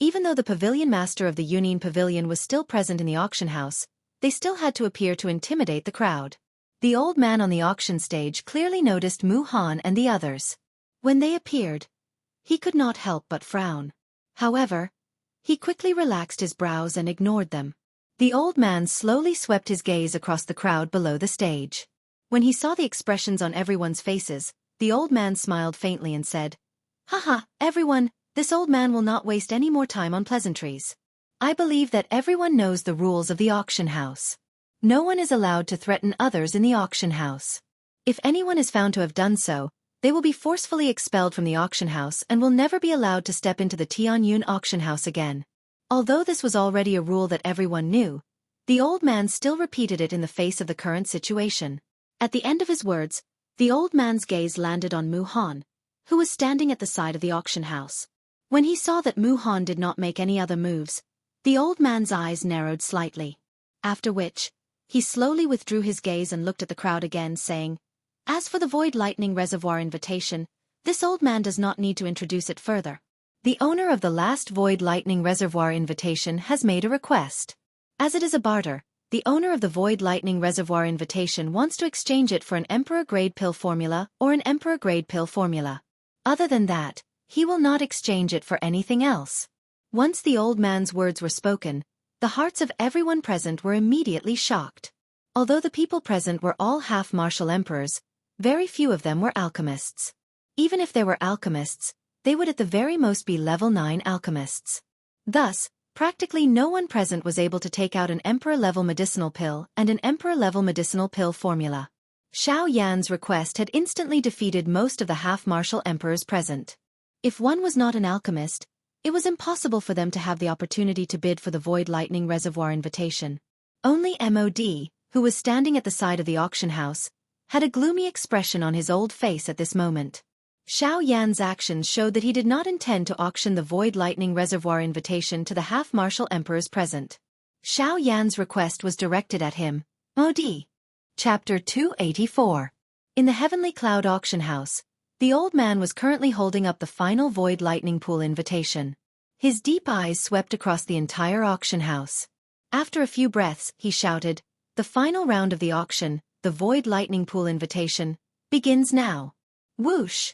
even though the pavilion master of the Union Pavilion was still present in the auction house, they still had to appear to intimidate the crowd. The old man on the auction stage clearly noticed Mu-Han and the others. When they appeared, he could not help but frown. However, he quickly relaxed his brows and ignored them. The old man slowly swept his gaze across the crowd below the stage. When he saw the expressions on everyone's faces, the old man smiled faintly and said, "Haha, everyone, this old man will not waste any more time on pleasantries. I believe that everyone knows the rules of the auction house. No one is allowed to threaten others in the auction house. If anyone is found to have done so, they will be forcefully expelled from the auction house and will never be allowed to step into the Tianyun auction house again." Although this was already a rule that everyone knew, the old man still repeated it in the face of the current situation. At the end of his words, the old man's gaze landed on Mu-Han, who was standing at the side of the auction house. When he saw that Mu-Han did not make any other moves, the old man's eyes narrowed slightly. After which, he slowly withdrew his gaze and looked at the crowd again, saying, "As for the Void Lightning Reservoir invitation, this old man does not need to introduce it further. The owner of the last Void Lightning Reservoir invitation has made a request. As it is a barter, the owner of the Void Lightning Reservoir invitation wants to exchange it for an Emperor-grade pill formula or an Emperor-grade pill formula. Other than that, he will not exchange it for anything else." Once the old man's words were spoken, the hearts of everyone present were immediately shocked. Although the people present were all half-martial emperors, very few of them were alchemists. Even if they were alchemists, they would at the very most be level 9 alchemists. Thus, practically no one present was able to take out an Emperor-level medicinal pill and an Emperor-level medicinal pill formula. Xiao Yan's request had instantly defeated most of the half-martial emperors present. If one was not an alchemist, it was impossible for them to have the opportunity to bid for the Void Lightning Reservoir invitation. Only MOD, who was standing at the side of the auction house, had a gloomy expression on his old face at this moment. Xiao Yan's actions showed that he did not intend to auction the Void Lightning Reservoir invitation to the half-martial emperors present. Xiao Yan's request was directed at him. MOD. Chapter 284. In the Heavenly Cloud Auction House, The old man was currently holding up the final void lightning pool invitation. His deep eyes swept across the entire auction house. After a few breaths, he shouted, "The final round of the auction, the void lightning pool invitation, begins now." Whoosh!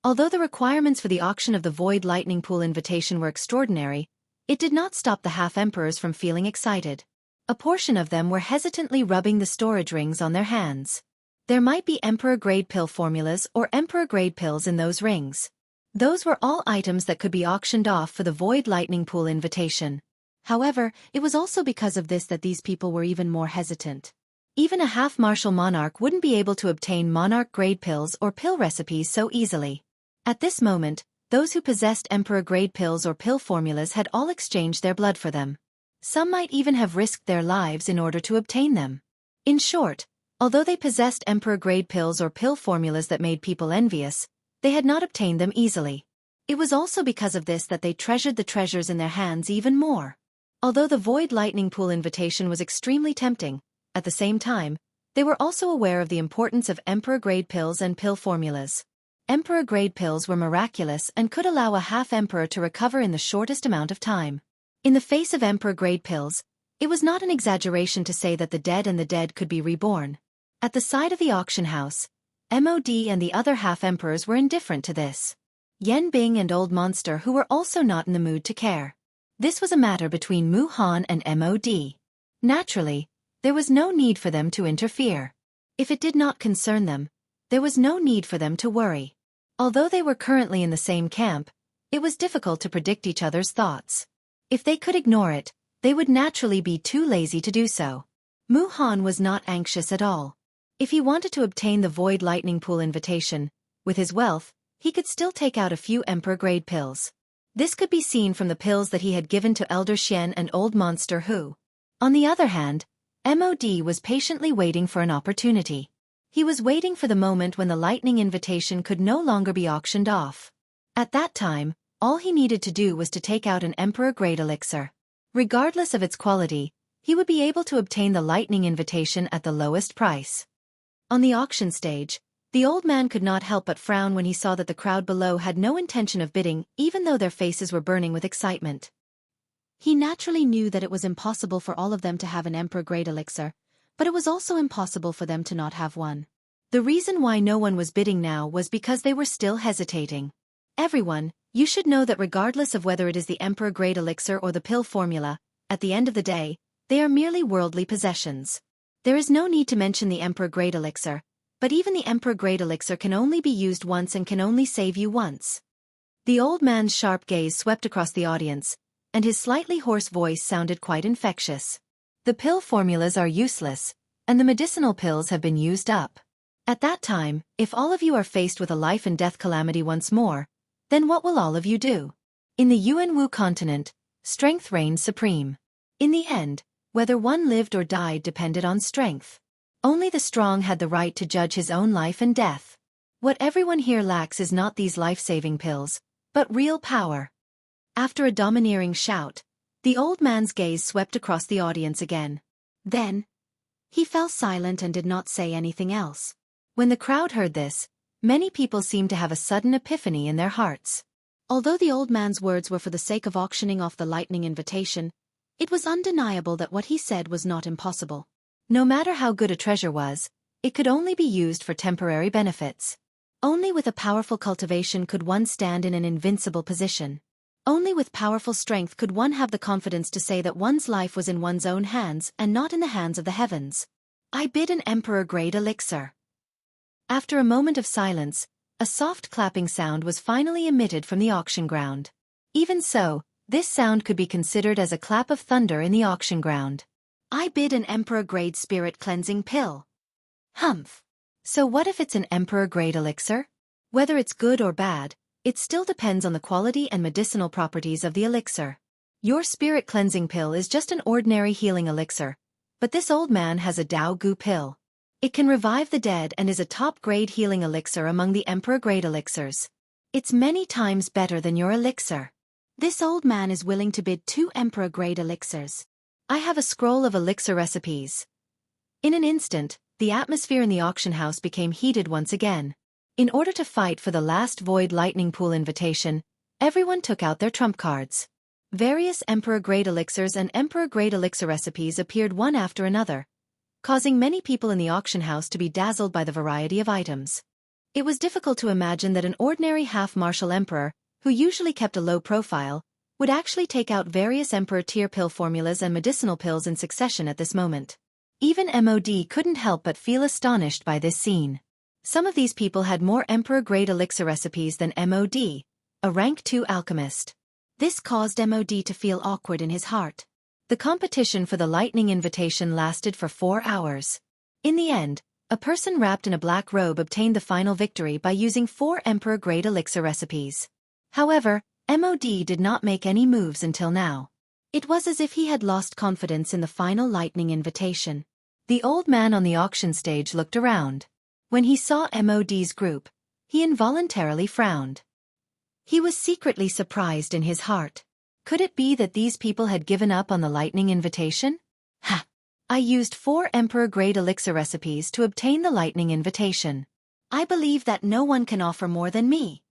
Although the requirements for the auction of the void lightning pool invitation were extraordinary, it did not stop the half-emperors from feeling excited. A portion of them were hesitantly rubbing the storage rings on their hands. There might be emperor-grade pill formulas or emperor-grade pills in those rings. Those were all items that could be auctioned off for the void lightning pool invitation. However, it was also because of this that these people were even more hesitant. Even a half-martial monarch wouldn't be able to obtain monarch-grade pills or pill recipes so easily. At this moment, those who possessed emperor-grade pills or pill formulas had all exchanged their blood for them. Some might even have risked their lives in order to obtain them. In short, although they possessed emperor-grade pills or pill formulas that made people envious, they had not obtained them easily. It was also because of this that they treasured the treasures in their hands even more. Although the void lightning pool invitation was extremely tempting, at the same time, they were also aware of the importance of emperor-grade pills and pill formulas. Emperor-grade pills were miraculous and could allow a half-emperor to recover in the shortest amount of time. In the face of emperor-grade pills, it was not an exaggeration to say that the dead could be reborn. At the side of the auction house, MOD and the other half-emperors were indifferent to this. Yen Bing and Old Monster who were also not in the mood to care. This was a matter between Mu Han and MOD. Naturally, there was no need for them to interfere. If it did not concern them, there was no need for them to worry. Although they were currently in the same camp, it was difficult to predict each other's thoughts. If they could ignore it, they would naturally be too lazy to do so. Mu Han was not anxious at all. If he wanted to obtain the void lightning pool invitation, with his wealth, he could still take out a few emperor-grade pills. This could be seen from the pills that he had given to Elder Xian and Old Monster who. On the other hand, MOD was patiently waiting for an opportunity. He was waiting for the moment when the lightning invitation could no longer be auctioned off. At that time, all he needed to do was to take out an emperor-grade elixir. Regardless of its quality, he would be able to obtain the lightning invitation at the lowest price. On the auction stage, the old man could not help but frown when he saw that the crowd below had no intention of bidding, even though their faces were burning with excitement. He naturally knew that it was impossible for all of them to have an emperor-grade elixir, but it was also impossible for them to not have one. The reason why no one was bidding now was because they were still hesitating. Everyone, you should know that regardless of whether it is the emperor-grade elixir or the pill formula, at the end of the day, they are merely worldly possessions. There is no need to mention the emperor-grade elixir, but even the emperor-grade elixir can only be used once and can only save you once. The old man's sharp gaze swept across the audience, and his slightly hoarse voice sounded quite infectious. The pill formulas are useless, and the medicinal pills have been used up. At that time, if all of you are faced with a life and death calamity once more, then what will all of you do? In the Yuanwu continent, strength reigned supreme. In the end, whether one lived or died depended on strength. Only the strong had the right to judge his own life and death. What everyone here lacks is not these life-saving pills, but real power. After a domineering shout, the old man's gaze swept across the audience again. Then, he fell silent and did not say anything else. When the crowd heard this, many people seemed to have a sudden epiphany in their hearts. Although the old man's words were for the sake of auctioning off the lightning invitation, it was undeniable that what he said was not impossible. No matter how good a treasure was, it could only be used for temporary benefits. Only with a powerful cultivation could one stand in an invincible position. Only with powerful strength could one have the confidence to say that one's life was in one's own hands and not in the hands of the heavens. I bid an emperor-grade elixir. After a moment of silence, a soft clapping sound was finally emitted from the auction ground. Even so, this sound could be considered as a clap of thunder in the auction ground. I bid an emperor-grade spirit cleansing pill. Humph. So what if it's an emperor-grade elixir? Whether it's good or bad, it still depends on the quality and medicinal properties of the elixir. Your spirit cleansing pill is just an ordinary healing elixir, but this old man has a Dao Gu pill. It can revive the dead and is a top-grade healing elixir among the emperor-grade elixirs. It's many times better than your elixir. This old man is willing to bid 2 emperor-grade elixirs. I have a scroll of elixir recipes. In an instant, the atmosphere in the auction house became heated once again. In order to fight for the last Void Lightning Pool invitation, everyone took out their trump cards. Various Emperor-grade elixirs and Emperor-grade elixir recipes appeared one after another, causing many people in the auction house to be dazzled by the variety of items. It was difficult to imagine that an ordinary half-martial emperor, who usually kept a low profile, would actually take out various Emperor-tier pill formulas and medicinal pills in succession at this moment. Even MOD couldn't help but feel astonished by this scene. Some of these people had more Emperor-grade elixir recipes than MOD, a rank 2 alchemist. This caused MOD to feel awkward in his heart. The competition for the lightning invitation lasted for 4 hours. In the end, a person wrapped in a black robe obtained the final victory by using 4 Emperor-grade elixir recipes. However, MOD did not make any moves until now. It was as if he had lost confidence in the final lightning invitation. The old man on the auction stage looked around. When he saw MOD's group, he involuntarily frowned. He was secretly surprised in his heart. Could it be that these people had given up on the lightning invitation? Ha! I used 4 Emperor-grade elixir recipes to obtain the lightning invitation. I believe that no one can offer more than me.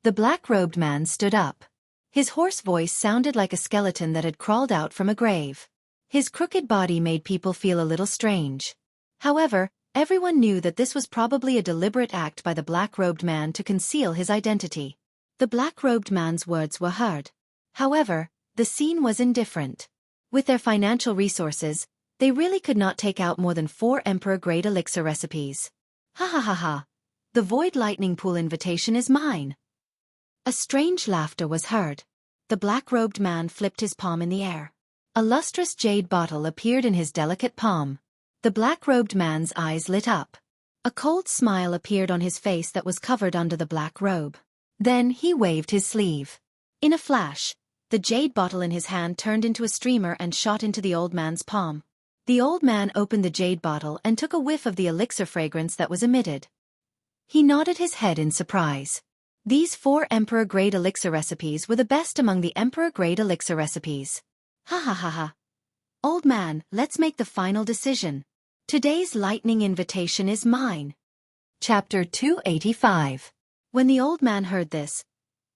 The black-robed man stood up. His hoarse voice sounded like a skeleton that had crawled out from a grave. His crooked body made people feel a little strange. However, everyone knew that this was probably a deliberate act by the black-robed man to conceal his identity. The black-robed man's words were heard. However, the scene was indifferent. With their financial resources, they really could not take out more than 4 Emperor-grade elixir recipes. Ha ha ha ha! The Void Lightning Pool invitation is mine! A strange laughter was heard. The black-robed man flipped his palm in the air. A lustrous jade bottle appeared in his delicate palm. The black-robed man's eyes lit up. A cold smile appeared on his face that was covered under the black robe. Then he waved his sleeve. In a flash, the jade bottle in his hand turned into a streamer and shot into the old man's palm. The old man opened the jade bottle and took a whiff of the elixir fragrance that was emitted. He nodded his head in surprise. These 4 Emperor-grade elixir recipes were the best among the Emperor-grade elixir recipes. Ha ha ha ha. Old man, let's make the final decision. Today's lightning invitation is mine. Chapter 285. When the old man heard this,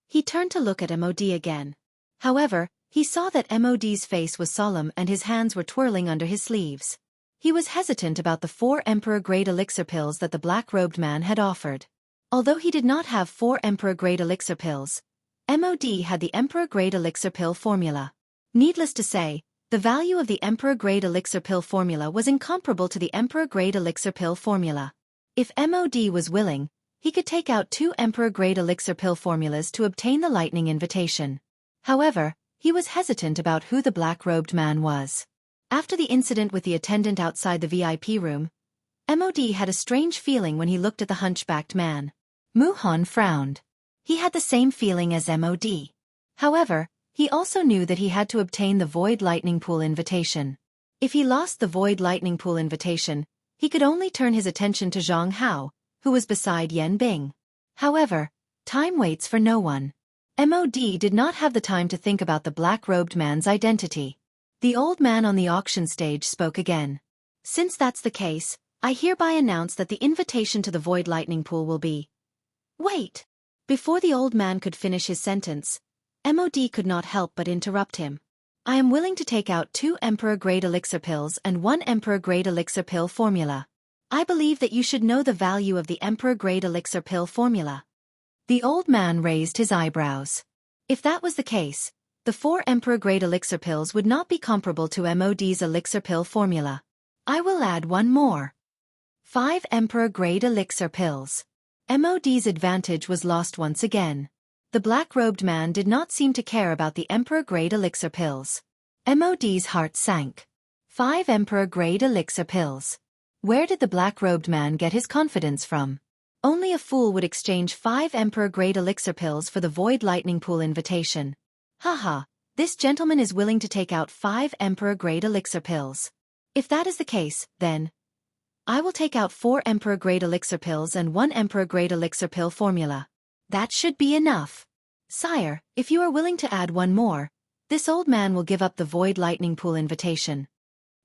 he turned to look at MOD again. However, he saw that MOD's face was solemn and his hands were twirling under his sleeves. He was hesitant about the 4 Emperor-grade elixir pills that the black-robed man had offered. Although he did not have 4 Emperor-grade elixir pills, MOD had the Emperor-grade elixir pill formula. Needless to say, the value of the Emperor-grade elixir pill formula was incomparable to the Emperor-grade elixir pill formula. If MOD was willing, he could take out 2 Emperor-grade elixir pill formulas to obtain the lightning invitation. However, he was hesitant about who the black-robed man was. After the incident with the attendant outside the VIP room, MOD had a strange feeling when he looked at the hunchbacked man. Muhan frowned. He had the same feeling as MOD. However, he also knew that he had to obtain the Void Lightning Pool invitation. If he lost the Void Lightning Pool invitation, he could only turn his attention to Zhang Hao, who was beside Yan Bing. However, time waits for no one. MOD did not have the time to think about the black-robed man's identity. The old man on the auction stage spoke again. Since that's the case, I hereby announce that the invitation to the Void Lightning Pool will be... Wait! Before the old man could finish his sentence, MOD could not help but interrupt him. I am willing to take out 2 Emperor-grade elixir pills and 1 Emperor-grade elixir pill formula. I believe that you should know the value of the Emperor-grade elixir pill formula. The old man raised his eyebrows. If that was the case, the 4 Emperor-grade elixir pills would not be comparable to MOD's elixir pill formula. I will add 1 more. 5 Emperor-grade elixir pills. MOD's advantage was lost once again. The black-robed man did not seem to care about the Emperor-grade elixir pills. MOD's heart sank. 5 Emperor-grade elixir pills. Where did the black-robed man get his confidence from? Only a fool would exchange 5 Emperor-grade elixir pills for the Void Lightning Pool invitation. Haha, this gentleman is willing to take out 5 Emperor-grade elixir pills. If that is the case, then I will take out 4 Emperor-grade elixir pills and 1 Emperor-grade elixir pill formula. That should be enough. Sire, if you are willing to add 1 more, this old man will give up the Void Lightning Pool invitation.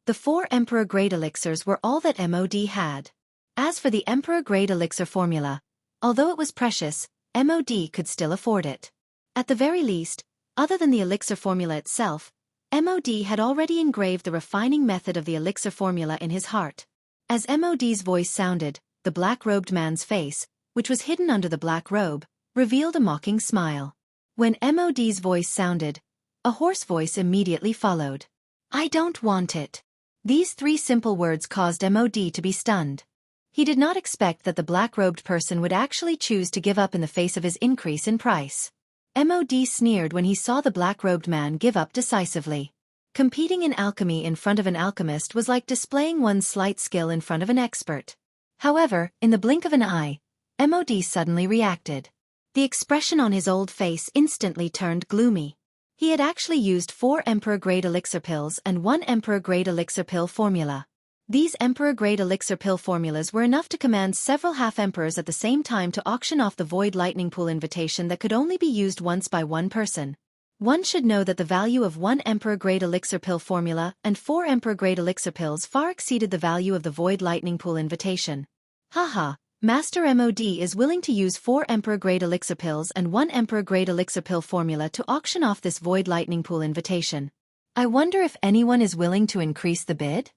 The 4 Emperor-grade elixirs were all that MOD had. As for the Emperor-grade elixir formula, Although it was precious, MOD could still afford it. At the very least, other than the elixir formula itself, MOD had already engraved the refining method of the elixir formula in his heart. As MOD's voice sounded, the black-robed man's face, which was hidden under the black robe, revealed a mocking smile. When MOD's voice sounded, a hoarse voice immediately followed. "I don't want it." These 3 simple words caused MOD to be stunned. He did not expect that the black-robed person would actually choose to give up in the face of his increase in price. MOD sneered when he saw the black-robed man give up decisively. Competing in alchemy in front of an alchemist was like displaying one's slight skill in front of an expert. However, in the blink of an eye, MOD suddenly reacted. The expression on his old face instantly turned gloomy. He had actually used 4 Emperor-grade elixir pills and 1 Emperor-grade elixir pill formula. These Emperor-grade elixir pill formulas were enough to command several half-emperors at the same time to auction off the Void Lightning Pool invitation that could only be used once by one person. One should know that the value of 1 Emperor-grade elixir pill formula and 4 Emperor-grade elixir pills far exceeded the value of the Void Lightning Pool invitation. Haha, Master MOD is willing to use 4 Emperor-grade elixir pills and 1 Emperor-grade elixir pill formula to auction off this Void Lightning Pool invitation. I wonder if anyone is willing to increase the bid?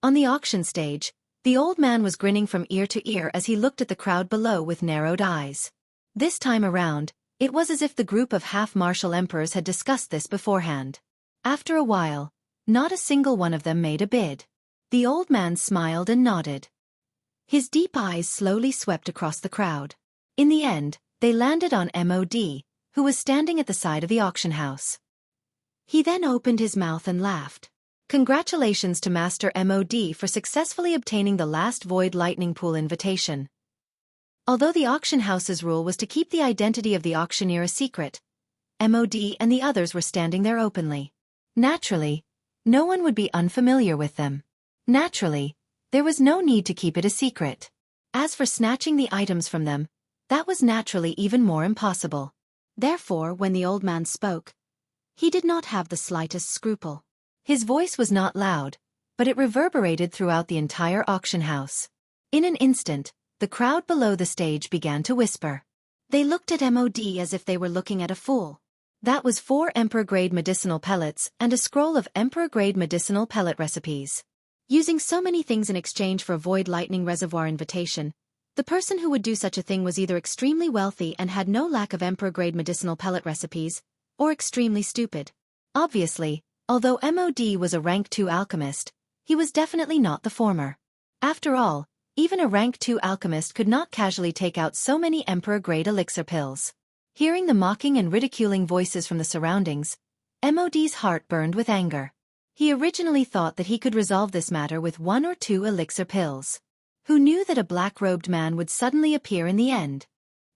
On the auction stage, the old man was grinning from ear to ear as he looked at the crowd below with narrowed eyes. This time around, it was as if the group of half-martial emperors had discussed this beforehand. After a while, not a single one of them made a bid. The old man smiled and nodded. His deep eyes slowly swept across the crowd. In the end, they landed on MOD, who was standing at the side of the auction house. He then opened his mouth and laughed. Congratulations to Master MOD for successfully obtaining the last Void Lightning Pool invitation. Although the auction house's rule was to keep the identity of the auctioneer a secret, MOD and the others were standing there openly. Naturally, no one would be unfamiliar with them. Naturally, there was no need to keep it a secret. As for snatching the items from them, that was naturally even more impossible. Therefore, when the old man spoke, he did not have the slightest scruple. His voice was not loud, but it reverberated throughout the entire auction house. In an instant, the crowd below the stage began to whisper. They looked at MOD as if they were looking at a fool. That was 4 Emperor-grade medicinal pellets and a scroll of Emperor-grade medicinal pellet recipes. Using so many things in exchange for a Void Lightning Reservoir invitation, the person who would do such a thing was either extremely wealthy and had no lack of Emperor-grade medicinal pellet recipes, or extremely stupid. Obviously, although MOD was a rank 2 alchemist, he was definitely not the former. After all, even a rank 2 alchemist could not casually take out so many Emperor-grade elixir pills. Hearing the mocking and ridiculing voices from the surroundings, MOD's heart burned with anger. He originally thought that he could resolve this matter with 1 or 2 elixir pills. Who knew that a black-robed man would suddenly appear in the end?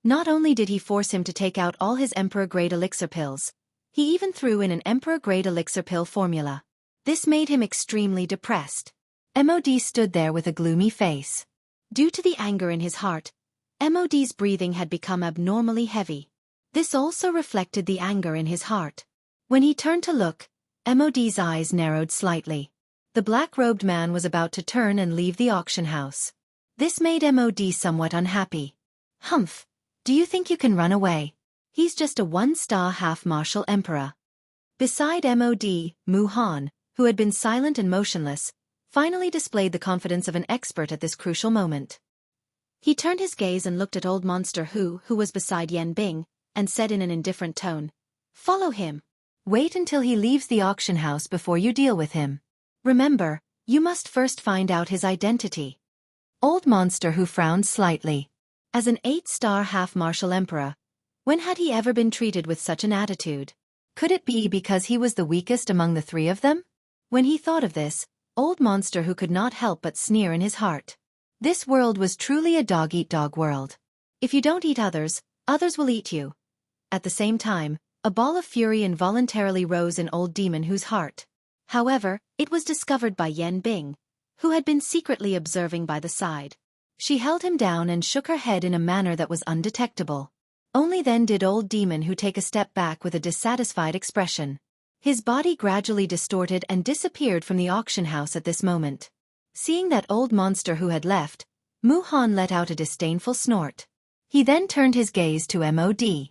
Not only did he force him to take out all his Emperor-grade elixir pills, he even threw in an Emperor-grade elixir pill formula. This made him extremely depressed. MOD stood there with a gloomy face. Due to the anger in his heart, MOD's breathing had become abnormally heavy. This also reflected the anger in his heart. When he turned to look, MOD's eyes narrowed slightly. The black-robed man was about to turn and leave the auction house. This made MOD somewhat unhappy. Humph, do you think you can run away? He's just a 1-star half-martial emperor. Beside MOD, Han, who had been silent and motionless, finally displayed the confidence of an expert at this crucial moment. He turned his gaze and looked at Old Monster who was beside Yan Bing, and said in an indifferent tone, "Follow him. Wait until he leaves the auction house before you deal with him. Remember, you must first find out his identity." Old Monster who frowned slightly. As an 8-star half-martial emperor, when had he ever been treated with such an attitude? Could it be because he was the weakest among the 3 of them? When he thought of this, Old Monster who could not help but sneer in his heart. This world was truly a dog-eat-dog world. If you don't eat others, others will eat you. At the same time, a ball of fury involuntarily rose in Old Demon Who's heart. However, it was discovered by Yan Bing, who had been secretly observing by the side. She held him down and shook her head in a manner that was undetectable. Only then did Old Demon Who take a step back with a dissatisfied expression. His body gradually distorted and disappeared from the auction house at this moment. Seeing that Old Monster Who had left, Han let out a disdainful snort. He then turned his gaze to MOD.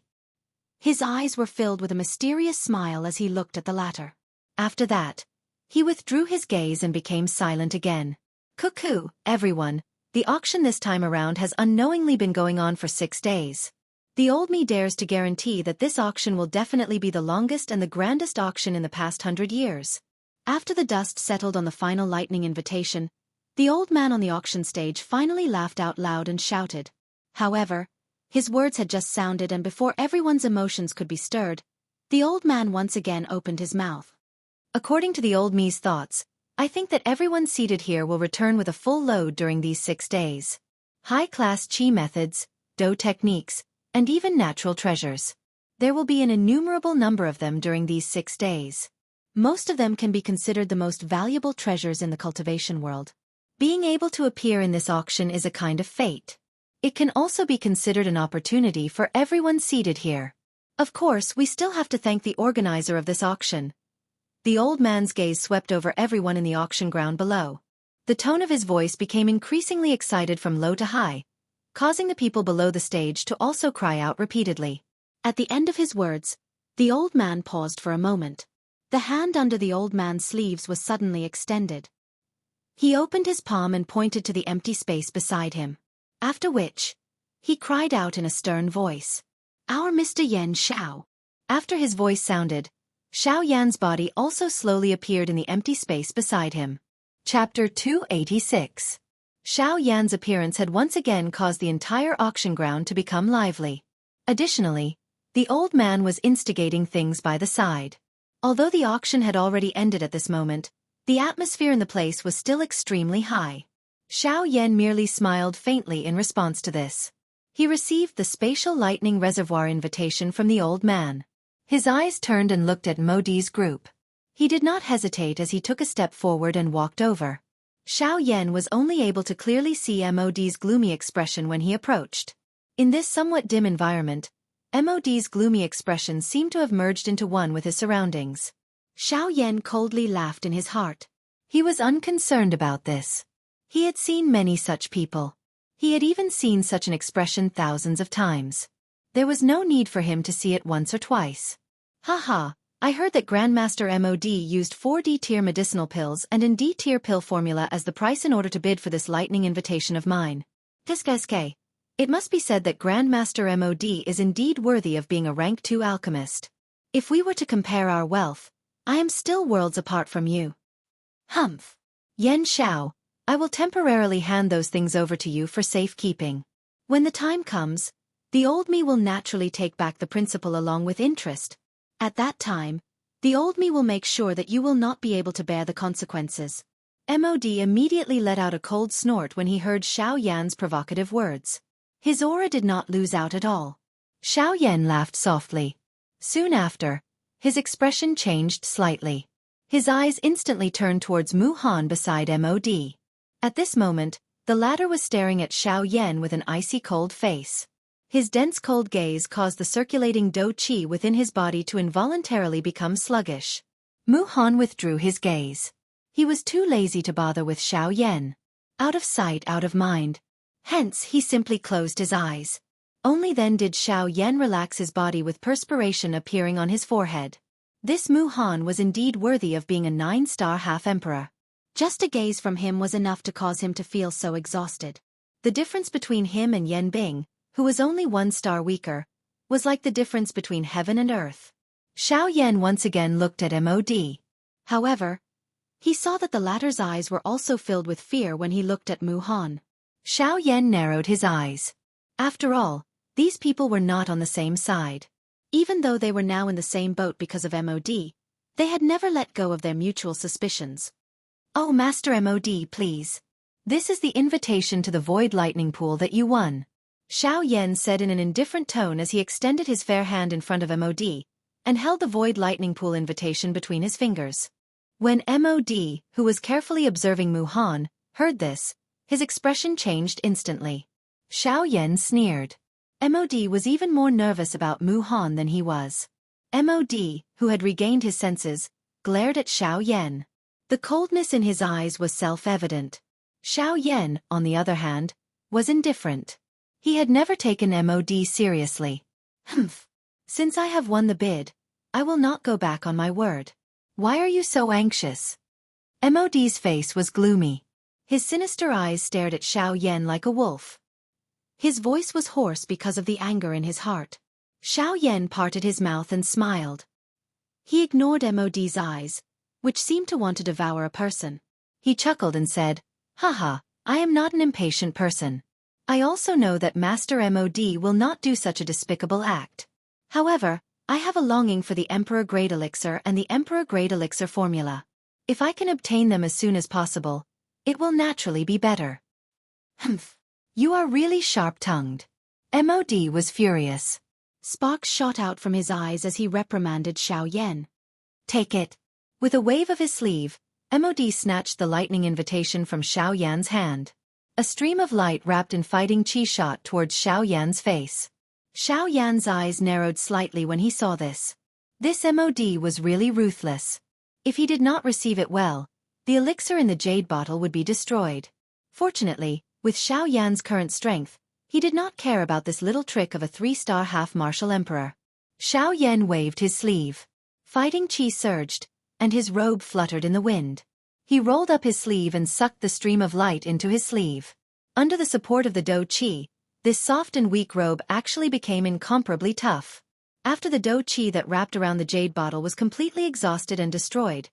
His eyes were filled with a mysterious smile as he looked at the latter. After that, he withdrew his gaze and became silent again. Cuckoo, everyone, the auction this time around has unknowingly been going on for 6 days. The old me dares to guarantee that this auction will definitely be the longest and the grandest auction in the past 100 years. After the dust settled on the final lightning invitation, the old man on the auction stage finally laughed out loud and shouted. However, his words had just sounded, and before everyone's emotions could be stirred, the old man once again opened his mouth. According to the old me's thoughts, I think that everyone seated here will return with a full load during these 6 days. High-class chi methods, dough techniques, and even natural treasures. There will be an innumerable number of them during these 6 days. Most of them can be considered the most valuable treasures in the cultivation world. Being able to appear in this auction is a kind of fate. It can also be considered an opportunity for everyone seated here. Of course, we still have to thank the organizer of this auction. The old man's gaze swept over everyone in the auction ground below. The tone of his voice became increasingly excited from low to high, causing the people below the stage to also cry out repeatedly. At the end of his words, the old man paused for a moment. The hand under the old man's sleeves was suddenly extended. He opened his palm and pointed to the empty space beside him. After which, he cried out in a stern voice, "Our Mr. Yen Xiao." After his voice sounded, Xiao Yan's body also slowly appeared in the empty space beside him. Chapter 286. Xiao Yan's appearance had once again caused the entire auction ground to become lively. Additionally, the old man was instigating things by the side. Although the auction had already ended at this moment, the atmosphere in the place was still extremely high. Xiao Yan merely smiled faintly in response to this. He received the spatial lightning reservoir invitation from the old man. His eyes turned and looked at Modi's group. He did not hesitate as he took a step forward and walked over. Xiao Yan was only able to clearly see MOD's gloomy expression when he approached. In this somewhat dim environment, MOD's gloomy expression seemed to have merged into one with his surroundings. Xiao Yan coldly laughed in his heart. He was unconcerned about this. He had seen many such people. He had even seen such an expression thousands of times. There was no need for him to see it once or twice. Haha, I heard that Grandmaster MOD used 4 D-tier medicinal pills and an D-tier pill formula as the price in order to bid for this lightning invitation of mine. Kiske. It must be said that Grandmaster MOD is indeed worthy of being a rank 2 alchemist. If we were to compare our wealth, I am still worlds apart from you. Humph. Yen Xiao, I will temporarily hand those things over to you for safekeeping. When the time comes, the old me will naturally take back the principal along with interest. At that time, the old me will make sure that you will not be able to bear the consequences. MOD immediately let out a cold snort when he heard Xiao Yan's provocative words. His aura did not lose out at all. Xiao Yan laughed softly. Soon after, his expression changed slightly. His eyes instantly turned towards Mu Han beside MOD. At this moment, the latter was staring at Xiao Yan with an icy cold face. His dense cold gaze caused the circulating dou qi within his body to involuntarily become sluggish. Mu Han withdrew his gaze. He was too lazy to bother with Xiao Yan. Out of sight, out of mind. Hence, he simply closed his eyes. Only then did Xiao Yan relax his body with perspiration appearing on his forehead. This Mu Han was indeed worthy of being a 9-star half-emperor. Just a gaze from him was enough to cause him to feel so exhausted. The difference between him and Yan Bing, who was only 1 star weaker, was like the difference between heaven and earth. Xiao Yan once again looked at MOD. However, he saw that the latter's eyes were also filled with fear when he looked at Mu Han. Xiao Yan narrowed his eyes. After all, these people were not on the same side. Even though they were now in the same boat because of MOD, they had never let go of their mutual suspicions. Oh, Master MOD, please. This is the invitation to the Void Lightning Pool that you won. Xiao Yan said in an indifferent tone as he extended his fair hand in front of MOD, and held the Void Lightning Pool invitation between his fingers. When MOD, who was carefully observing Mu Han, heard this, his expression changed instantly. Xiao Yan sneered. MOD was even more nervous about Mu Han than he was. MOD, who had regained his senses, glared at Xiao Yan. The coldness in his eyes was self-evident. Xiao Yan, on the other hand, was indifferent. He had never taken MOD seriously. Humph. Since I have won the bid, I will not go back on my word. Why are you so anxious? MOD's face was gloomy. His sinister eyes stared at Xiao Yan like a wolf. His voice was hoarse because of the anger in his heart. Xiao Yan parted his mouth and smiled. He ignored MOD's eyes, which seemed to want to devour a person. He chuckled and said, "Haha, I am not an impatient person. I also know that Master MOD will not do such a despicable act. However, I have a longing for the Emperor Grade Elixir and the Emperor Grade Elixir formula. If I can obtain them as soon as possible, it will naturally be better." Humph. You are really sharp-tongued. MOD was furious. Sparks shot out from his eyes as he reprimanded Xiao Yan. Take it. With a wave of his sleeve, MOD snatched the lightning invitation from Xiao Yan's hand. A stream of light wrapped in fighting chi shot towards Xiao Yan's face. Xiao Yan's eyes narrowed slightly when he saw this. This MOD was really ruthless. If he did not receive it well, the elixir in the jade bottle would be destroyed. Fortunately, with Xiao Yan's current strength, he did not care about this little trick of a 3-star half-martial emperor. Xiao Yan waved his sleeve. Fighting chi surged, and his robe fluttered in the wind. He rolled up his sleeve and sucked the stream of light into his sleeve. Under the support of the Do Chi, this soft and weak robe actually became incomparably tough. After the Do Chi that wrapped around the jade bottle was completely exhausted and destroyed,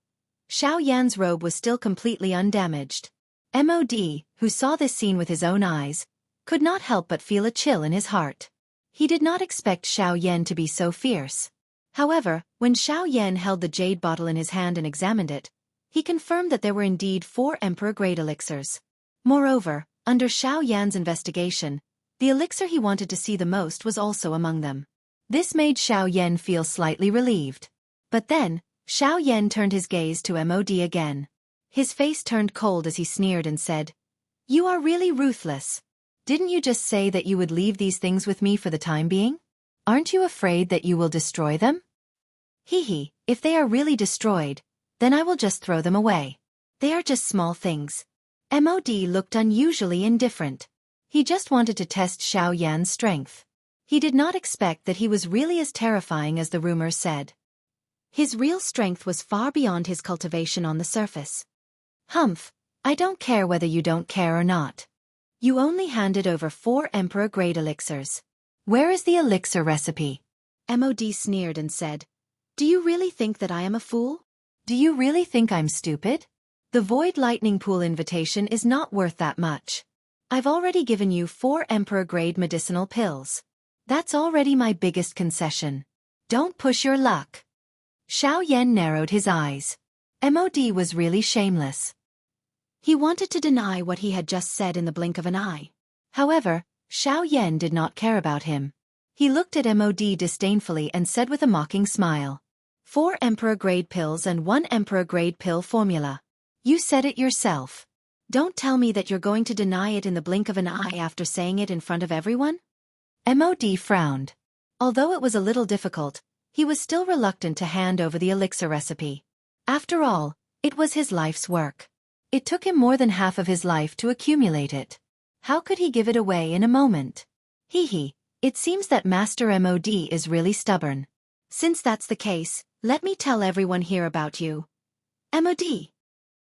Xiao Yan's robe was still completely undamaged. MOD, who saw this scene with his own eyes, could not help but feel a chill in his heart. He did not expect Xiao Yan to be so fierce. However, when Xiao Yan held the jade bottle in his hand and examined it, he confirmed that there were indeed 4 Emperor-grade elixirs. Moreover, under Xiao Yan's investigation, the elixir he wanted to see the most was also among them. This made Xiao Yan feel slightly relieved. But then, Xiao Yan turned his gaze to MOD again. His face turned cold as he sneered and said, "You are really ruthless. Didn't you just say that you would leave these things with me for the time being? Aren't you afraid that you will destroy them?" Hee, if they are really destroyed, then I will just throw them away. They are just small things. MOD looked unusually indifferent. He just wanted to test Xiao Yan's strength. He did not expect that he was really as terrifying as the rumors said. His real strength was far beyond his cultivation on the surface. Humph, I don't care whether you don't care or not. You only handed over 4 Emperor-grade elixirs. Where is the elixir recipe? MOD sneered and said, "Do you really think that I am a fool? Do you really think I'm stupid? The Void Lightning Pool invitation is not worth that much. I've already given you 4 Emperor-grade medicinal pills. That's already my biggest concession. Don't push your luck." Xiao Yan narrowed his eyes. MOD was really shameless. He wanted to deny what he had just said in the blink of an eye. However, Xiao Yan did not care about him. He looked at MOD disdainfully and said with a mocking smile, 4 Emperor-grade pills and 1 Emperor-grade pill formula. You said it yourself. Don't tell me that you're going to deny it in the blink of an eye after saying it in front of everyone? MOD frowned. Although it was a little difficult, he was still reluctant to hand over the elixir recipe. After all, it was his life's work. It took him more than half of his life to accumulate it. How could he give it away in a moment? It seems that Master MOD is really stubborn. Since that's the case, let me tell everyone here about you. MOD.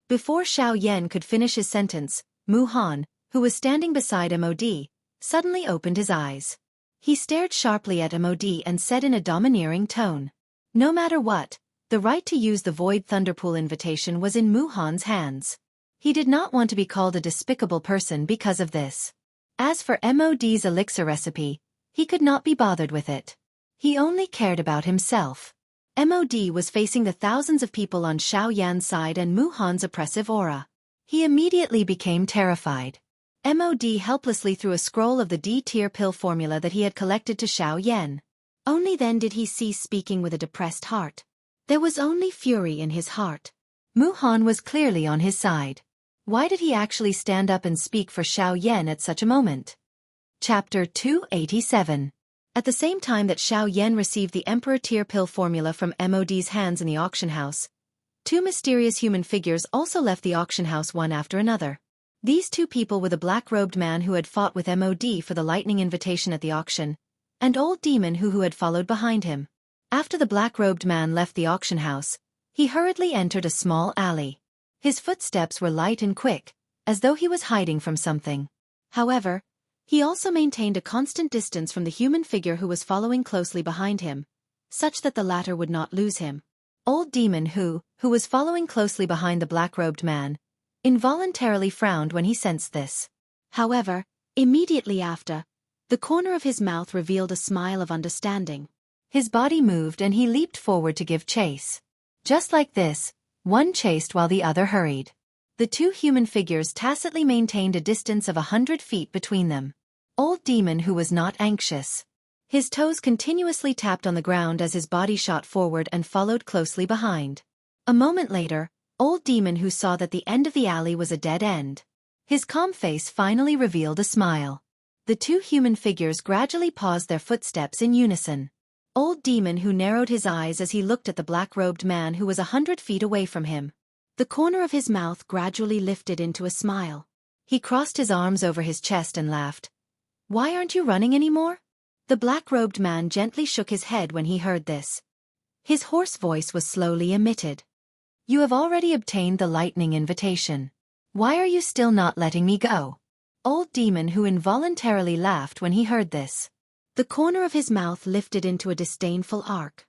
Before Xiao Yan could finish his sentence, Mu Han, who was standing beside MOD, suddenly opened his eyes. He stared sharply at MOD and said in a domineering tone, "No matter what, the right to use the Void Thunderpool invitation was in Mu Han's hands." He did not want to be called a despicable person because of this. As for MOD's elixir recipe, he could not be bothered with it. He only cared about himself. MOD was facing the thousands of people on Xiao Yan's side and Mu Han's oppressive aura. He immediately became terrified. MOD helplessly threw a scroll of the D-tier pill formula that he had collected to Xiao Yan. Only then did he cease speaking with a depressed heart. There was only fury in his heart. Mu Han was clearly on his side. Why did he actually stand up and speak for Xiao Yan at such a moment? Chapter 287. At the same time that Xiao Yan received the Emperor Tier pill formula from MOD's hands in the auction house, 2 mysterious human figures also left the auction house one after another. These two people were the black-robed man who had fought with MOD for the lightning invitation at the auction, and Old Demon who had followed behind him. After the black-robed man left the auction house, he hurriedly entered a small alley. His footsteps were light and quick, as though he was hiding from something. However, he also maintained a constant distance from the human figure who was following closely behind him, such that the latter would not lose him. Old Demon who was following closely behind the black-robed man, involuntarily frowned when he sensed this. However, immediately after, the corner of his mouth revealed a smile of understanding. His body moved and he leaped forward to give chase. Just like this, one chased while the other hurried. The two human figures tacitly maintained a distance of 100 feet between them. Old Demon who was not anxious. His toes continuously tapped on the ground as his body shot forward and followed closely behind. A moment later, Old Demon who saw that the end of the alley was a dead end. His calm face finally revealed a smile. The two human figures gradually paused their footsteps in unison. Old Demon who narrowed his eyes as he looked at the black-robed man who was 100 feet away from him. The corner of his mouth gradually lifted into a smile. He crossed his arms over his chest and laughed. "Why aren't you running anymore?" The black-robed man gently shook his head when he heard this. His hoarse voice was slowly emitted. "You have already obtained the lightning invitation. Why are you still not letting me go?" Old Demon who involuntarily laughed when he heard this. The corner of his mouth lifted into a disdainful arc.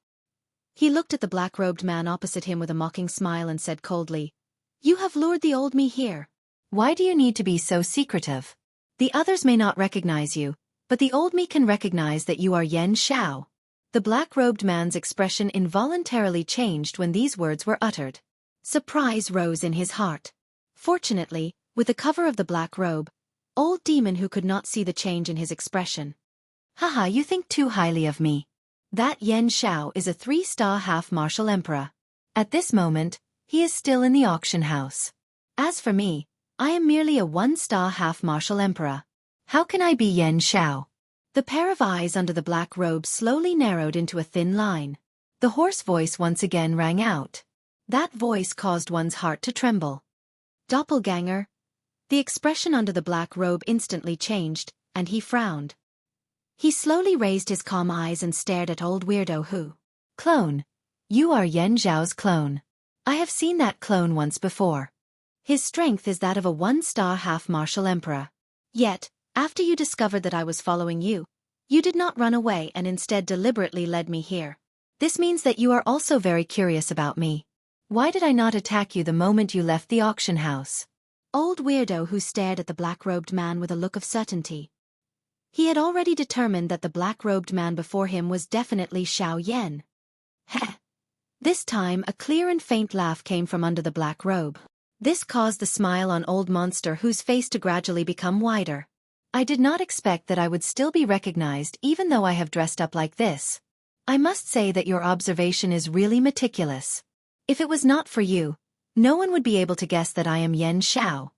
He looked at the black-robed man opposite him with a mocking smile and said coldly, "You have lured the old me here. Why do you need to be so secretive? The others may not recognize you, but the old me can recognize that you are Yen Xiao." The black-robed man's expression involuntarily changed when these words were uttered. Surprise rose in his heart. Fortunately, with the cover of the black robe, Old Demon who could not see the change in his expression. "Haha, you think too highly of me. That Yen Xiao is a 3-star half-martial emperor. At this moment, he is still in the auction house. As for me, I am merely a 1-star half-martial emperor. How can I be Yen Xiao?" The pair of eyes under the black robe slowly narrowed into a thin line. The hoarse voice once again rang out. That voice caused one's heart to tremble. "Doppelganger." The expression under the black robe instantly changed, and he frowned. He slowly raised his calm eyes and stared at Old Weirdo who. "Clone. You are Yen Xiao's clone. I have seen that clone once before. His strength is that of a 1-star half-martial emperor. Yet, after you discovered that I was following you, you did not run away and instead deliberately led me here. This means that you are also very curious about me. Why did I not attack you the moment you left the auction house?" Old Weirdo who stared at the black-robed man with a look of certainty. He had already determined that the black-robed man before him was definitely Xiao Yen. Heh! This time a clear and faint laugh came from under the black robe. This caused the smile on Old Monster whose face to gradually become wider. "I did not expect that I would still be recognized even though I have dressed up like this. I must say that your observation is really meticulous. If it was not for you, no one would be able to guess that I am Yen Xiao."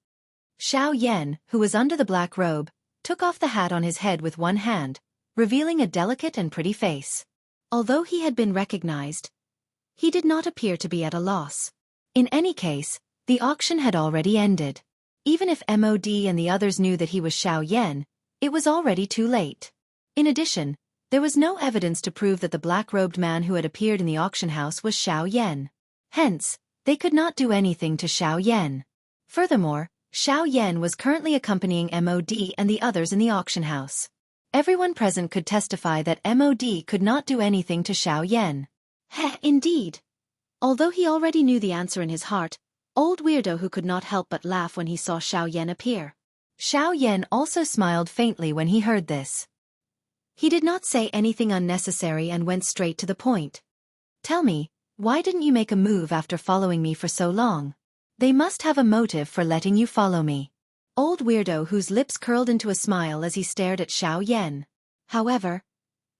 Xiao Yen, who was under the black robe, took off the hat on his head with one hand, revealing a delicate and pretty face. Although he had been recognized, he did not appear to be at a loss. In any case, the auction had already ended. Even if MOD and the others knew that he was Xiao Yen, it was already too late. In addition, there was no evidence to prove that the black-robed man who had appeared in the auction house was Xiao Yen. Hence, they could not do anything to Xiao Yen. Furthermore, Xiao Yen was currently accompanying MOD and the others in the auction house. Everyone present could testify that MOD could not do anything to Xiao Yen. Heh, indeed. Although he already knew the answer in his heart, Old Weirdo who could not help but laugh when he saw Xiao Yen appear. Xiao Yen also smiled faintly when he heard this. He did not say anything unnecessary and went straight to the point. "Tell me, why didn't you make a move after following me for so long? They must have a motive for letting you follow me." Old Weirdo whose lips curled into a smile as he stared at Xiao Yen. However,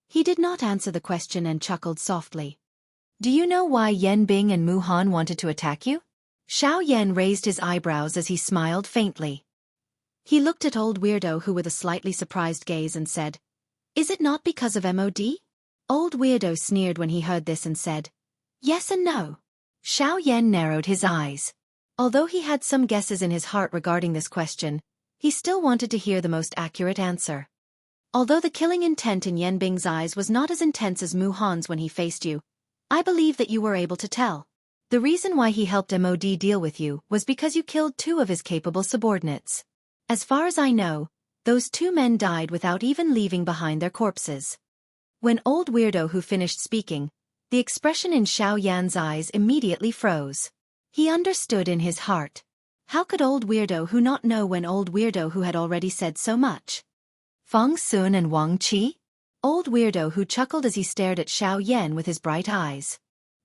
he did not answer the question and chuckled softly. "Do you know why Yen Bing and Mu Han wanted to attack you?" Xiao Yen raised his eyebrows as he smiled faintly. He looked at Old Weirdo who with a slightly surprised gaze and said, "Is it not because of MOD?" Old Weirdo sneered when he heard this and said, "Yes and no." Xiao Yen narrowed his eyes. Although he had some guesses in his heart regarding this question, he still wanted to hear the most accurate answer. Although the killing intent in Yanbing's eyes was not as intense as Mu Han's when he faced you, I believe that you were able to tell. The reason why he helped MOD deal with you was because you killed 2 of his capable subordinates. As far as I know, those 2 men died without even leaving behind their corpses. When Old Weirdo Who finished speaking, the expression in Xiao Yan's eyes immediately froze. He understood in his heart. How could Old Weirdo Who not know when Old Weirdo Who had already said so much? Feng Sun and Wang Qi? Old Weirdo Who chuckled as he stared at Xiao Yan with his bright eyes.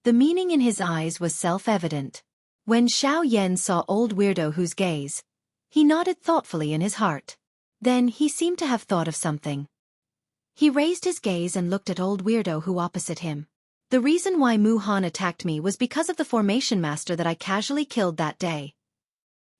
The meaning in his eyes was self-evident. When Xiao Yan saw Old Weirdo Who's gaze, he nodded thoughtfully in his heart. Then he seemed to have thought of something. He raised his gaze and looked at Old Weirdo Who opposite him. The reason why Mu Han attacked me was because of the formation master that I casually killed that day.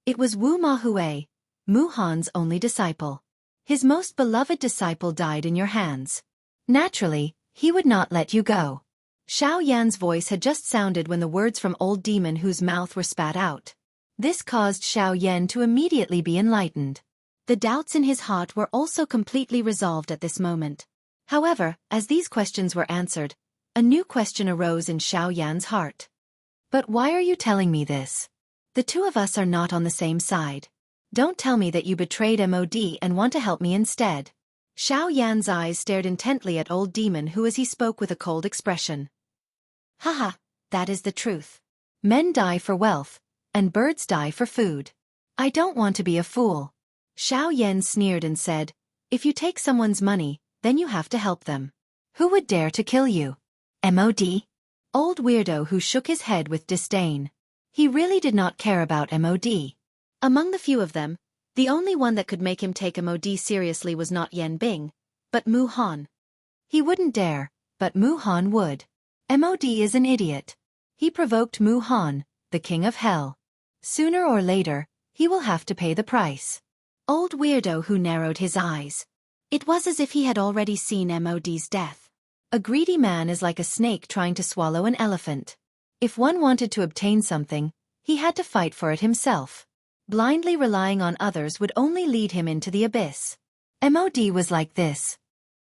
It was Wu Ma Hue, Mu Han's only disciple. His most beloved disciple died in your hands. Naturally, he would not let you go. Xiao Yan's voice had just sounded when the words from Old Demon Whose mouth were spat out. This caused Xiao Yan to immediately be enlightened. The doubts in his heart were also completely resolved at this moment. However, as these questions were answered, a new question arose in Xiao Yan's heart. But why are you telling me this? The 2 of us are not on the same side. Don't tell me that you betrayed MOD and want to help me instead. Xiao Yan's eyes stared intently at Old Demon Who as he spoke with a cold expression. Haha, that is the truth. Men die for wealth, and birds die for food. I don't want to be a fool. Xiao Yan sneered and said, if you take someone's money, then you have to help them. Who would dare to kill you? MOD? Old Weirdo Who shook his head with disdain. He really did not care about MOD. Among the few of them, the only one that could make him take MOD seriously was not Yan Bing, but Mu Han. He wouldn't dare, but Mu Han would. MOD is an idiot. He provoked Mu Han, the king of hell. Sooner or later, he will have to pay the price. Old Weirdo Who narrowed his eyes. It was as if he had already seen MOD's death. A greedy man is like a snake trying to swallow an elephant. If one wanted to obtain something, he had to fight for it himself. Blindly relying on others would only lead him into the abyss. MOD was like this.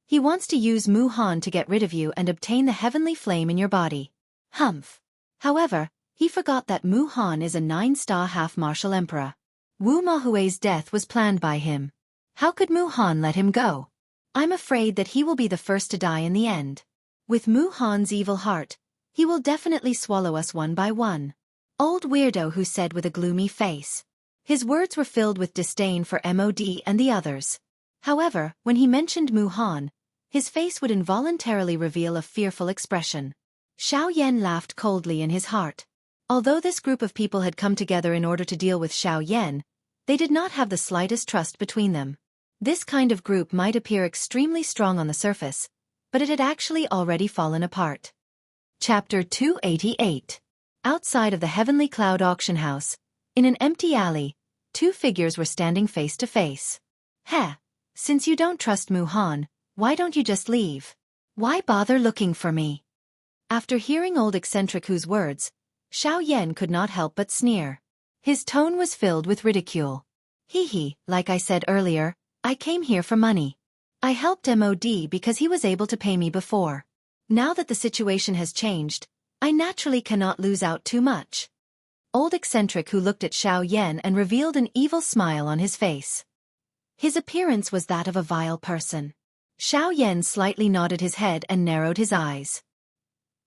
He wants to use Mu Han to get rid of you and obtain the heavenly flame in your body. Humph. However, he forgot that Mu Han is a 9-star half-martial emperor. Wu Ma Hue's death was planned by him. How could Mu Han let him go? I'm afraid that he will be the first to die in the end. With Mu Han's evil heart, he will definitely swallow us one by one. Old Weirdo Who said with a gloomy face. His words were filled with disdain for MOD and the others. However, when he mentioned Mu Han, his face would involuntarily reveal a fearful expression. Xiao Yan laughed coldly in his heart. Although this group of people had come together in order to deal with Xiao Yan, they did not have the slightest trust between them. This kind of group might appear extremely strong on the surface, but it had actually already fallen apart. Chapter 288. Outside of the Heavenly Cloud auction house, in an empty alley, 2 figures were standing face to face. Heh, since you don't trust Mu Han, why don't you just leave? Why bother looking for me? After hearing Old Eccentric Who's words, Xiao Yan could not help but sneer. His tone was filled with ridicule. Hee, like I said earlier, I came here for money. I helped MOD because he was able to pay me before. Now that the situation has changed, I naturally cannot lose out too much. Old Eccentric Who looked at Xiao Yan and revealed an evil smile on his face. His appearance was that of a vile person. Xiao Yan slightly nodded his head and narrowed his eyes.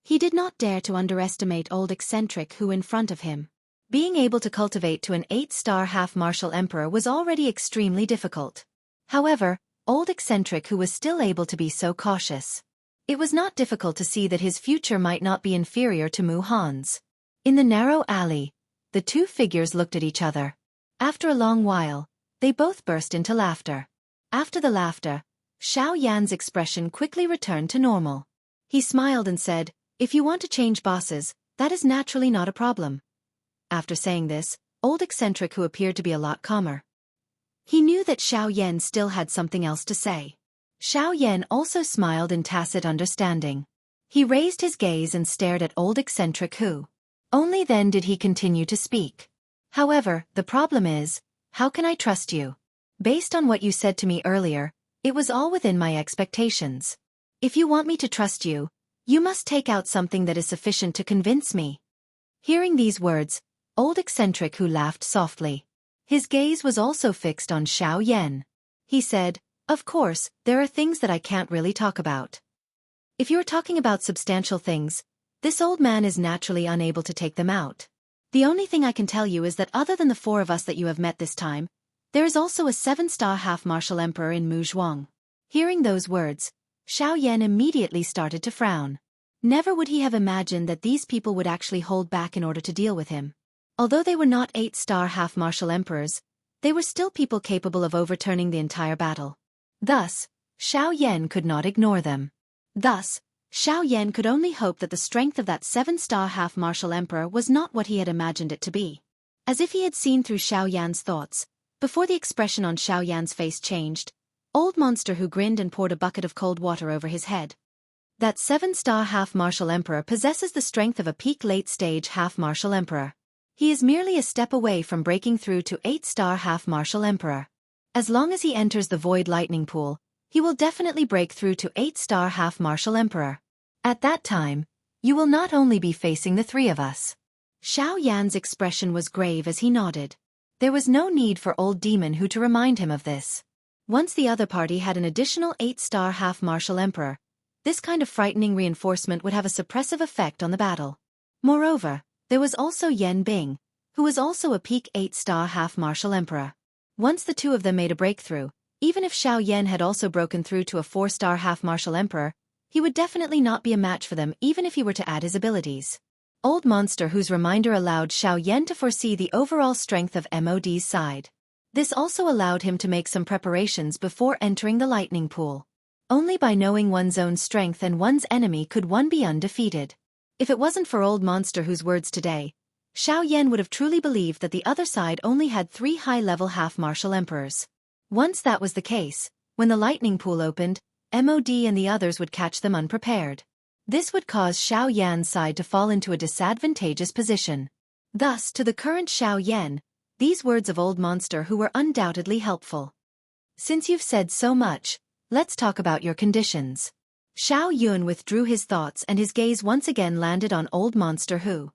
He did not dare to underestimate Old Eccentric Who in front of him. Being able to cultivate to an 8-star half-martial emperor was already extremely difficult. However, Old Eccentric Who was still able to be so cautious. It was not difficult to see that his future might not be inferior to Mu Han's. In the narrow alley, the 2 figures looked at each other. After a long while, they both burst into laughter. After the laughter, Xiao Yan's expression quickly returned to normal. He smiled and said, if you want to change bosses, that is naturally not a problem. After saying this, Old Eccentric Who appeared to be a lot calmer. He knew that Xiao Yan still had something else to say. Xiao Yan also smiled in tacit understanding. He raised his gaze and stared at Old Eccentric Who. Only then did he continue to speak. However, the problem is, how can I trust you? Based on what you said to me earlier, it was all within my expectations. If you want me to trust you, you must take out something that is sufficient to convince me. Hearing these words, old eccentric Hu laughed softly. His gaze was also fixed on Xiao Yan. He said, "Of course, there are things that I can't really talk about. If you're talking about substantial things, this old man is naturally unable to take them out. The only thing I can tell you is that other than the four of us that you have met this time, there is also a 7-star half-martial emperor in Mu Zhuang." Hearing those words, Xiao Yan immediately started to frown. Never would he have imagined that these people would actually hold back in order to deal with him. Although they were not 8-star half-martial emperors, they were still people capable of overturning the entire battle. Thus, Xiao Yan could not ignore them. Thus, Xiao Yan could only hope that the strength of that 7-star half-martial emperor was not what he had imagined it to be. As if he had seen through Xiao Yan's thoughts, before the expression on Xiao Yan's face changed, old monster who grinned and poured a bucket of cold water over his head. That 7-star half-martial emperor possesses the strength of a peak late-stage half-martial emperor. He is merely a step away from breaking through to 8-star half-martial emperor. As long as he enters the void lightning pool, he will definitely break through to 8-star half-martial emperor. At that time, you will not only be facing the three of us. Xiao Yan's expression was grave as he nodded. There was no need for old demon Hu to remind him of this. Once the other party had an additional 8-star half-martial emperor, this kind of frightening reinforcement would have a suppressive effect on the battle. Moreover, there was also Yan Bing, who was also a peak 8-star half-martial emperor. Once the two of them made a breakthrough, even if Xiao Yan had also broken through to a 4-star half-martial emperor, he would definitely not be a match for them even if he were to add his abilities. Old monster whose reminder allowed Xiao Yan to foresee the overall strength of MOD's side. This also allowed him to make some preparations before entering the lightning pool. Only by knowing one's own strength and one's enemy could one be undefeated. If it wasn't for old monster whose words today, Xiao Yan would have truly believed that the other side only had 3 high-level half-martial emperors. Once that was the case, when the lightning pool opened, MOD and the others would catch them unprepared. This would cause Xiao Yan's side to fall into a disadvantageous position. Thus, to the current Xiao Yan, these words of old monster who were undoubtedly helpful. "Since you've said so much, let's talk about your conditions." Xiao Yun withdrew his thoughts and his gaze once again landed on old monster Hu.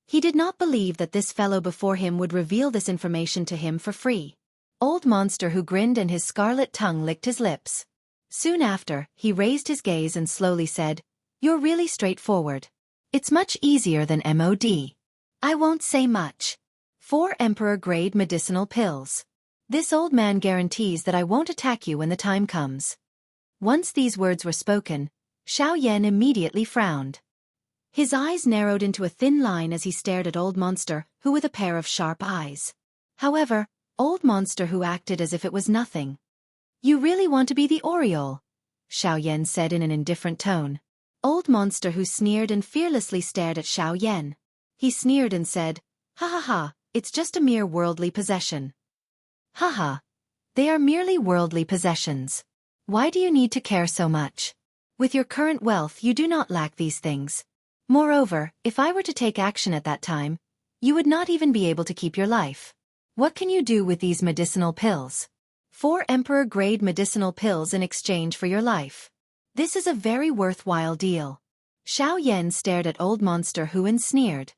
He did not believe that this fellow before him would reveal this information to him for free. Old monster Hu grinned and his scarlet tongue licked his lips. Soon after, he raised his gaze and slowly said, "You're really straightforward. It's much easier than MOD. I won't say much. 4 emperor-grade medicinal pills. This old man guarantees that I won't attack you when the time comes." Once these words were spoken, Xiao Yan immediately frowned. His eyes narrowed into a thin line as he stared at old monster Hu with a pair of sharp eyes. However, old monster Hu acted as if it was nothing. "You really want to be the Oriole?" Xiao Yan said in an indifferent tone. Old monster Hu sneered and fearlessly stared at Xiao Yan. He sneered and said, "Ha ha ha, it's just a mere worldly possession." "Haha. They are merely worldly possessions. Why do you need to care so much? With your current wealth you do not lack these things. Moreover, if I were to take action at that time, you would not even be able to keep your life. What can you do with these medicinal pills? 4 emperor-grade medicinal pills in exchange for your life. This is a very worthwhile deal." Xiao Yan stared at old monster Hu and sneered.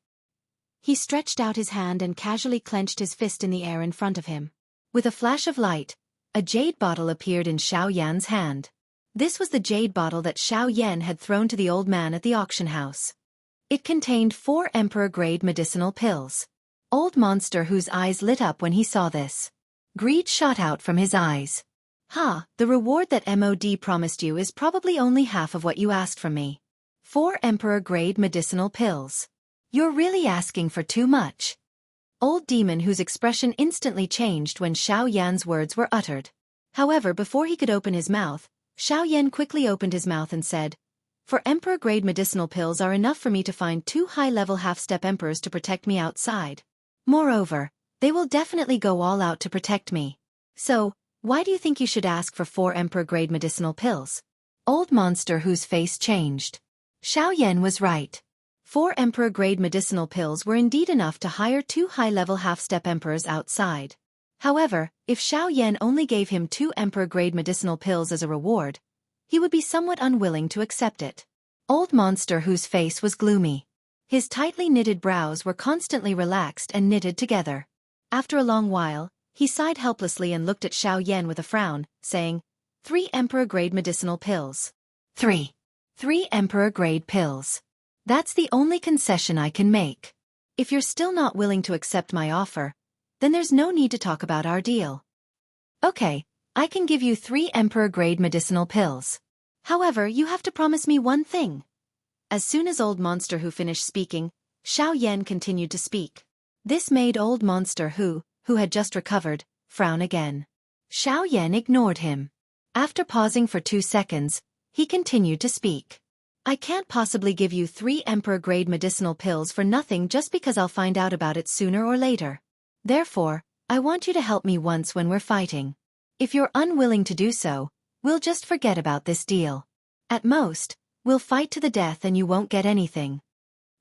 He stretched out his hand and casually clenched his fist in the air in front of him. With a flash of light, a jade bottle appeared in Xiao Yan's hand. This was the jade bottle that Xiao Yan had thrown to the old man at the auction house. It contained 4 emperor-grade medicinal pills. Old monster Hu's eyes lit up when he saw this. Greed shot out from his eyes. "Ha, the reward that MOD promised you is probably only half of what you asked from me. 4 emperor-grade medicinal pills. You're really asking for too much." Old demon whose expression instantly changed when Xiao Yan's words were uttered. However, before he could open his mouth, Xiao Yan quickly opened his mouth and said, "For emperor-grade medicinal pills are enough for me to find 2 high-level half-step emperors to protect me outside. Moreover, they will definitely go all out to protect me. So, why do you think you should ask for 4 emperor-grade medicinal pills?" Old monster whose face changed. Xiao Yan was right. 4 Emperor-grade medicinal pills were indeed enough to hire 2 high-level half-step emperors outside. However, if Xiao Yan only gave him 2 Emperor-grade medicinal pills as a reward, he would be somewhat unwilling to accept it. Old Monster Who's face was gloomy. His tightly knitted brows were constantly relaxed and knitted together. After a long while, he sighed helplessly and looked at Xiao Yan with a frown, saying, 3 Emperor-grade medicinal pills. 3 Emperor-grade pills. That's the only concession I can make. If you're still not willing to accept my offer, then there's no need to talk about our deal. Okay, I can give you 3 Emperor-grade medicinal pills. However, you have to promise me one thing. As soon as Old Monster Who finished speaking, Xiao Yan continued to speak. This made Old Monster Who had just recovered, frown again. Xiao Yan ignored him. After pausing for 2 seconds, he continued to speak. I can't possibly give you 3 Emperor-grade medicinal pills for nothing just because I'll find out about it sooner or later. Therefore, I want you to help me once when we're fighting. If you're unwilling to do so, we'll just forget about this deal. At most, we'll fight to the death and you won't get anything.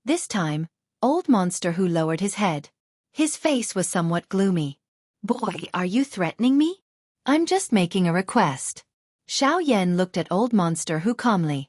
This time, Old Monster Who lowered his head. His face was somewhat gloomy. Boy, are you threatening me? I'm just making a request. Xiao Yan looked at Old Monster Who calmly.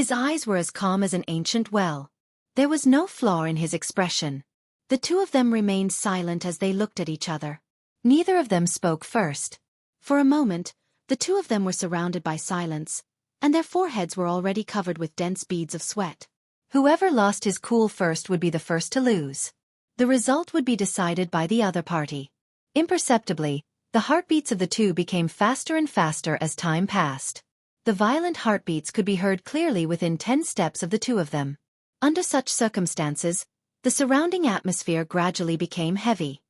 His eyes were as calm as an ancient well. There was no flaw in his expression. The two of them remained silent as they looked at each other. Neither of them spoke first. For a moment, the two of them were surrounded by silence, and their foreheads were already covered with dense beads of sweat. Whoever lost his cool first would be the first to lose. The result would be decided by the other party. Imperceptibly, the heartbeats of the two became faster and faster as time passed. The violent heartbeats could be heard clearly within 10 steps of the two of them. Under such circumstances, the surrounding atmosphere gradually became heavy.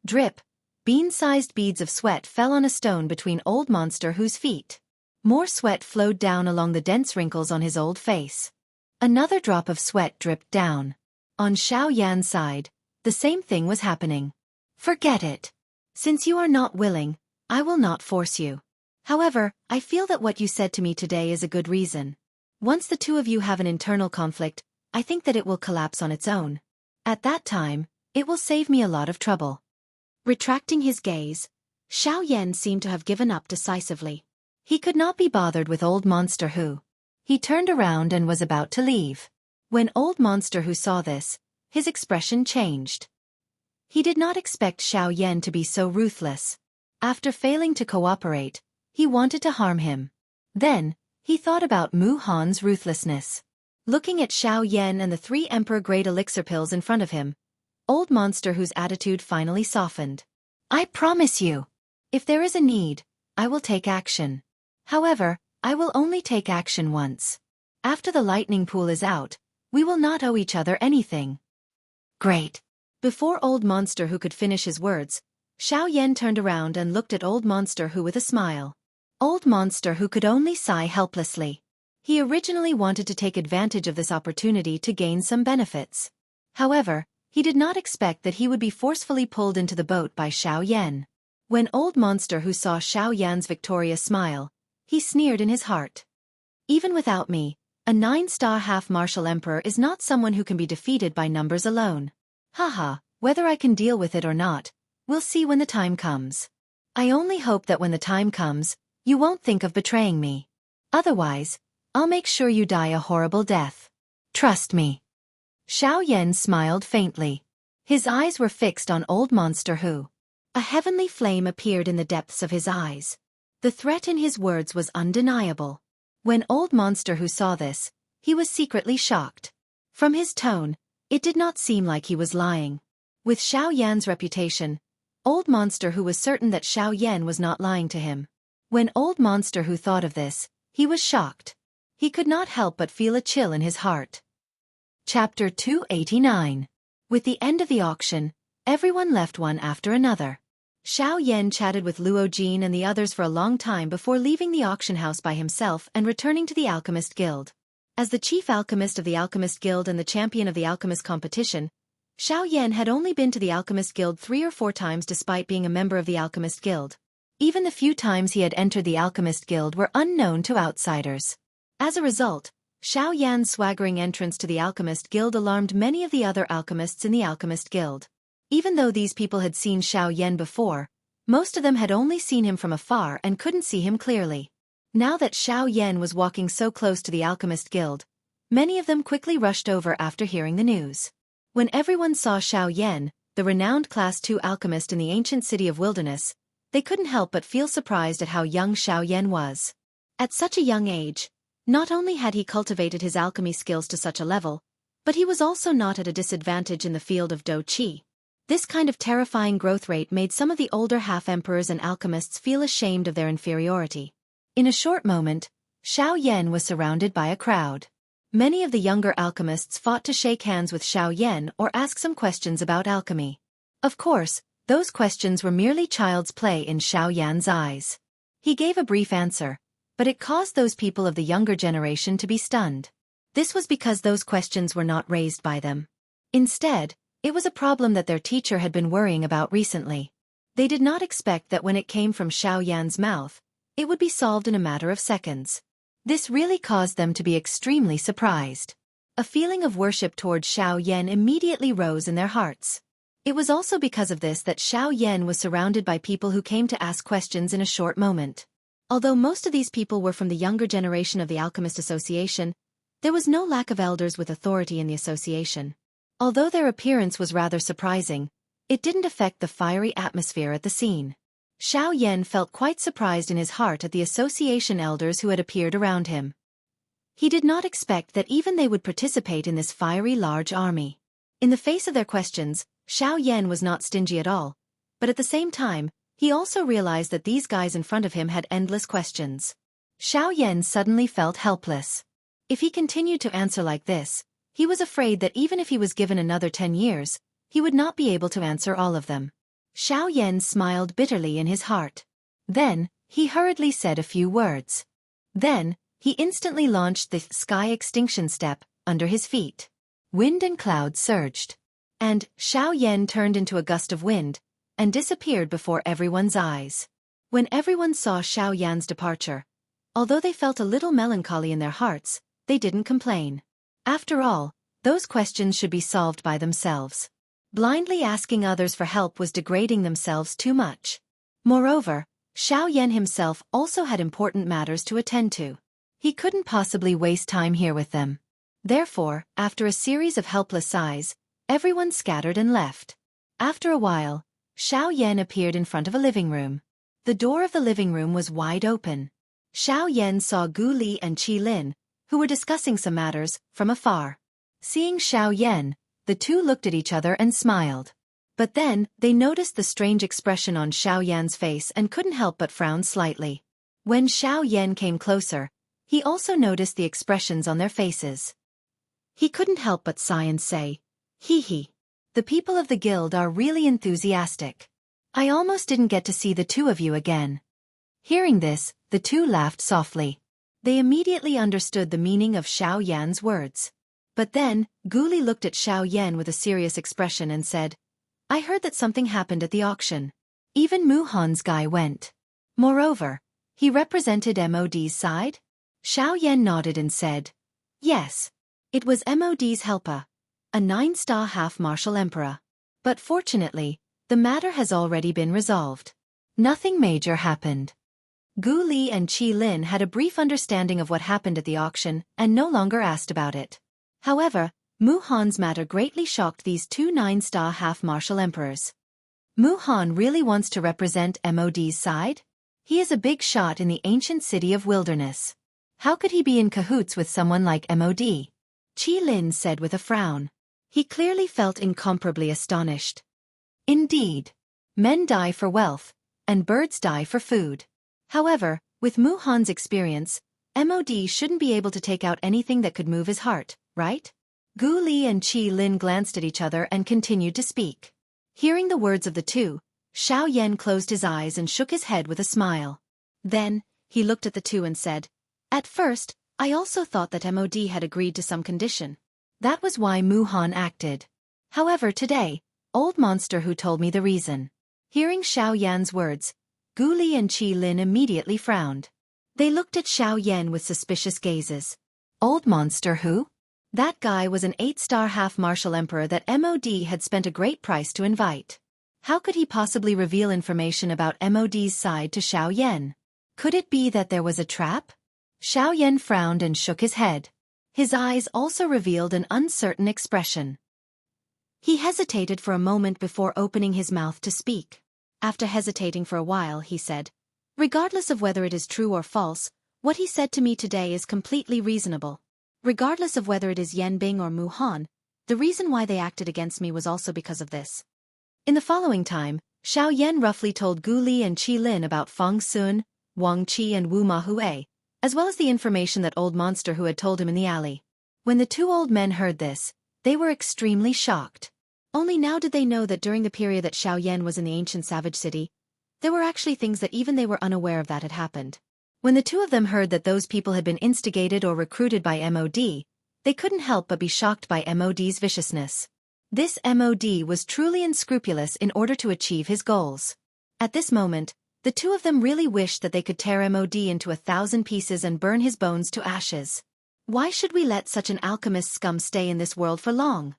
Drip, bean-sized beads of sweat fell on a stone between Old Monster Who's feet. More sweat flowed down along the dense wrinkles on his old face. Another drop of sweat dripped down. On Xiao Yan's side, the same thing was happening. Forget it. Since you are not willing, I will not force you. However, I feel that what you said to me today is a good reason. Once the two of you have an internal conflict, I think that it will collapse on its own. At that time, it will save me a lot of trouble. Retracting his gaze, Xiao Yan seemed to have given up decisively. He could not be bothered with Old Monster Who. He turned around and was about to leave. When Old Monster Who saw this, his expression changed. He did not expect Xiao Yan to be so ruthless. After failing to cooperate, he wanted to harm him. Then, he thought about Mu Han's ruthlessness. Looking at Xiao Yan and the 3 Emperor-grade elixir pills in front of him, Old Monster Who's attitude finally softened. I promise you, if there is a need, I will take action. However, I will only take action once. After the lightning pool is out, we will not owe each other anything. Great. Before Old Monster Who could finish his words, Xiao Yan turned around and looked at Old Monster Who with a smile. Old Monster Who could only sigh helplessly. He originally wanted to take advantage of this opportunity to gain some benefits. However, he did not expect that he would be forcefully pulled into the boat by Xiao Yan. When Old Monster Who saw Xiao Yan's victorious smile, he sneered in his heart. Even without me, a 9-star half-martial emperor is not someone who can be defeated by numbers alone. Haha, whether I can deal with it or not, we'll see when the time comes. I only hope that when the time comes, you won't think of betraying me. Otherwise, I'll make sure you die a horrible death. Trust me. Xiao Yan smiled faintly. His eyes were fixed on Old Monster Who. A heavenly flame appeared in the depths of his eyes. The threat in his words was undeniable. When Old Monster Who saw this, he was secretly shocked. From his tone, it did not seem like he was lying. With Xiao Yan's reputation, Old Monster Who was certain that Xiao Yan was not lying to him. When Old Monster Who thought of this, he was shocked. He could not help but feel a chill in his heart. Chapter 289. With the end of the auction, everyone left one after another. Xiao Yan chatted with Luo Jin and the others for a long time before leaving the auction house by himself and returning to the Alchemist Guild. As the chief alchemist of the Alchemist Guild and the champion of the alchemist competition, Xiao Yan had only been to the Alchemist Guild 3 or 4 times despite being a member of the Alchemist Guild. Even the few times he had entered the Alchemist Guild were unknown to outsiders. As a result, Xiao Yan's swaggering entrance to the Alchemist Guild alarmed many of the other alchemists in the Alchemist Guild. Even though these people had seen Xiao Yan before, most of them had only seen him from afar and couldn't see him clearly. Now that Xiao Yan was walking so close to the Alchemist Guild, many of them quickly rushed over after hearing the news. When everyone saw Xiao Yan, the renowned Class 2 alchemist in the ancient city of Wilderness, they couldn't help but feel surprised at how young Xiao Yan was. At such a young age, not only had he cultivated his alchemy skills to such a level, but he was also not at a disadvantage in the field of Do Qi. This kind of terrifying growth rate made some of the older half-emperors and alchemists feel ashamed of their inferiority. In a short moment, Xiao Yan was surrounded by a crowd. Many of the younger alchemists fought to shake hands with Xiao Yan or ask some questions about alchemy. Of course, those questions were merely child's play in Xiao Yan's eyes. He gave a brief answer, but it caused those people of the younger generation to be stunned. This was because those questions were not raised by them. Instead, it was a problem that their teacher had been worrying about recently. They did not expect that when it came from Xiao Yan's mouth, it would be solved in a matter of seconds. This really caused them to be extremely surprised. A feeling of worship towards Xiao Yan immediately rose in their hearts. It was also because of this that Xiao Yan was surrounded by people who came to ask questions in a short moment. Although most of these people were from the younger generation of the Alchemist Association, there was no lack of elders with authority in the association. Although their appearance was rather surprising, it didn't affect the fiery atmosphere at the scene. Xiao Yan felt quite surprised in his heart at the association elders who had appeared around him. He did not expect that even they would participate in this fiery large army. In the face of their questions, Xiao Yan was not stingy at all, but at the same time, he also realized that these guys in front of him had endless questions. Xiao Yan suddenly felt helpless. If he continued to answer like this, he was afraid that even if he was given another 10 years, he would not be able to answer all of them. Xiao Yan smiled bitterly in his heart. Then, he hurriedly said a few words. Then, he instantly launched the sky extinction step under his feet. Wind and clouds surged. And Xiao Yan turned into a gust of wind and disappeared before everyone's eyes. When everyone saw Xiao Yan's departure, although they felt a little melancholy in their hearts, they didn't complain. After all, those questions should be solved by themselves. Blindly asking others for help was degrading themselves too much. Moreover, Xiao Yan himself also had important matters to attend to. He couldn't possibly waste time here with them. Therefore, after a series of helpless sighs, everyone scattered and left. After a while, Xiao Yan appeared in front of a living room. The door of the living room was wide open. Xiao Yan saw Gu Li and Qi Lin, who were discussing some matters, from afar. Seeing Xiao Yan, the two looked at each other and smiled. But then, they noticed the strange expression on Xiao Yan's face and couldn't help but frown slightly. When Xiao Yan came closer, he also noticed the expressions on their faces. He couldn't help but sigh and say, "Hee hee. The people of the guild are really enthusiastic. I almost didn't get to see the two of you again." Hearing this, the two laughed softly. They immediately understood the meaning of Xiao Yan's words. But then, Gu Li looked at Xiao Yan with a serious expression and said, "I heard that something happened at the auction. Even Mu Han's guy went. Moreover, he represented MOD's side?" Xiao Yan nodded and said, "Yes. It was MOD's helper, a 9-star half-martial emperor. But fortunately, the matter has already been resolved. Nothing major happened." Gu Li and Qi Lin had a brief understanding of what happened at the auction and no longer asked about it. However, Mu Han's matter greatly shocked these two 9-star half-martial emperors. Mu Han really wants to represent MOD's side? He is a big shot in the ancient city of Wilderness. How could he be in cahoots with someone like MOD? Qi Lin said with a frown. He clearly felt incomparably astonished. Indeed. Men die for wealth, and birds die for food. However, with Mu Han's experience, MOD shouldn't be able to take out anything that could move his heart, right? Gu Li and Qi Lin glanced at each other and continued to speak. Hearing the words of the two, Xiao Yan closed his eyes and shook his head with a smile. Then, he looked at the two and said, "At first, I also thought that MOD had agreed to some condition. That was why Mu Han acted. However, today, old monster who told me the reason." Hearing Xiao Yan's words, Gu Li and Qi Lin immediately frowned. They looked at Xiao Yan with suspicious gazes. Old monster who? That guy was an 8-star half-martial emperor that MOD had spent a great price to invite. How could he possibly reveal information about MOD's side to Xiao Yan? Could it be that there was a trap? Xiao Yan frowned and shook his head. His eyes also revealed an uncertain expression. He hesitated for a moment before opening his mouth to speak. After hesitating for a while, he said, "Regardless of whether it is true or false, what he said to me today is completely reasonable. Regardless of whether it is Yan Bing or Mu Han, the reason why they acted against me was also because of this." In the following time, Xiao Yan roughly told Gu Li and Qi Lin about Feng Sun, Wang Qi and Wu Ma Hue, as well as the information that old monster who had told him in the alley. When the two old men heard this, they were extremely shocked. Only now did they know that during the period that Xiao Yan was in the ancient savage city, there were actually things that even they were unaware of that had happened. When the two of them heard that those people had been instigated or recruited by MOD, they couldn't help but be shocked by MOD's viciousness. This MOD was truly unscrupulous in order to achieve his goals. At this moment, the two of them really wished that they could tear MOD into 1,000 pieces and burn his bones to ashes. Why should we let such an alchemist scum stay in this world for long?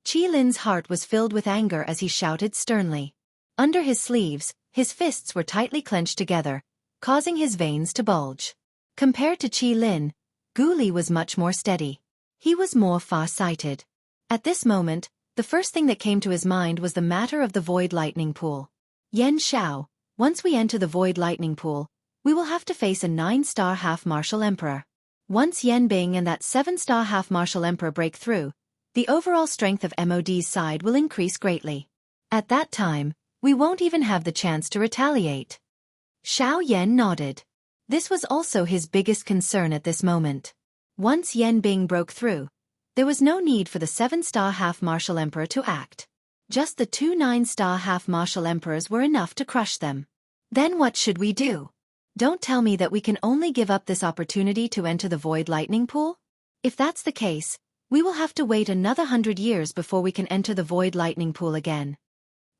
Qi Lin's heart was filled with anger as he shouted sternly. Under his sleeves, his fists were tightly clenched together, causing his veins to bulge. Compared to Qi Lin, Gu Li was much more steady. He was more far-sighted. At this moment, the first thing that came to his mind was the matter of the Void Lightning Pool. Yan Xiao, once we enter the Void Lightning Pool, we will have to face a 9-star half-martial emperor. Once Yan Bing and that 7-star half-martial emperor break through, the overall strength of MOD's side will increase greatly. At that time, we won't even have the chance to retaliate. Xiao Yan nodded. This was also his biggest concern at this moment. Once Yan Bing broke through, there was no need for the 7-star half-martial emperor to act. Just the 2 9-star half-martial emperors were enough to crush them. Then what should we do? Don't tell me that we can only give up this opportunity to enter the Void Lightning Pool? If that's the case, we will have to wait another 100 years before we can enter the Void Lightning Pool again.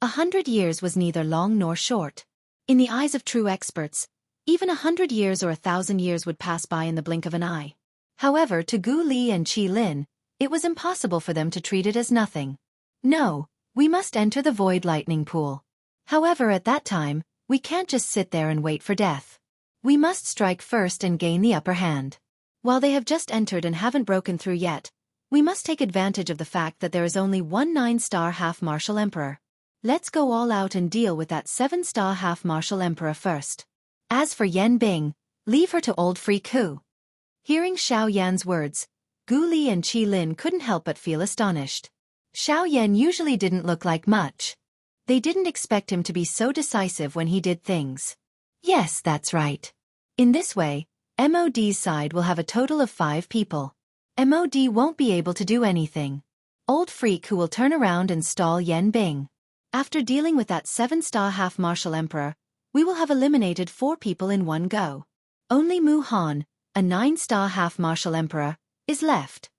100 years was neither long nor short. In the eyes of true experts, even 100 years or 1,000 years would pass by in the blink of an eye. However, to Gu Li and Qi Lin, it was impossible for them to treat it as nothing. No, we must enter the Void Lightning Pool. However, at that time, we can't just sit there and wait for death. We must strike first and gain the upper hand. While they have just entered and haven't broken through yet, we must take advantage of the fact that there is only one 9-star half-martial emperor. Let's go all out and deal with that 7-star half-martial emperor first. As for Yan Bing, leave her to old freak Hu. Hearing Xiao Yan's words, Gu Li and Qi Lin couldn't help but feel astonished. Xiao Yan usually didn't look like much. They didn't expect him to be so decisive when he did things. Yes, that's right. In this way, MOD's side will have a total of 5 people. MOD won't be able to do anything. Old freak who will turn around and stall Yan Bing. After dealing with that 7-star half-martial emperor, we will have eliminated 4 people in one go. Only Mu Han, a 9-star half-martial emperor, is left.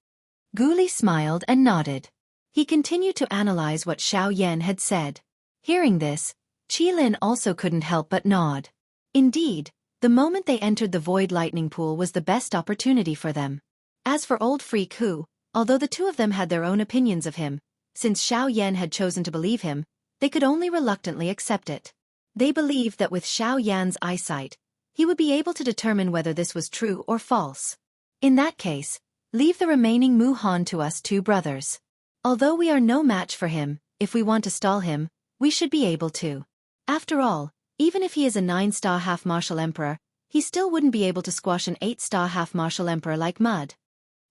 Gu Li smiled and nodded. He continued to analyze what Xiao Yan had said. Hearing this, Qi Lin also couldn't help but nod. Indeed, the moment they entered the Void Lightning Pool was the best opportunity for them. As for old freak Hu, although the two of them had their own opinions of him, since Xiao Yan had chosen to believe him, they could only reluctantly accept it. They believed that with Xiao Yan's eyesight, he would be able to determine whether this was true or false. In that case, leave the remaining Mu Han to us 2 brothers. Although we are no match for him, if we want to stall him, we should be able to. After all, even if he is a 9-star half-martial emperor, he still wouldn't be able to squash an 8-star half-martial emperor like mud.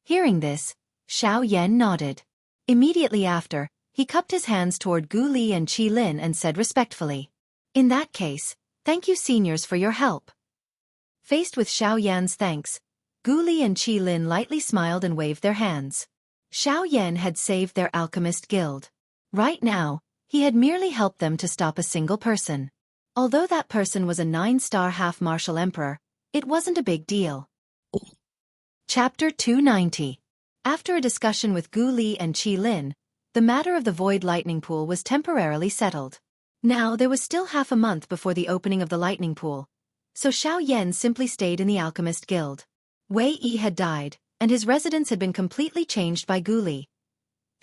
Hearing this, Xiao Yan nodded. Immediately after, he cupped his hands toward Gu Li and Qi Lin and said respectfully, "In that case, thank you seniors for your help." Faced with Xiao Yan's thanks, Gu Li and Qi Lin lightly smiled and waved their hands. Xiao Yan had saved their alchemist guild. Right now, he had merely helped them to stop a single person. Although that person was a 9-star half-martial emperor, it wasn't a big deal. Chapter 290. After a discussion with Gu Li and Qi Lin, the matter of the Void Lightning Pool was temporarily settled. Now there was still half a month before the opening of the Lightning Pool, so Xiao Yan simply stayed in the Alchemist Guild. Wei Yi had died, and his residence had been completely changed by Gu Li.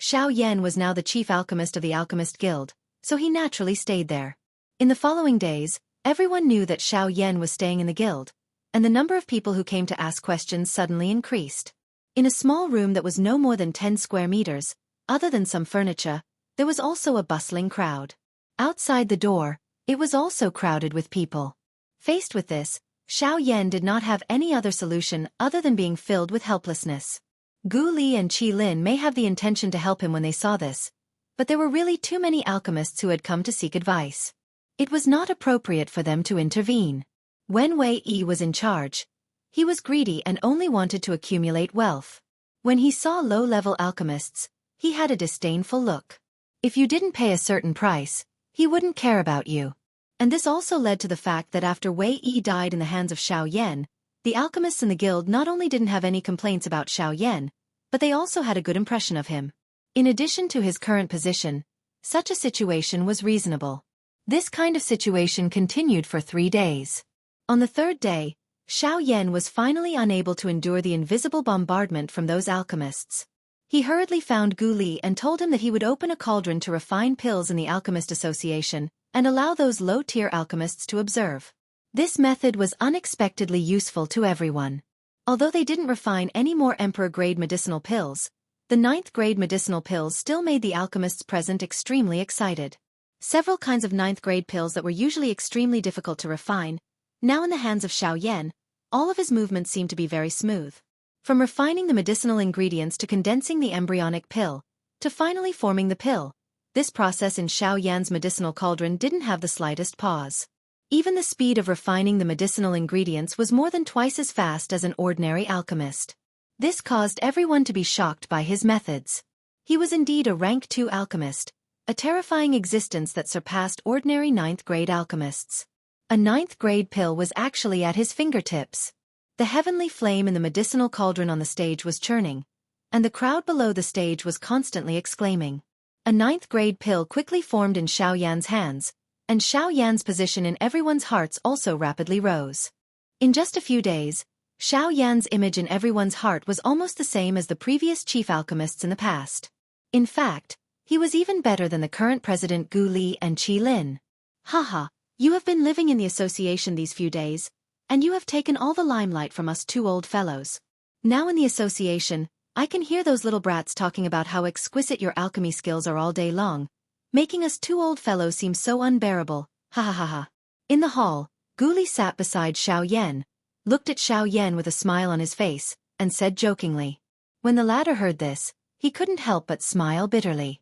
Xiao Yan was now the chief alchemist of the Alchemist Guild, so he naturally stayed there. In the following days, everyone knew that Xiao Yan was staying in the guild, and the number of people who came to ask questions suddenly increased. In a small room that was no more than 10 square meters, other than some furniture, there was also a bustling crowd. Outside the door, it was also crowded with people. Faced with this, Xiao Yan did not have any other solution other than being filled with helplessness. Gu Li and Qi Lin may have the intention to help him when they saw this, but there were really too many alchemists who had come to seek advice. It was not appropriate for them to intervene. When Wei Yi was in charge, he was greedy and only wanted to accumulate wealth. When he saw low-level alchemists, he had a disdainful look. If you didn't pay a certain price, he wouldn't care about you. And this also led to the fact that after Wei Yi died in the hands of Xiao Yan, the alchemists in the guild not only didn't have any complaints about Xiao Yan, but they also had a good impression of him. In addition to his current position, such a situation was reasonable. This kind of situation continued for 3 days. On the third day, Xiao Yan was finally unable to endure the invisible bombardment from those alchemists. He hurriedly found Gu Li and told him that he would open a cauldron to refine pills in the Alchemist Association, and allow those low-tier alchemists to observe. This method was unexpectedly useful to everyone. Although they didn't refine any more Emperor-grade medicinal pills, the 9th-grade medicinal pills still made the alchemists present extremely excited. Several kinds of 9th-grade pills that were usually extremely difficult to refine, now in the hands of Xiao Yan, all of his movements seemed to be very smooth. From refining the medicinal ingredients to condensing the embryonic pill, to finally forming the pill, this process in Xiao Yan's medicinal cauldron didn't have the slightest pause. Even the speed of refining the medicinal ingredients was more than twice as fast as an ordinary alchemist. This caused everyone to be shocked by his methods. He was indeed a rank 2 alchemist, a terrifying existence that surpassed ordinary 9th-grade alchemists. A 9th-grade pill was actually at his fingertips. The heavenly flame in the medicinal cauldron on the stage was churning, and the crowd below the stage was constantly exclaiming. A 9th-grade pill quickly formed in Xiao Yan's hands, and Xiao Yan's position in everyone's hearts also rapidly rose. In just a few days, Xiao Yan's image in everyone's heart was almost the same as the previous chief alchemists in the past. In fact, he was even better than the current president Gu Li and Qi Lin. Haha, you have been living in the association these few days, and you have taken all the limelight from us 2 old fellows. Now in the association, I can hear those little brats talking about how exquisite your alchemy skills are all day long, making us 2 old fellows seem so unbearable, ha ha ha ha. In the hall, Gu Li sat beside Xiao Yan, looked at Xiao Yan with a smile on his face, and said jokingly. When the latter heard this, he couldn't help but smile bitterly.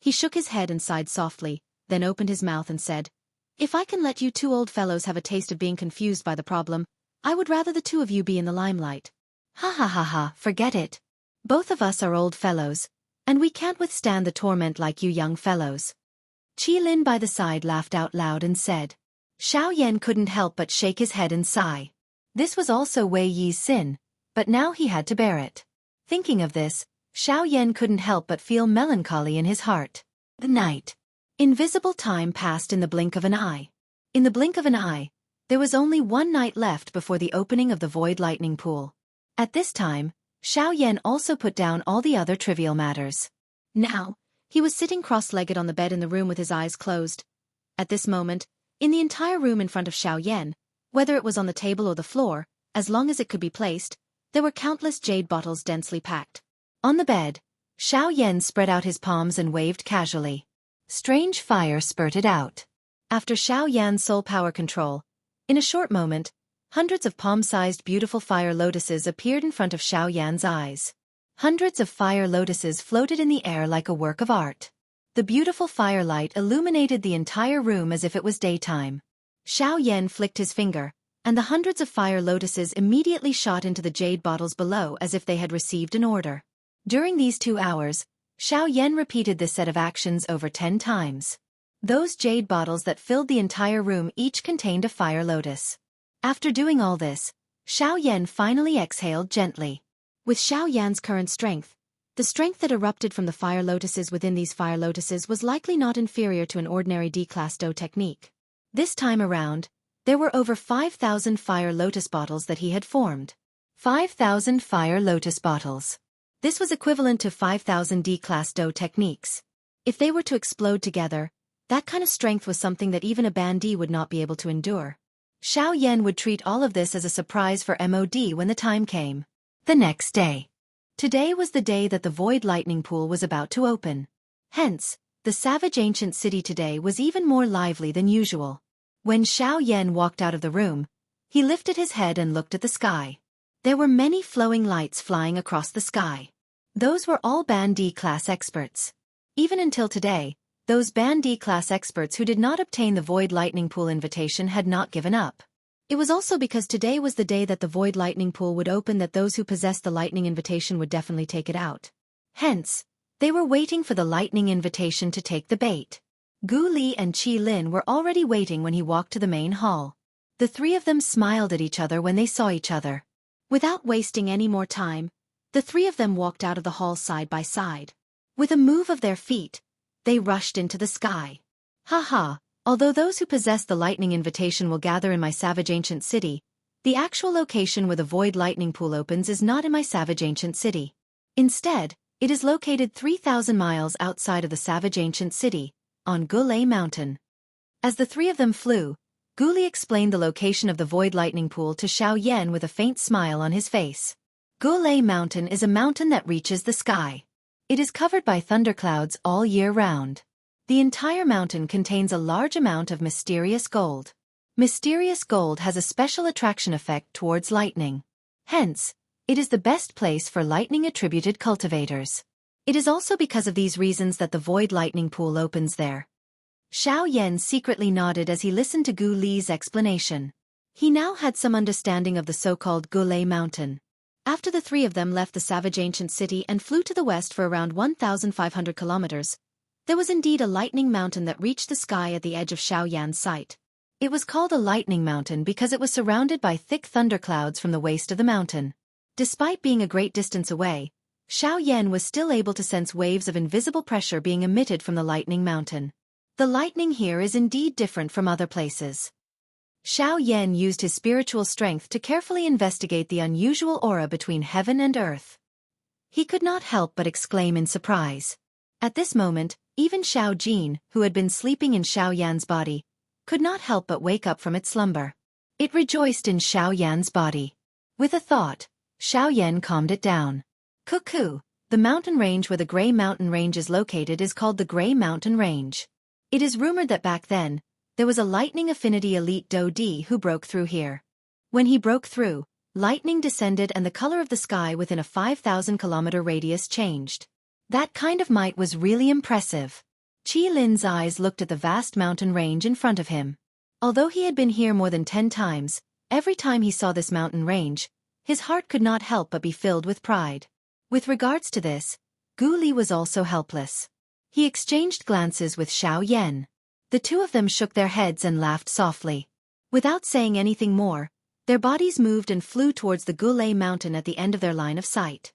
He shook his head and sighed softly, then opened his mouth and said, "If I can let you 2 old fellows have a taste of being confused by the problem, I would rather the 2 of you be in the limelight." Ha ha ha ha, forget it. Both of us are old fellows, and we can't withstand the torment like you young fellows. Qi Lin by the side laughed out loud and said. Xiao Yan couldn't help but shake his head and sigh. This was also Wei Yi's sin, but now he had to bear it. Thinking of this, Xiao Yan couldn't help but feel melancholy in his heart. The night. Invisible time passed in the blink of an eye. In the blink of an eye, there was only 1 night left before the opening of the Void Lightning Pool. At this time, Xiao Yan also put down all the other trivial matters. Now, he was sitting cross-legged on the bed in the room with his eyes closed. At this moment, in the entire room in front of Xiao Yan, whether it was on the table or the floor, as long as it could be placed, there were countless jade bottles densely packed. On the bed, Xiao Yan spread out his palms and waved casually. Strange fire spurted out. After Xiao Yan's soul power control, in a short moment, hundreds of palm-sized beautiful fire lotuses appeared in front of Xiao Yan's eyes. Hundreds of fire lotuses floated in the air like a work of art. The beautiful firelight illuminated the entire room as if it was daytime. Xiao Yan flicked his finger, and the hundreds of fire lotuses immediately shot into the jade bottles below as if they had received an order. During these 2 hours, Xiao Yan repeated this set of actions over 10 times. Those jade bottles that filled the entire room each contained a fire lotus. After doing all this, Xiao Yan finally exhaled gently. With Xiao Yan's current strength, the strength that erupted from the fire lotuses within these fire lotuses was likely not inferior to an ordinary D-class Do technique. This time around, there were over 5,000 fire lotus bottles that he had formed. 5,000 fire lotus bottles. This was equivalent to 5,000 D-class dough techniques. If they were to explode together, that kind of strength was something that even a bandit would not be able to endure. Xiao Yan would treat all of this as a surprise for MOD when the time came. The next day. Today was the day that the Void Lightning Pool was about to open. Hence, the savage ancient city today was even more lively than usual. When Xiao Yan walked out of the room, he lifted his head and looked at the sky. There were many flowing lights flying across the sky. Those were all Band D-class experts. Even until today, those Band D-class experts who did not obtain the Void Lightning Pool invitation had not given up. It was also because today was the day that the Void Lightning Pool would open that those who possessed the Lightning invitation would definitely take it out. Hence, they were waiting for the Lightning invitation to take the bait. Gu Li and Qi Lin were already waiting when he walked to the main hall. The three of them smiled at each other when they saw each other. Without wasting any more time, the three of them walked out of the hall side by side. With a move of their feet, they rushed into the sky. Haha, although those who possess the Lightning invitation will gather in my savage ancient city, the actual location where the Void Lightning Pool opens is not in my savage ancient city. Instead, it is located 3,000 miles outside of the savage ancient city, on Gulei Mountain. As the three of them flew, Gu Li explained the location of the Void Lightning Pool to Xiao Yan with a faint smile on his face. Gulei Mountain is a mountain that reaches the sky. It is covered by thunderclouds all year round. The entire mountain contains a large amount of mysterious gold. Mysterious gold has a special attraction effect towards lightning. Hence, it is the best place for lightning-attributed cultivators. It is also because of these reasons that the Void Lightning Pool opens there. Xiao Yan secretly nodded as he listened to Gu Li's explanation. He now had some understanding of the so-called Gulei Mountain. After the three of them left the savage ancient city and flew to the west for around 1,500 kilometers, there was indeed a lightning mountain that reached the sky at the edge of Xiao Yan's sight. It was called a lightning mountain because it was surrounded by thick thunderclouds from the waist of the mountain. Despite being a great distance away, Xiao Yan was still able to sense waves of invisible pressure being emitted from the lightning mountain. The lightning here is indeed different from other places. Xiao Yan used his spiritual strength to carefully investigate the unusual aura between heaven and earth. He could not help but exclaim in surprise. At this moment, even Xiao Jin, who had been sleeping in Xiao Yan's body, could not help but wake up from its slumber. It rejoiced in Xiao Yan's body. With a thought, Xiao Yan calmed it down. Cuckoo, the mountain range where the Grey Mountain Range is located is called the Grey Mountain Range. It is rumored that back then, there was a lightning affinity elite Do Di who broke through here. When he broke through, lightning descended and the color of the sky within a 5,000-kilometer radius changed. That kind of might was really impressive. Qi Lin's eyes looked at the vast mountain range in front of him. Although he had been here more than 10 times, every time he saw this mountain range, his heart could not help but be filled with pride. With regards to this, Gu Li was also helpless. He exchanged glances with Xiao Yan. The two of them shook their heads and laughed softly. Without saying anything more, their bodies moved and flew towards the Gulei Mountain at the end of their line of sight.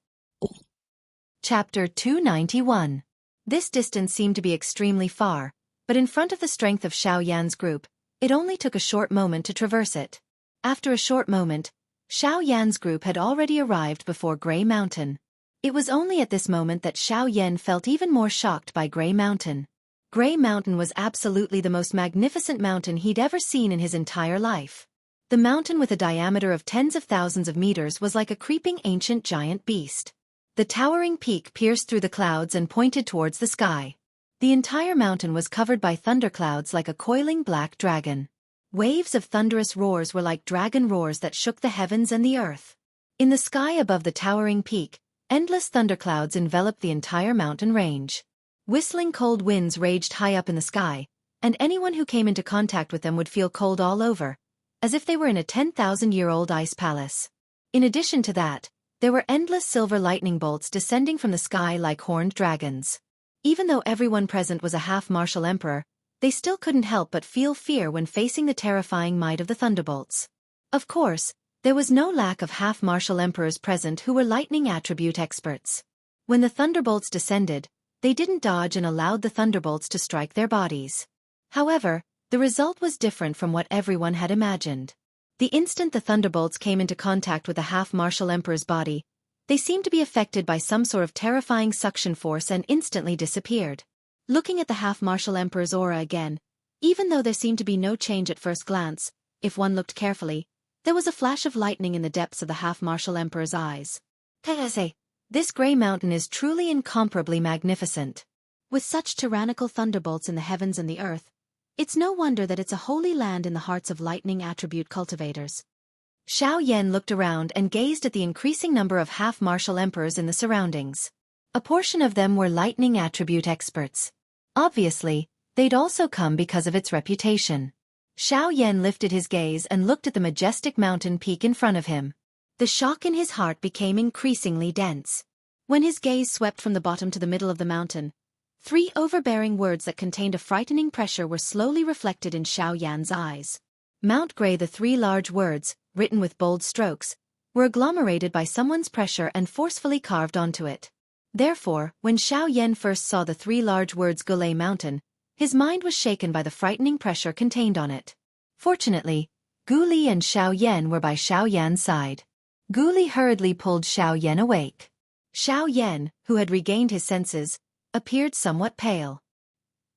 Chapter 291. This distance seemed to be extremely far, but in front of the strength of Xiao Yan's group, it only took a short moment to traverse it. After a short moment, Xiao Yan's group had already arrived before Grey Mountain. It was only at this moment that Xiao Yan felt even more shocked by Grey Mountain. Grey Mountain was absolutely the most magnificent mountain he'd ever seen in his entire life. The mountain with a diameter of tens of thousands of meters was like a creeping ancient giant beast. The towering peak pierced through the clouds and pointed towards the sky. The entire mountain was covered by thunderclouds like a coiling black dragon. Waves of thunderous roars were like dragon roars that shook the heavens and the earth. In the sky above the towering peak, endless thunderclouds enveloped the entire mountain range. Whistling cold winds raged high up in the sky, and anyone who came into contact with them would feel cold all over, as if they were in a 10,000-year-old ice palace. In addition to that, there were endless silver lightning bolts descending from the sky like horned dragons. Even though everyone present was a half-martial emperor, they still couldn't help but feel fear when facing the terrifying might of the thunderbolts. Of course, there was no lack of half-martial emperors present who were lightning attribute experts. When the thunderbolts descended, they didn't dodge and allowed the thunderbolts to strike their bodies. However, the result was different from what everyone had imagined. The instant the thunderbolts came into contact with the half-martial emperor's body, they seemed to be affected by some sort of terrifying suction force and instantly disappeared. Looking at the half-martial emperor's aura again, even though there seemed to be no change at first glance, if one looked carefully, there was a flash of lightning in the depths of the half-martial emperor's eyes. This grey mountain is truly incomparably magnificent. With such tyrannical thunderbolts in the heavens and the earth, it's no wonder that it's a holy land in the hearts of lightning attribute cultivators. Xiao Yan looked around and gazed at the increasing number of half-martial emperors in the surroundings. A portion of them were lightning attribute experts. Obviously, they'd also come because of its reputation. Xiao Yan lifted his gaze and looked at the majestic mountain peak in front of him. The shock in his heart became increasingly dense. When his gaze swept from the bottom to the middle of the mountain, 3 overbearing words that contained a frightening pressure were slowly reflected in Xiao Yan's eyes. Mount Grey. The 3 large words, written with bold strokes, were agglomerated by someone's pressure and forcefully carved onto it. Therefore, when Xiao Yan first saw the 3 large words Gulay Mountain, his mind was shaken by the frightening pressure contained on it. Fortunately, Gu Li and Xiao Yan were by Xiao Yan's side. Gu Li hurriedly pulled Xiao Yan awake. Xiao Yan, who had regained his senses, appeared somewhat pale.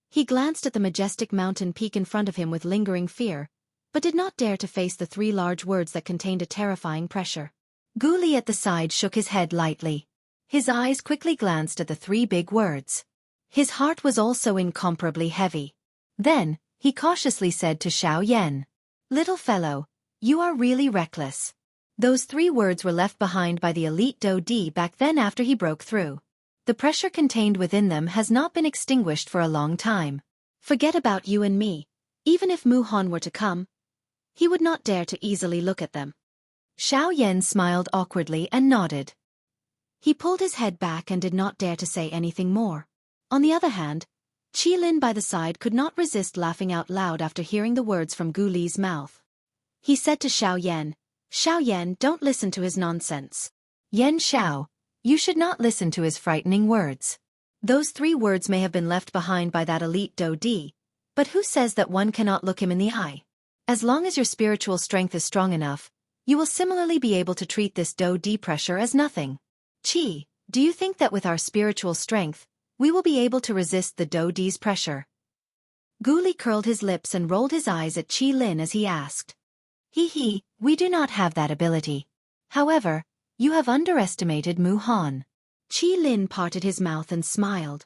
He glanced at the majestic mountain peak in front of him with lingering fear, but did not dare to face the 3 large words that contained a terrifying pressure. Gu Li at the side shook his head lightly. His eyes quickly glanced at the 3 big words. His heart was also incomparably heavy. Then, he cautiously said to Xiao Yan, "Little fellow, you are really reckless." Those 3 words were left behind by the elite Do Di back then after he broke through. The pressure contained within them has not been extinguished for a long time. Forget about you and me. Even if Mu Han were to come, he would not dare to easily look at them. Xiao Yan smiled awkwardly and nodded. He pulled his head back and did not dare to say anything more. On the other hand, Qi Lin by the side could not resist laughing out loud after hearing the words from Gu Li's mouth. He said to Xiao Yan, "Xiao Yan, don't listen to his nonsense. Yan Xiao, you should not listen to his frightening words. Those 3 words may have been left behind by that elite Do Di, but who says that one cannot look him in the eye? As long as your spiritual strength is strong enough, you will similarly be able to treat this Do Di pressure as nothing. Qi, do you think that with our spiritual strength, we will be able to resist the Do Di's pressure?" Gu Li curled his lips and rolled his eyes at Qi Lin as he asked. "He, we do not have that ability. However, you have underestimated Mu Han." Qi Lin parted his mouth and smiled.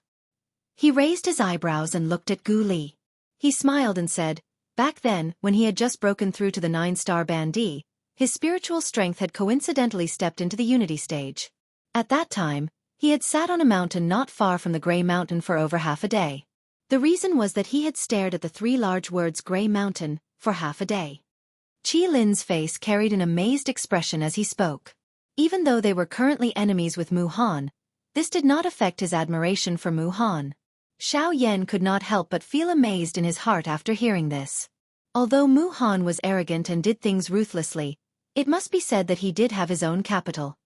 He raised his eyebrows and looked at Gu Li. He smiled and said, back then, when he had just broken through to the 9-star Bandi, his spiritual strength had coincidentally stepped into the unity stage. At that time, he had sat on a mountain not far from the Grey Mountain for over half a day. The reason was that he had stared at the 3 large words Grey Mountain for half a day. Qi Lin's face carried an amazed expression as he spoke. Even though they were currently enemies with Mu Han, this did not affect his admiration for Mu Han. Xiao Yan could not help but feel amazed in his heart after hearing this. Although Mu Han was arrogant and did things ruthlessly, it must be said that he did have his own capital.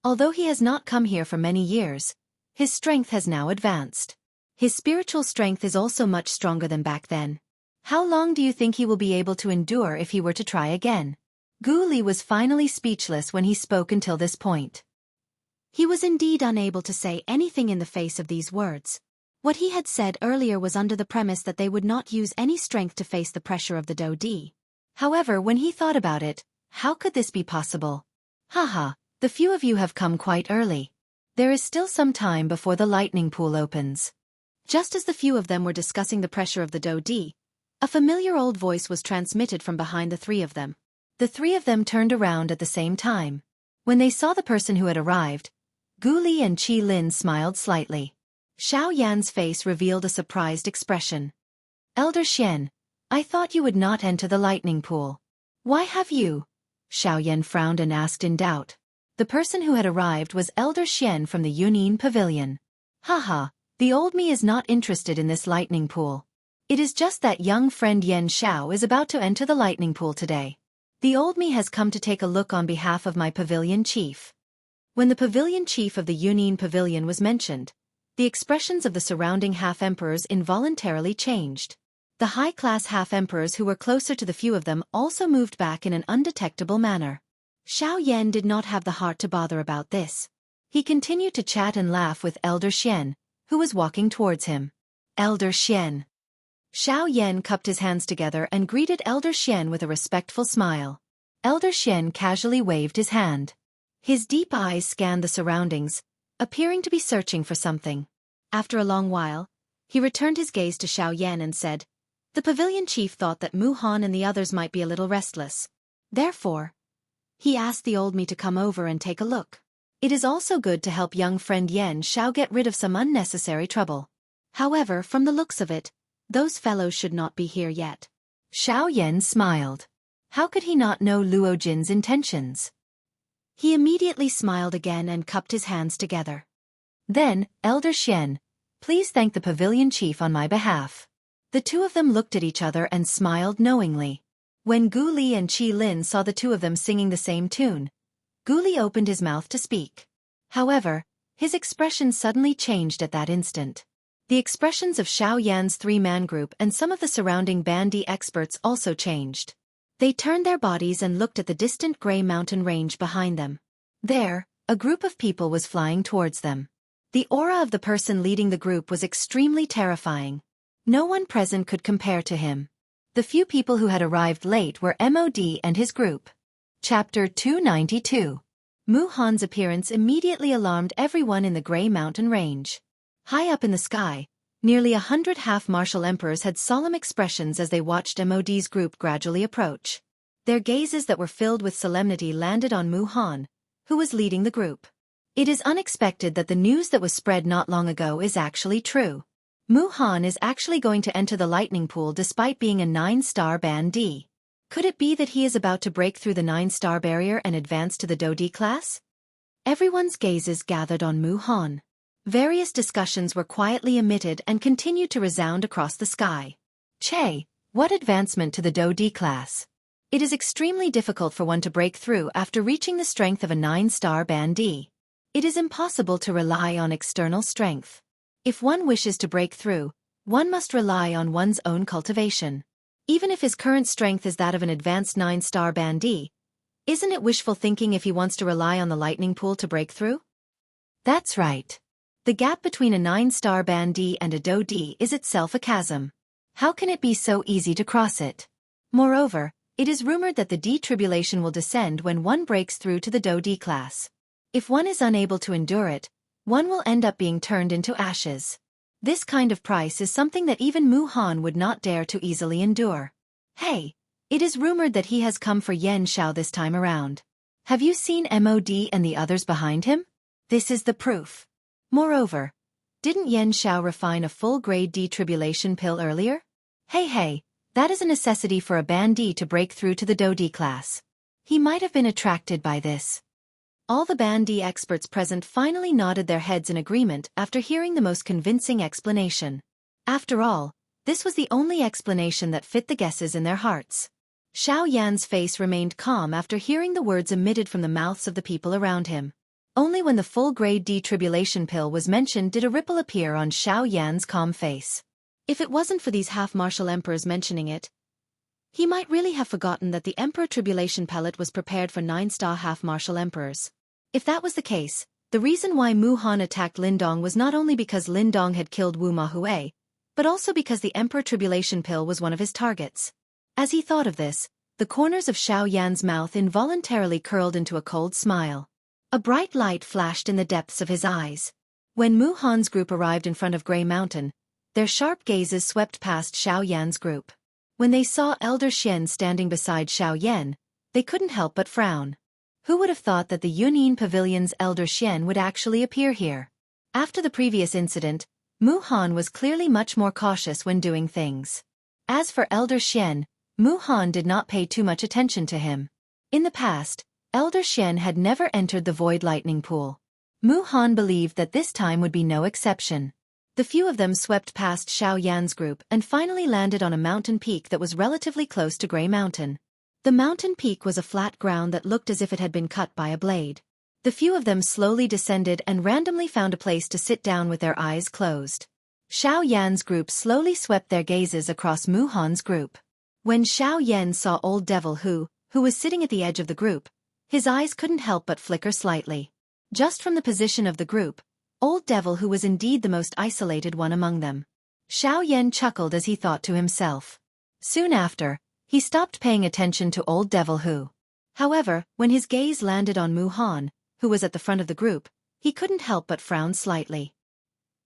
Although he has not come here for many years, his strength has now advanced. His spiritual strength is also much stronger than back then. How long do you think he will be able to endure if he were to try again? Gu Li was finally speechless when he spoke until this point. He was indeed unable to say anything in the face of these words. What he had said earlier was under the premise that they would not use any strength to face the pressure of the Do Di. However, when he thought about it, how could this be possible? Haha, the few of you have come quite early. There is still some time before the lightning pool opens. Just as the few of them were discussing the pressure of the Do Di, a familiar old voice was transmitted from behind the 3 of them. The 3 of them turned around at the same time. When they saw the person who had arrived, Gu Li and Qi Lin smiled slightly. Xiao Yan's face revealed a surprised expression. "Elder Xian, I thought you would not enter the lightning pool. Why have you?" Xiao Yan frowned and asked in doubt. The person who had arrived was Elder Xian from the Yunin Pavilion. "Haha, the old me is not interested in this lightning pool. It is just that young friend Yan Xiao is about to enter the lightning pool today. The old me has come to take a look on behalf of my pavilion chief." When the pavilion chief of the Yunin Pavilion was mentioned, the expressions of the surrounding half-emperors involuntarily changed. The high-class half-emperors who were closer to the few of them also moved back in an undetectable manner. Xiao Yan did not have the heart to bother about this. He continued to chat and laugh with Elder Xian, who was walking towards him. Elder Xian. Xiao Yan cupped his hands together and greeted Elder Xian with a respectful smile. Elder Xian casually waved his hand. His deep eyes scanned the surroundings, appearing to be searching for something. After a long while, he returned his gaze to Xiao Yan and said, "The pavilion chief thought that Mu Han and the others might be a little restless. Therefore, he asked the old me to come over and take a look. It is also good to help young friend Yan Xiao get rid of some unnecessary trouble. However, from the looks of it, those fellows should not be here yet." Xiao Yan smiled. How could he not know Luo Jin's intentions? He immediately smiled again and cupped his hands together. Then, Elder Xian, please thank the pavilion chief on my behalf. The two of them looked at each other and smiled knowingly. When Gu Li and Qi Lin saw the two of them singing the same tune, Gu Li opened his mouth to speak. However, his expression suddenly changed at that instant. The expressions of Xiao Yan's three-man group and some of the surrounding bandy experts also changed. They turned their bodies and looked at the distant gray mountain range behind them. There, a group of people was flying towards them. The aura of the person leading the group was extremely terrifying. No one present could compare to him. The few people who had arrived late were MOD and his group. Chapter 292. Mu Han's appearance immediately alarmed everyone in the Gray Mountain Range. High up in the sky, nearly 100 half-martial emperors had solemn expressions as they watched MOD's group gradually approach. Their gazes that were filled with solemnity landed on Mu Han, who was leading the group. It is unexpected that the news that was spread not long ago is actually true. Mu Han is actually going to enter the lightning pool despite being a 9-star Band D. Could it be that he is about to break through the 9-star barrier and advance to the Do D class? Everyone's gazes gathered on Mu Han. Various discussions were quietly emitted and continued to resound across the sky. Che, what advancement to the Do D class? It is extremely difficult for one to break through after reaching the strength of a 9-star Band D. It is impossible to rely on external strength. If one wishes to break through, one must rely on one's own cultivation. Even if his current strength is that of an advanced 9-star Band D, isn't it wishful thinking if he wants to rely on the lightning pool to break through? That's right. The gap between a 9-star Band D and a Do D is itself a chasm. How can it be so easy to cross it? Moreover, it is rumored that the D tribulation will descend when one breaks through to the Do D class. If one is unable to endure it, one will end up being turned into ashes. This kind of price is something that even Mu Han would not dare to easily endure. Hey, it is rumored that he has come for Yan Xiao this time around. Have you seen MOD and the others behind him? This is the proof. Moreover, didn't Yan Xiao refine a full-grade D tribulation pill earlier? Hey, that is a necessity for a Band D to break through to the Do D class. He might have been attracted by this. All the Band D experts present finally nodded their heads in agreement after hearing the most convincing explanation. After all, this was the only explanation that fit the guesses in their hearts. Xiao Yan's face remained calm after hearing the words emitted from the mouths of the people around him. Only when the full-grade D tribulation pill was mentioned did a ripple appear on Xiao Yan's calm face. If it wasn't for these half-martial emperors mentioning it, he might really have forgotten that the Emperor Tribulation pellet was prepared for 9-star half-martial emperors. If that was the case, the reason why Mu Han attacked Lindong was not only because Lindong had killed Wu Mahue, but also because the Emperor Tribulation pill was one of his targets. As he thought of this, the corners of Xiao Yan's mouth involuntarily curled into a cold smile. A bright light flashed in the depths of his eyes. When Mu Han's group arrived in front of Gray Mountain, their sharp gazes swept past Xiao Yan's group. When they saw Elder Xian standing beside Xiao Yan, they couldn't help but frown. Who would have thought that the Yunin Pavilion's Elder Xian would actually appear here? After the previous incident, Mu Han was clearly much more cautious when doing things. As for Elder Xian, Mu Han did not pay too much attention to him. In the past, Elder Xian had never entered the Void Lightning Pool. Mu Han believed that this time would be no exception. The few of them swept past Xiao Yan's group and finally landed on a mountain peak that was relatively close to Gray Mountain. The mountain peak was a flat ground that looked as if it had been cut by a blade. The few of them slowly descended and randomly found a place to sit down with their eyes closed. Xiao Yan's group slowly swept their gazes across Mu Han's group. When Xiao Yan saw Old Devil who was sitting at the edge of the group, his eyes couldn't help but flicker slightly. Just from the position of the group, Old Devil who was indeed the most isolated one among them. Xiao Yan chuckled as he thought to himself. Soon after, he stopped paying attention to Old Devil who. However, when his gaze landed on Mu Han, who was at the front of the group, he couldn't help but frown slightly.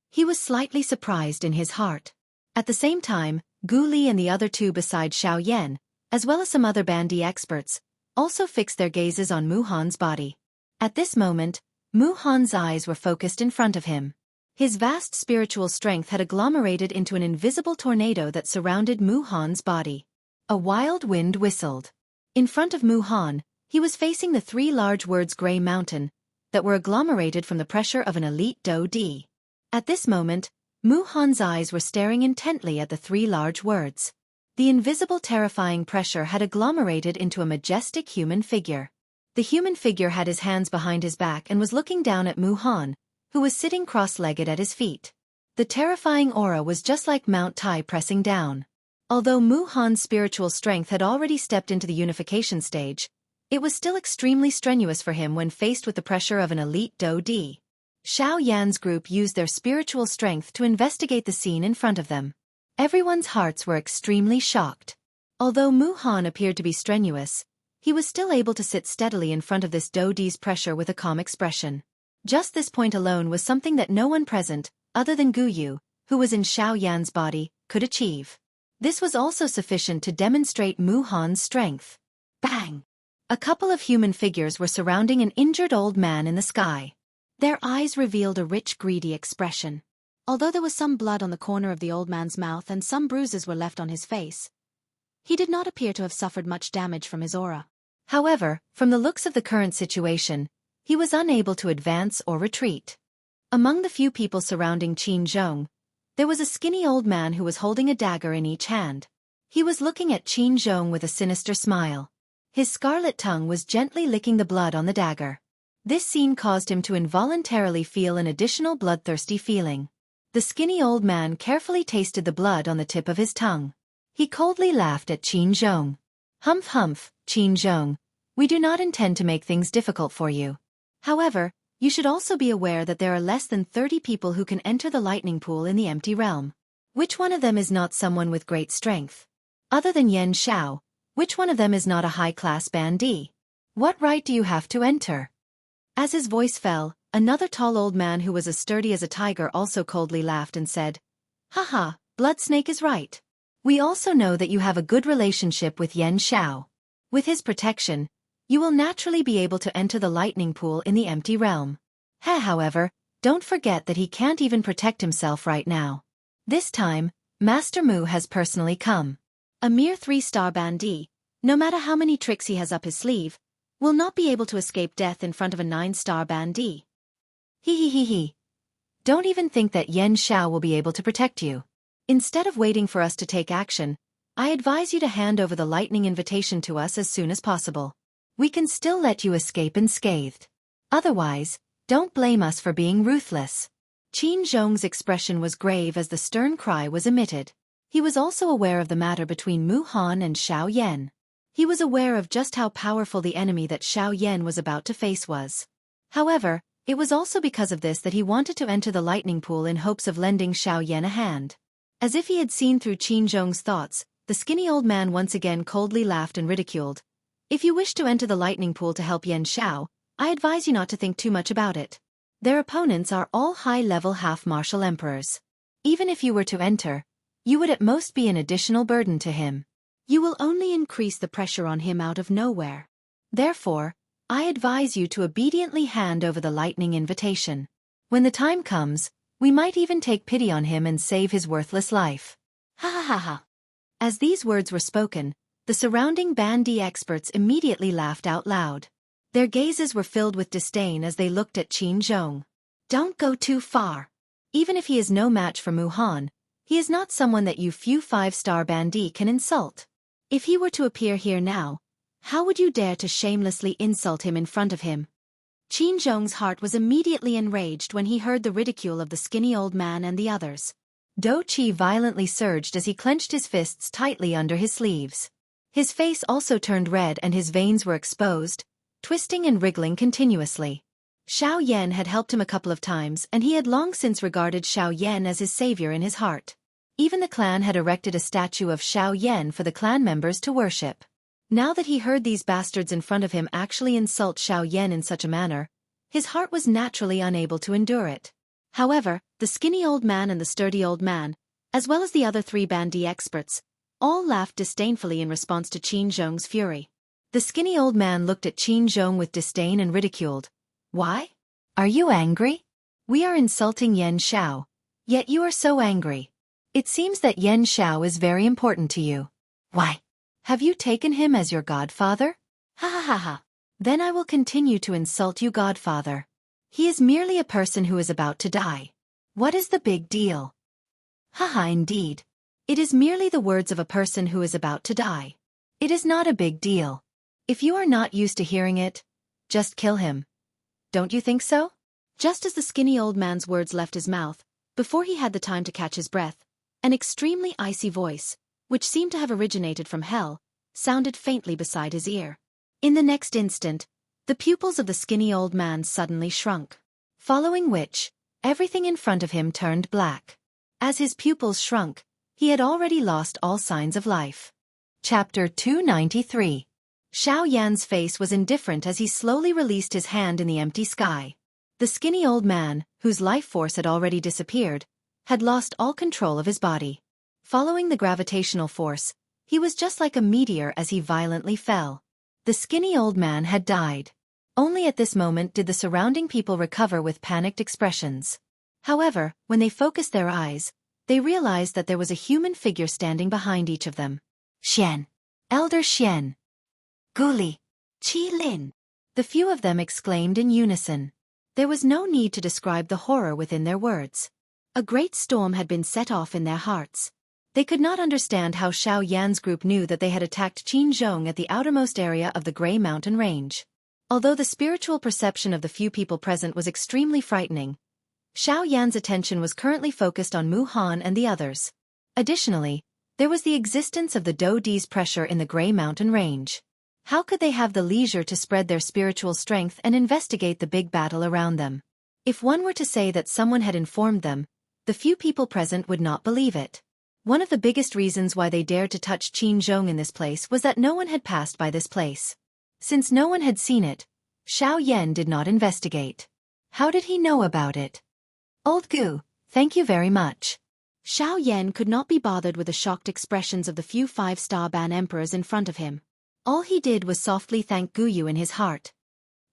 He was slightly surprised in his heart. At the same time, Gu Li and the other two beside Xiao Yan, as well as some other bandy experts, also fixed their gazes on Mu Han's body. At this moment, Mu Han's eyes were focused in front of him. His vast spiritual strength had agglomerated into an invisible tornado that surrounded Mu Han's body. A wild wind whistled. In front of Mu Han, he was facing the three large words Grey Mountain, that were agglomerated from the pressure of an elite Do Di. At this moment, Mu Han's eyes were staring intently at the three large words. The invisible terrifying pressure had agglomerated into a majestic human figure. The human figure had his hands behind his back and was looking down at Mu Han, who was sitting cross-legged at his feet. The terrifying aura was just like Mount Tai pressing down. Although Mu Han's spiritual strength had already stepped into the unification stage, it was still extremely strenuous for him when faced with the pressure of an elite Do Di. Xiao Yan's group used their spiritual strength to investigate the scene in front of them. Everyone's hearts were extremely shocked. Although Mu Han appeared to be strenuous, he was still able to sit steadily in front of this Do Di's pressure with a calm expression. Just this point alone was something that no one present, other than Gu Yu, who was in Xiao Yan's body, could achieve. This was also sufficient to demonstrate Mu Han's strength. Bang! A couple of human figures were surrounding an injured old man in the sky. Their eyes revealed a rich, greedy expression. Although there was some blood on the corner of the old man's mouth and some bruises were left on his face, he did not appear to have suffered much damage from his aura. However, from the looks of the current situation, he was unable to advance or retreat. Among the few people surrounding Qin Zhong, there was a skinny old man who was holding a dagger in each hand. He was looking at Qin Zhong with a sinister smile. His scarlet tongue was gently licking the blood on the dagger. This scene caused him to involuntarily feel an additional bloodthirsty feeling. The skinny old man carefully tasted the blood on the tip of his tongue. He coldly laughed at Qin Zhong. Humph humph, Qin Zhong, we do not intend to make things difficult for you. However, you should also be aware that there are less than 30 people who can enter the lightning pool in the empty realm. Which one of them is not someone with great strength? Other than Yan Xiao, which one of them is not a high-class bandee? What right do you have to enter? As his voice fell, another tall old man who was as sturdy as a tiger also coldly laughed and said, "Haha, Blood Snake is right. We also know that you have a good relationship with Yan Xiao. With his protection, you will naturally be able to enter the lightning pool in the empty realm. However, don't forget that he can't even protect himself right now. This time, Master Mu has personally come. A mere 3-star bandee, no matter how many tricks he has up his sleeve, will not be able to escape death in front of a 9-star bandee. He. Don't even think that Yan Xiao will be able to protect you. Instead of waiting for us to take action, I advise you to hand over the lightning invitation to us as soon as possible. We can still let you escape unscathed. Otherwise, don't blame us for being ruthless." Qin Zhong's expression was grave as the stern cry was emitted. He was also aware of the matter between Mu Han and Xiao Yan. He was aware of just how powerful the enemy that Xiao Yan was about to face was. However, it was also because of this that he wanted to enter the lightning pool in hopes of lending Xiao Yan a hand. As if he had seen through Qin Zhong's thoughts, the skinny old man once again coldly laughed and ridiculed. "If you wish to enter the lightning pool to help Yan Xiao, I advise you not to think too much about it. Their opponents are all high-level half-martial emperors. Even if you were to enter, you would at most be an additional burden to him. You will only increase the pressure on him out of nowhere. Therefore, I advise you to obediently hand over the lightning invitation. When the time comes, we might even take pity on him and save his worthless life." Ha ha ha ha. As these words were spoken, the surrounding bandee experts immediately laughed out loud. Their gazes were filled with disdain as they looked at Qin Zhong. "Don't go too far. Even if he is no match for Mu Han, he is not someone that you few 5-star bandee can insult. If he were to appear here now, how would you dare to shamelessly insult him in front of him?" Qin Zhong's heart was immediately enraged when he heard the ridicule of the skinny old man and the others. Do Qi violently surged as he clenched his fists tightly under his sleeves. His face also turned red and his veins were exposed, twisting and wriggling continuously. Xiao Yan had helped him a couple of times and he had long since regarded Xiao Yan as his savior in his heart. Even the clan had erected a statue of Xiao Yan for the clan members to worship. Now that he heard these bastards in front of him actually insult Xiao Yan in such a manner, his heart was naturally unable to endure it. However, the skinny old man and the sturdy old man, as well as the other 3 bandy experts, all laughed disdainfully in response to Qin Zhong's fury. The skinny old man looked at Qin Zhong with disdain and ridiculed. Why? Are you angry? We are insulting Yan Xiao, yet you are so angry. It seems that Yan Xiao is very important to you. Why? Have you taken him as your godfather? Ha ha ha ha. Then I will continue to insult you, godfather. He is merely a person who is about to die. What is the big deal? Haha, indeed. It is merely the words of a person who is about to die. It is not a big deal. If you are not used to hearing it, just kill him. Don't you think so? Just as the skinny old man's words left his mouth, before he had the time to catch his breath, an extremely icy voice, which seemed to have originated from hell, sounded faintly beside his ear. In the next instant, the pupils of the skinny old man suddenly shrunk. Following which, everything in front of him turned black. As his pupils shrunk, he had already lost all signs of life. Chapter 293. Xiao Yan's face was indifferent as he slowly released his hand in the empty sky. The skinny old man, whose life force had already disappeared, had lost all control of his body. Following the gravitational force, he was just like a meteor as he violently fell. The skinny old man had died. Only at this moment did the surrounding people recover with panicked expressions. However, when they focused their eyes, they realized that there was a human figure standing behind each of them. Xian. Elder Xian. Guli. Qi Lin. The few of them exclaimed in unison. There was no need to describe the horror within their words. A great storm had been set off in their hearts. They could not understand how Xiao Yan's group knew that they had attacked Qin Zhong at the outermost area of the Grey Mountain Range. Although the spiritual perception of the few people present was extremely frightening, Xiao Yan's attention was currently focused on Mu Han and the others. Additionally, there was the existence of the Do Di's pressure in the Grey Mountain Range. How could they have the leisure to spread their spiritual strength and investigate the big battle around them? If one were to say that someone had informed them, the few people present would not believe it. One of the biggest reasons why they dared to touch Qin Zhong in this place was that no one had passed by this place. Since no one had seen it, Xiao Yan did not investigate. How did he know about it? Old Gu, thank you very much. Xiao Yan could not be bothered with the shocked expressions of the few 5-star ban emperors in front of him. All he did was softly thank Guyu in his heart.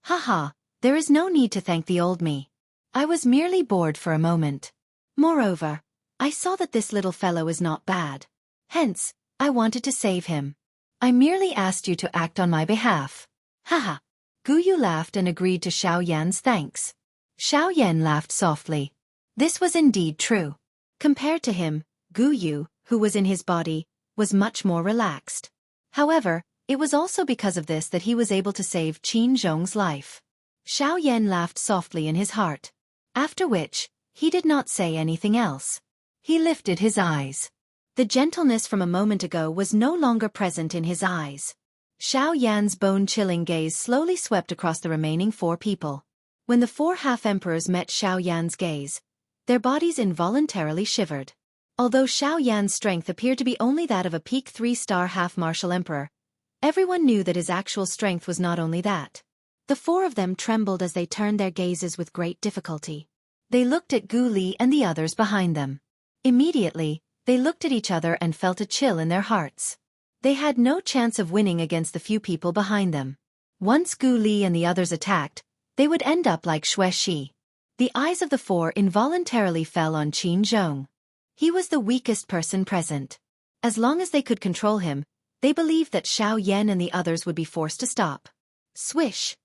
Haha, there is no need to thank the old me. I was merely bored for a moment. Moreover, I saw that this little fellow is not bad. Hence, I wanted to save him. I merely asked you to act on my behalf. Haha. Guyu laughed and agreed to Xiao Yan's thanks. Xiao Yan laughed softly. This was indeed true. Compared to him, Guyu, who was in his body, was much more relaxed. However, it was also because of this that he was able to save Qin Zhong's life. Xiao Yan laughed softly in his heart. After which, he did not say anything else. He lifted his eyes. The gentleness from a moment ago was no longer present in his eyes. Xiao Yan's bone-chilling gaze slowly swept across the remaining 4 people. When the 4 half-emperors met Xiao Yan's gaze, their bodies involuntarily shivered. Although Xiao Yan's strength appeared to be only that of a peak 3-star half-martial emperor, everyone knew that his actual strength was not only that. The 4 of them trembled as they turned their gazes with great difficulty. They looked at Gu Li and the others behind them. Immediately, they looked at each other and felt a chill in their hearts. They had no chance of winning against the few people behind them. Once Gu Li and the others attacked, they would end up like Xue Shi. The eyes of the 4 involuntarily fell on Qin Zhong. He was the weakest person present. As long as they could control him, they believed that Xiao Yan and the others would be forced to stop. Swish!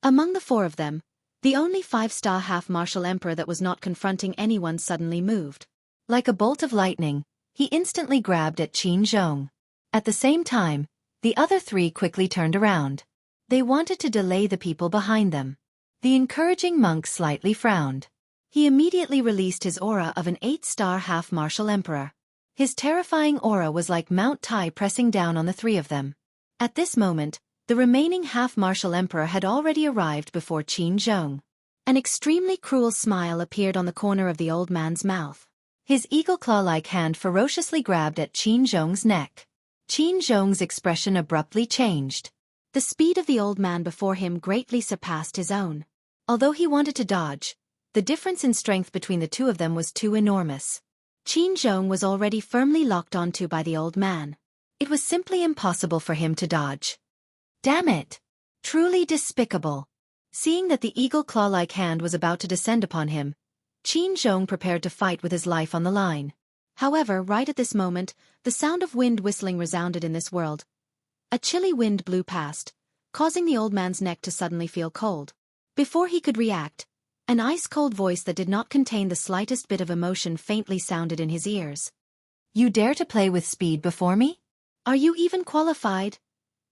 Among the 4 of them, the only 5-star half-martial emperor that was not confronting anyone suddenly moved. Like a bolt of lightning, he instantly grabbed at Qin Zhong. At the same time, the other 3 quickly turned around. They wanted to delay the people behind them. The encouraging monk slightly frowned. He immediately released his aura of an 8-star half-martial emperor. His terrifying aura was like Mount Tai pressing down on the three of them. At this moment, the remaining half-martial emperor had already arrived before Qin Zhong. An extremely cruel smile appeared on the corner of the old man's mouth. His eagle claw-like hand ferociously grabbed at Qin Zhong's neck. Qin Zhong's expression abruptly changed. The speed of the old man before him greatly surpassed his own. Although he wanted to dodge, the difference in strength between the two of them was too enormous. Qin Zhong was already firmly locked onto by the old man. It was simply impossible for him to dodge. Damn it! Truly despicable. Seeing that the eagle claw-like hand was about to descend upon him, Qin Zhong prepared to fight with his life on the line. However, right at this moment, the sound of wind whistling resounded in this world. A chilly wind blew past, causing the old man's neck to suddenly feel cold. Before he could react, an ice-cold voice that did not contain the slightest bit of emotion faintly sounded in his ears. You dare to play with speed before me? Are you even qualified?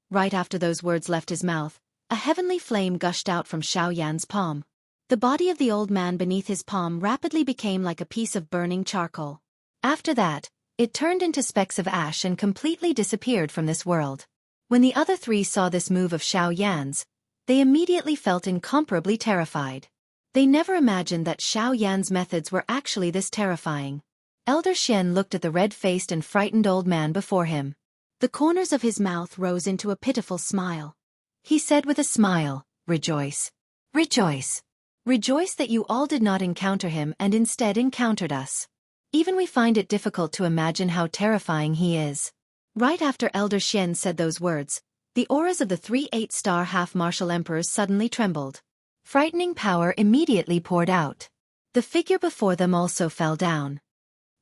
Right after those words left his mouth, a heavenly flame gushed out from Xiao Yan's palm. The body of the old man beneath his palm rapidly became like a piece of burning charcoal. After that, it turned into specks of ash and completely disappeared from this world. When the other three saw this move of Xiao Yan's, they immediately felt incomparably terrified. They never imagined that Xiao Yan's methods were actually this terrifying. Elder Xian looked at the red-faced and frightened old man before him. The corners of his mouth rose into a pitiful smile. He said with a smile, "Rejoice. Rejoice. Rejoice that you all did not encounter him and instead encountered us. Even we find it difficult to imagine how terrifying he is." Right after Elder Xian said those words, the auras of the 3 8-star half-martial emperors suddenly trembled. Frightening power immediately poured out. The figure before them also fell down.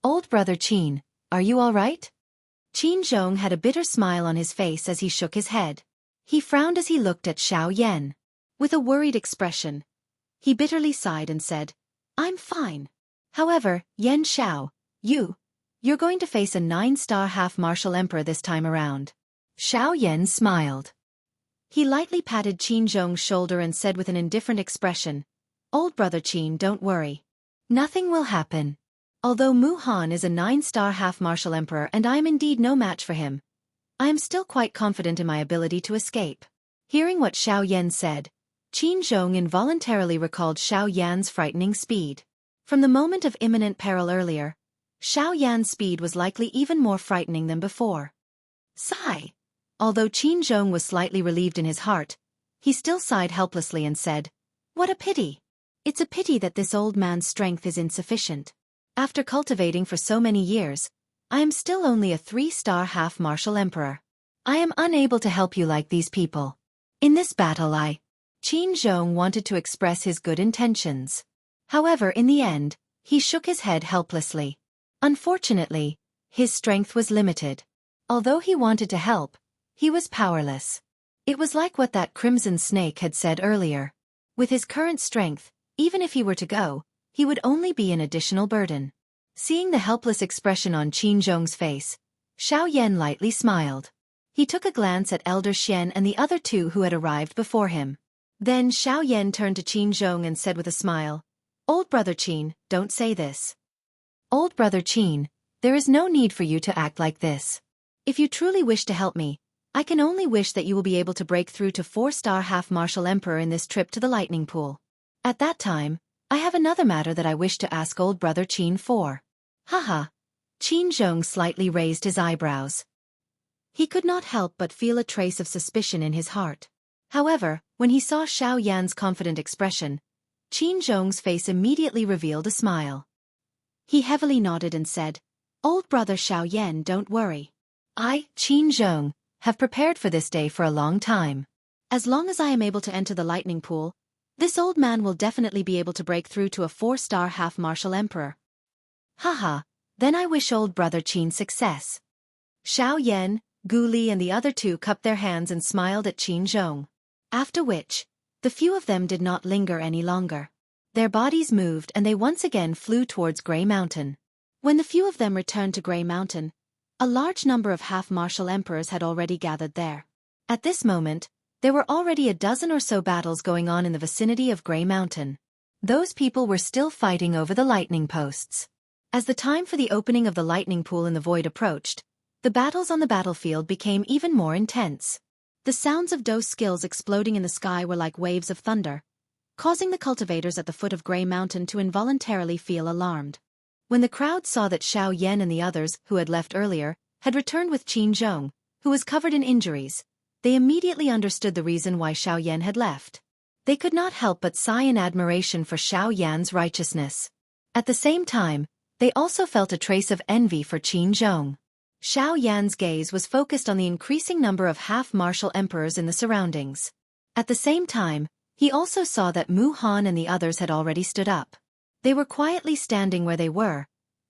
"Old brother Qin, are you all right?" Qin Zhong had a bitter smile on his face as he shook his head. He frowned as he looked at Xiao Yan. With a worried expression, he bitterly sighed and said, "I'm fine. However, Yan Xiao, you're going to face a 9-star half-martial emperor this time around." Xiao Yan smiled. He lightly patted Qin Zhong's shoulder and said with an indifferent expression, "Old brother Qin, don't worry. Nothing will happen. Although Mu Han is a 9-star half-martial emperor and I am indeed no match for him, I am still quite confident in my ability to escape." Hearing what Xiao Yan said, Qin Zhong involuntarily recalled Xiao Yan's frightening speed. From the moment of imminent peril earlier, Xiao Yan's speed was likely even more frightening than before. Sigh. Although Qin Zhong was slightly relieved in his heart, he still sighed helplessly and said, "What a pity. It's a pity that this old man's strength is insufficient. After cultivating for so many years, I am still only a 3-star half-martial emperor. I am unable to help you like these people. In this battle Qin Zhong wanted to express his good intentions. However, in the end, he shook his head helplessly. Unfortunately, his strength was limited. Although he wanted to help, he was powerless. It was like what that crimson snake had said earlier. With his current strength, even if he were to go, he would only be an additional burden. Seeing the helpless expression on Qin Zhong's face, Xiao Yan lightly smiled. He took a glance at Elder Xian and the other two who had arrived before him. Then Xiao Yan turned to Qin Zhong and said with a smile, "Old brother Qin, don't say this. Old brother Qin, there is no need for you to act like this. If you truly wish to help me, I can only wish that you will be able to break through to 4-star half-martial emperor in this trip to the lightning pool. At that time, I have another matter that I wish to ask old brother Qin for." Haha. Qin Zhong slightly raised his eyebrows. He could not help but feel a trace of suspicion in his heart. However, when he saw Xiao Yan's confident expression, Qin Zhong's face immediately revealed a smile. He heavily nodded and said, "Old brother Xiao Yan, don't worry. I, Qin Zhong, have prepared for this day for a long time. As long as I am able to enter the lightning pool, this old man will definitely be able to break through to a 4-star half-martial emperor." Haha, then I wish old brother Qin success. Xiao Yan, Gu Li and the other two cupped their hands and smiled at Qin Zhong. After which, the few of them did not linger any longer. Their bodies moved and they once again flew towards Grey Mountain. When the few of them returned to Grey Mountain, a large number of half-martial emperors had already gathered there. At this moment, there were already a dozen or so battles going on in the vicinity of Grey Mountain. Those people were still fighting over the lightning posts. As the time for the opening of the lightning pool in the void approached, the battles on the battlefield became even more intense. The sounds of those skills exploding in the sky were like waves of thunder, causing the cultivators at the foot of Grey Mountain to involuntarily feel alarmed. When the crowd saw that Xiao Yan and the others, who had left earlier, had returned with Qin Zhong, who was covered in injuries, they immediately understood the reason why Xiao Yan had left. They could not help but sigh in admiration for Xiao Yan's righteousness. At the same time, they also felt a trace of envy for Qin Zhong. Xiao Yan's gaze was focused on the increasing number of half-martial emperors in the surroundings. At the same time, he also saw that Mu Han and the others had already stood up. They were quietly standing where they were,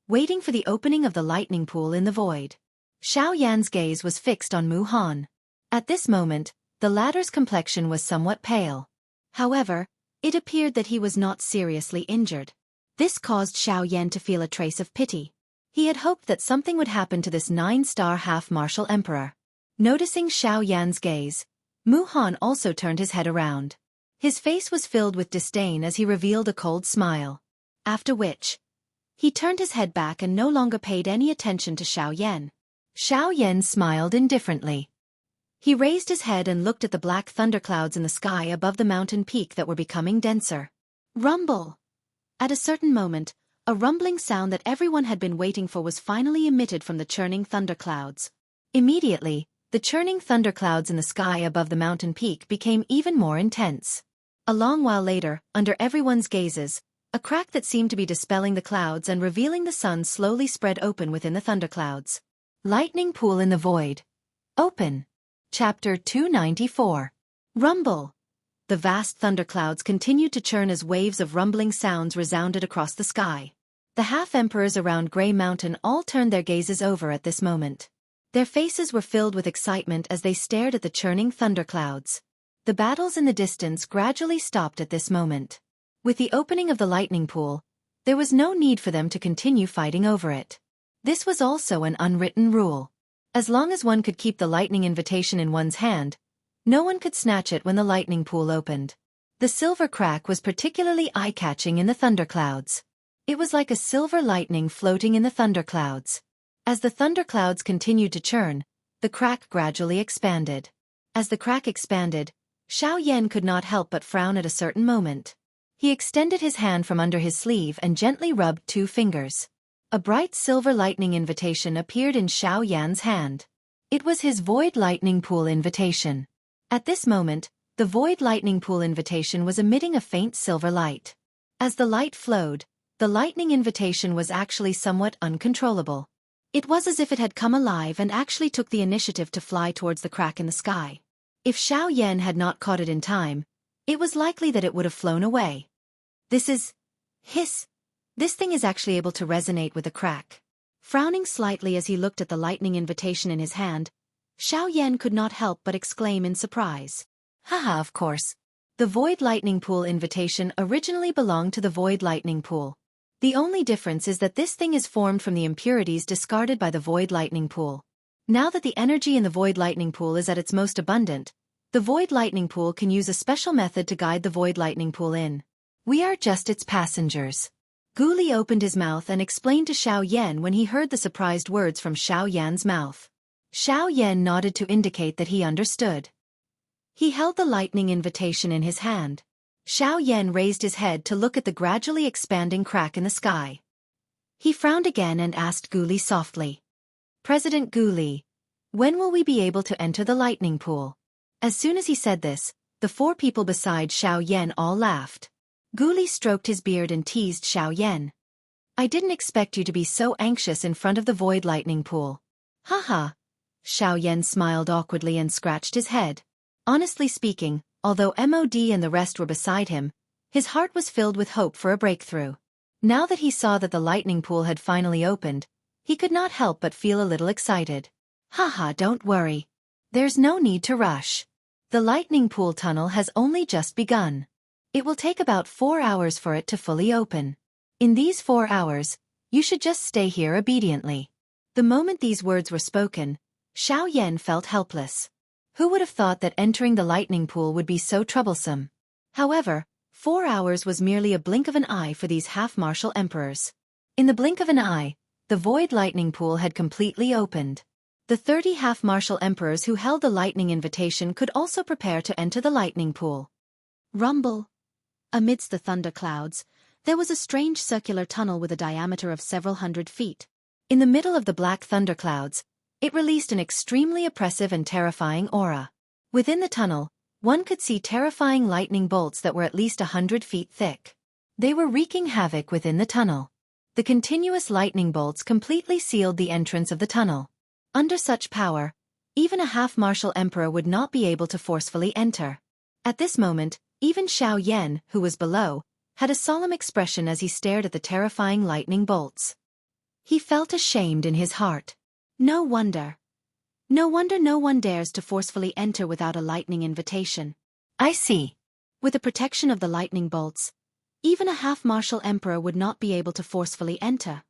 waiting for the opening of the lightning pool in the void. Xiao Yan's gaze was fixed on Mu Han. At this moment, the latter's complexion was somewhat pale. However, it appeared that he was not seriously injured. This caused Xiao Yan to feel a trace of pity. He had hoped that something would happen to this 9-star half-martial emperor. Noticing Xiao Yan's gaze, Mu Han also turned his head around. His face was filled with disdain as he revealed a cold smile. After which, he turned his head back and no longer paid any attention to Xiao Yan. Xiao Yan smiled indifferently. He raised his head and looked at the black thunderclouds in the sky above the mountain peak that were becoming denser. Rumble! At a certain moment, a rumbling sound that everyone had been waiting for was finally emitted from the churning thunderclouds. Immediately, the churning thunderclouds in the sky above the mountain peak became even more intense. A long while later, under everyone's gazes, a crack that seemed to be dispelling the clouds and revealing the sun slowly spread open within the thunderclouds. Lightning pool in the void. Open. Chapter 294. Rumble. The vast thunderclouds continued to churn as waves of rumbling sounds resounded across the sky. The half-emperors around Grey Mountain all turned their gazes over at this moment. Their faces were filled with excitement as they stared at the churning thunderclouds. The battles in the distance gradually stopped at this moment. With the opening of the lightning pool, there was no need for them to continue fighting over it. This was also an unwritten rule. As long as one could keep the lightning invitation in one's hand, no one could snatch it when the lightning pool opened. The silver crack was particularly eye-catching in the thunderclouds. It was like a silver lightning floating in the thunderclouds. As the thunderclouds continued to churn, the crack gradually expanded. As the crack expanded, Xiao Yan could not help but frown at a certain moment. He extended his hand from under his sleeve and gently rubbed 2 fingers. A bright silver lightning invitation appeared in Xiao Yan's hand. It was his Void Lightning Pool invitation. At this moment, the Void Lightning Pool invitation was emitting a faint silver light. As the light flowed, the lightning invitation was actually somewhat uncontrollable. It was as if it had come alive and actually took the initiative to fly towards the crack in the sky. If Xiao Yan had not caught it in time, it was likely that it would have flown away. Hiss! This thing is actually able to resonate with the crack. Frowning slightly as he looked at the lightning invitation in his hand, Xiao Yan could not help but exclaim in surprise. Haha, of course. The Void Lightning Pool invitation originally belonged to the Void Lightning Pool. The only difference is that this thing is formed from the impurities discarded by the Void Lightning Pool. Now that the energy in the Void Lightning Pool is at its most abundant, the Void Lightning Pool can use a special method to guide the Void Lightning Pool in. We are just its passengers. Gu Li opened his mouth and explained to Xiao Yan when he heard the surprised words from Xiao Yan's mouth. Xiao Yan nodded to indicate that he understood. He held the lightning invitation in his hand. Xiao Yan raised his head to look at the gradually expanding crack in the sky. He frowned again and asked Gu Li softly. President Gu Li, when will we be able to enter the lightning pool? As soon as he said this, the 4 people beside Xiao Yan all laughed. Gu Li stroked his beard and teased Xiao Yan. I didn't expect you to be so anxious in front of the Void Lightning Pool. Haha. Xiao Yan smiled awkwardly and scratched his head. Honestly speaking, although MOD and the rest were beside him, his heart was filled with hope for a breakthrough. Now that he saw that the lightning pool had finally opened, he could not help but feel a little excited. Haha, don't worry. There's no need to rush. The lightning pool tunnel has only just begun. It will take about 4 hours for it to fully open. In these 4 hours, you should just stay here obediently. The moment these words were spoken, Xiao Yan felt helpless. Who would have thought that entering the lightning pool would be so troublesome? However, 4 hours was merely a blink of an eye for these half-martial emperors. In the blink of an eye, the void lightning pool had completely opened. The 30 half-martial emperors who held the lightning invitation could also prepare to enter the lightning pool. Rumble. Amidst the thunder clouds, there was a strange circular tunnel with a diameter of several hundred feet. In the middle of the black thunderclouds, it released an extremely oppressive and terrifying aura. Within the tunnel, one could see terrifying lightning bolts that were at least 100 feet thick. They were wreaking havoc within the tunnel. The continuous lightning bolts completely sealed the entrance of the tunnel. Under such power, even a half-martial emperor would not be able to forcefully enter. At this moment, even Xiao Yan, who was below, had a solemn expression as he stared at the terrifying lightning bolts. He felt ashamed in his heart. No wonder no one dares to forcefully enter without a lightning invitation. I see. With the protection of the lightning bolts, even a half-martial emperor would not be able to forcefully enter.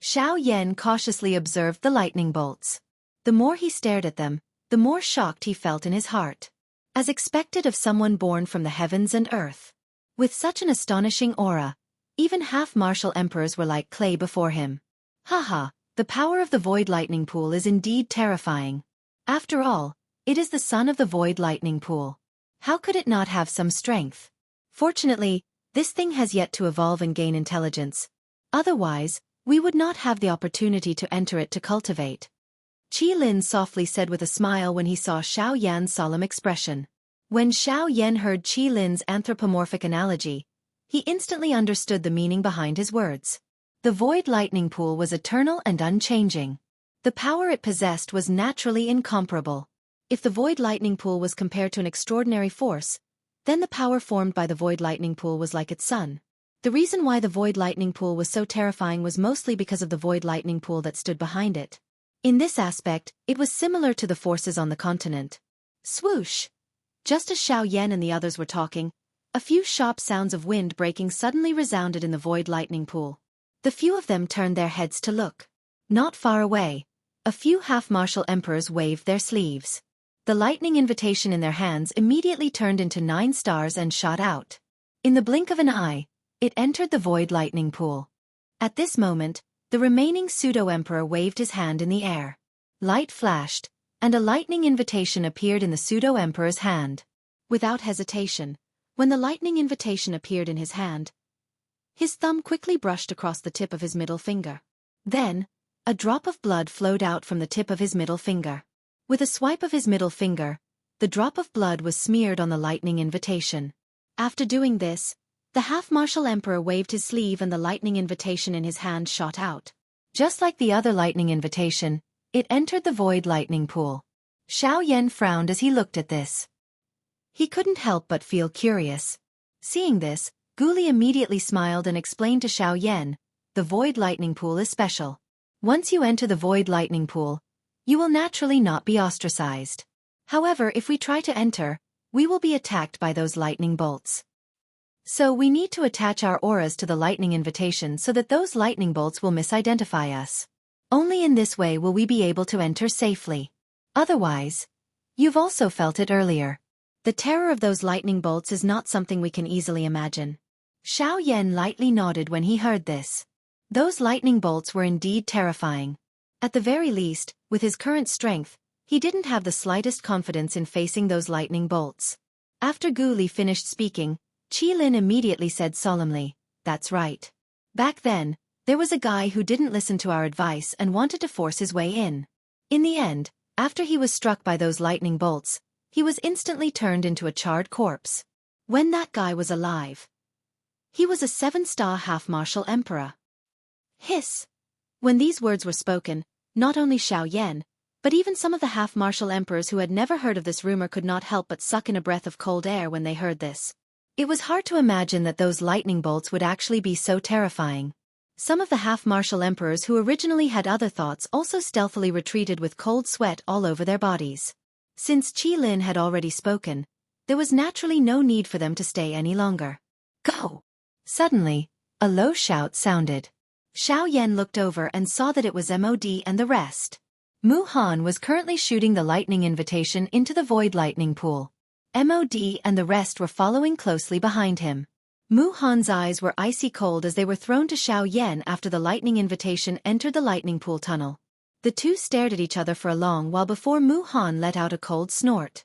Xiao Yan cautiously observed the lightning bolts. The more he stared at them, the more shocked he felt in his heart. As expected of someone born from the heavens and earth. With such an astonishing aura, even half-martial emperors were like clay before him. Haha, the power of the void lightning pool is indeed terrifying. After all, it is the son of the void lightning pool. How could it not have some strength? Fortunately, this thing has yet to evolve and gain intelligence. Otherwise, we would not have the opportunity to enter it to cultivate. Qi Lin softly said with a smile when he saw Xiao Yan's solemn expression. When Xiao Yan heard Qi Lin's anthropomorphic analogy, he instantly understood the meaning behind his words. The void lightning pool was eternal and unchanging. The power it possessed was naturally incomparable. If the void lightning pool was compared to an extraordinary force, then the power formed by the void lightning pool was like its sun. The reason why the void lightning pool was so terrifying was mostly because of the void lightning pool that stood behind it. In this aspect, it was similar to the forces on the continent. Swoosh! Just as Xiao Yan and the others were talking, a few sharp sounds of wind breaking suddenly resounded in the void lightning pool. The few of them turned their heads to look. Not far away, a few half-martial emperors waved their sleeves. The lightning invitation in their hands immediately turned into 9 stars and shot out. In the blink of an eye, it entered the void lightning pool. At this moment, the remaining pseudo-emperor waved his hand in the air. Light flashed, and a lightning invitation appeared in the pseudo-emperor's hand. Without hesitation, when the lightning invitation appeared in his hand, his thumb quickly brushed across the tip of his middle finger. Then, a drop of blood flowed out from the tip of his middle finger. With a swipe of his middle finger, the drop of blood was smeared on the lightning invitation. After doing this, the half-martial emperor waved his sleeve and the lightning invitation in his hand shot out. Just like the other lightning invitation, it entered the void lightning pool. Xiao Yan frowned as he looked at this. He couldn't help but feel curious. Seeing this, Guli immediately smiled and explained to Xiao Yan, the void lightning pool is special. Once you enter the void lightning pool, you will naturally not be ostracized. However, if we try to enter, we will be attacked by those lightning bolts. So we need to attach our auras to the lightning invitation so that those lightning bolts will misidentify us. Only in this way will we be able to enter safely. Otherwise, you've also felt it earlier. The terror of those lightning bolts is not something we can easily imagine. Xiao Yan lightly nodded when he heard this. Those lightning bolts were indeed terrifying. At the very least, with his current strength, he didn't have the slightest confidence in facing those lightning bolts. After Guli finished speaking, Qi Lin immediately said solemnly, "That's right. Back then, there was a guy who didn't listen to our advice and wanted to force his way in. In the end, after he was struck by those lightning bolts, he was instantly turned into a charred corpse. When that guy was alive, he was a 7-star half-martial emperor." Hiss! When these words were spoken, not only Xiao Yan, but even some of the half-martial emperors who had never heard of this rumor could not help but suck in a breath of cold air when they heard this. It was hard to imagine that those lightning bolts would actually be so terrifying. Some of the half-martial emperors who originally had other thoughts also stealthily retreated with cold sweat all over their bodies. Since Qi Lin had already spoken, there was naturally no need for them to stay any longer. Go! Suddenly, a low shout sounded. Xiao Yan looked over and saw that it was Mod and the rest. Mu Han was currently shooting the lightning invitation into the void lightning pool. Mod and the rest were following closely behind him. Mu Han's eyes were icy cold as they were thrown to Xiao Yan after the lightning invitation entered the lightning pool tunnel. The two stared at each other for a long while before Mu Han let out a cold snort.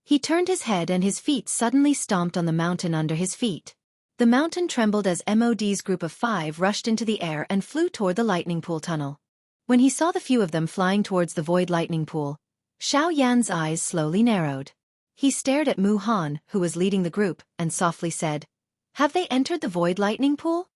He turned his head and his feet suddenly stomped on the mountain under his feet. The mountain trembled as MOD's group of 5 rushed into the air and flew toward the lightning pool tunnel. When he saw the few of them flying towards the void lightning pool, Xiao Yan's eyes slowly narrowed. He stared at Mu Han, who was leading the group, and softly said, "Have they entered the void lightning pool?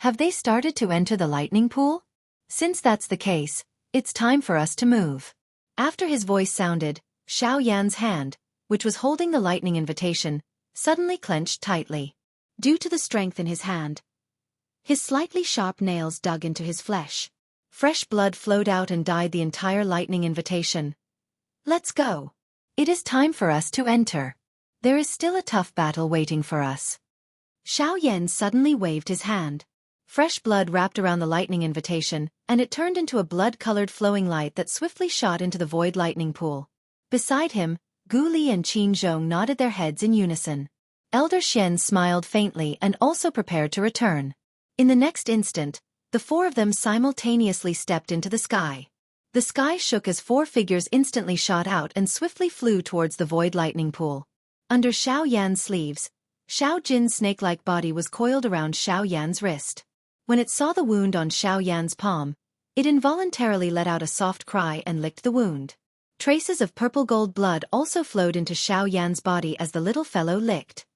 Have they started to enter the lightning pool? Since that's the case, it's time for us to move." After his voice sounded, Xiao Yan's hand, which was holding the lightning invitation, suddenly clenched tightly. Due to the strength in his hand, his slightly sharp nails dug into his flesh. Fresh blood flowed out and dyed the entire lightning invitation. "Let's go. It is time for us to enter. There is still a tough battle waiting for us." Xiao Yan suddenly waved his hand. Fresh blood wrapped around the lightning invitation, and it turned into a blood-colored flowing light that swiftly shot into the void lightning pool. Beside him, Gu Li and Qin Zhong nodded their heads in unison. Elder Xian smiled faintly and also prepared to return. In the next instant, the 4 of them simultaneously stepped into the sky. The sky shook as 4 figures instantly shot out and swiftly flew towards the void lightning pool. Under Xiao Yan's sleeves, Xiao Jin's snake-like body was coiled around Xiao Yan's wrist. When it saw the wound on Xiao Yan's palm, it involuntarily let out a soft cry and licked the wound. Traces of purple-gold blood also flowed into Xiao Yan's body as the little fellow licked.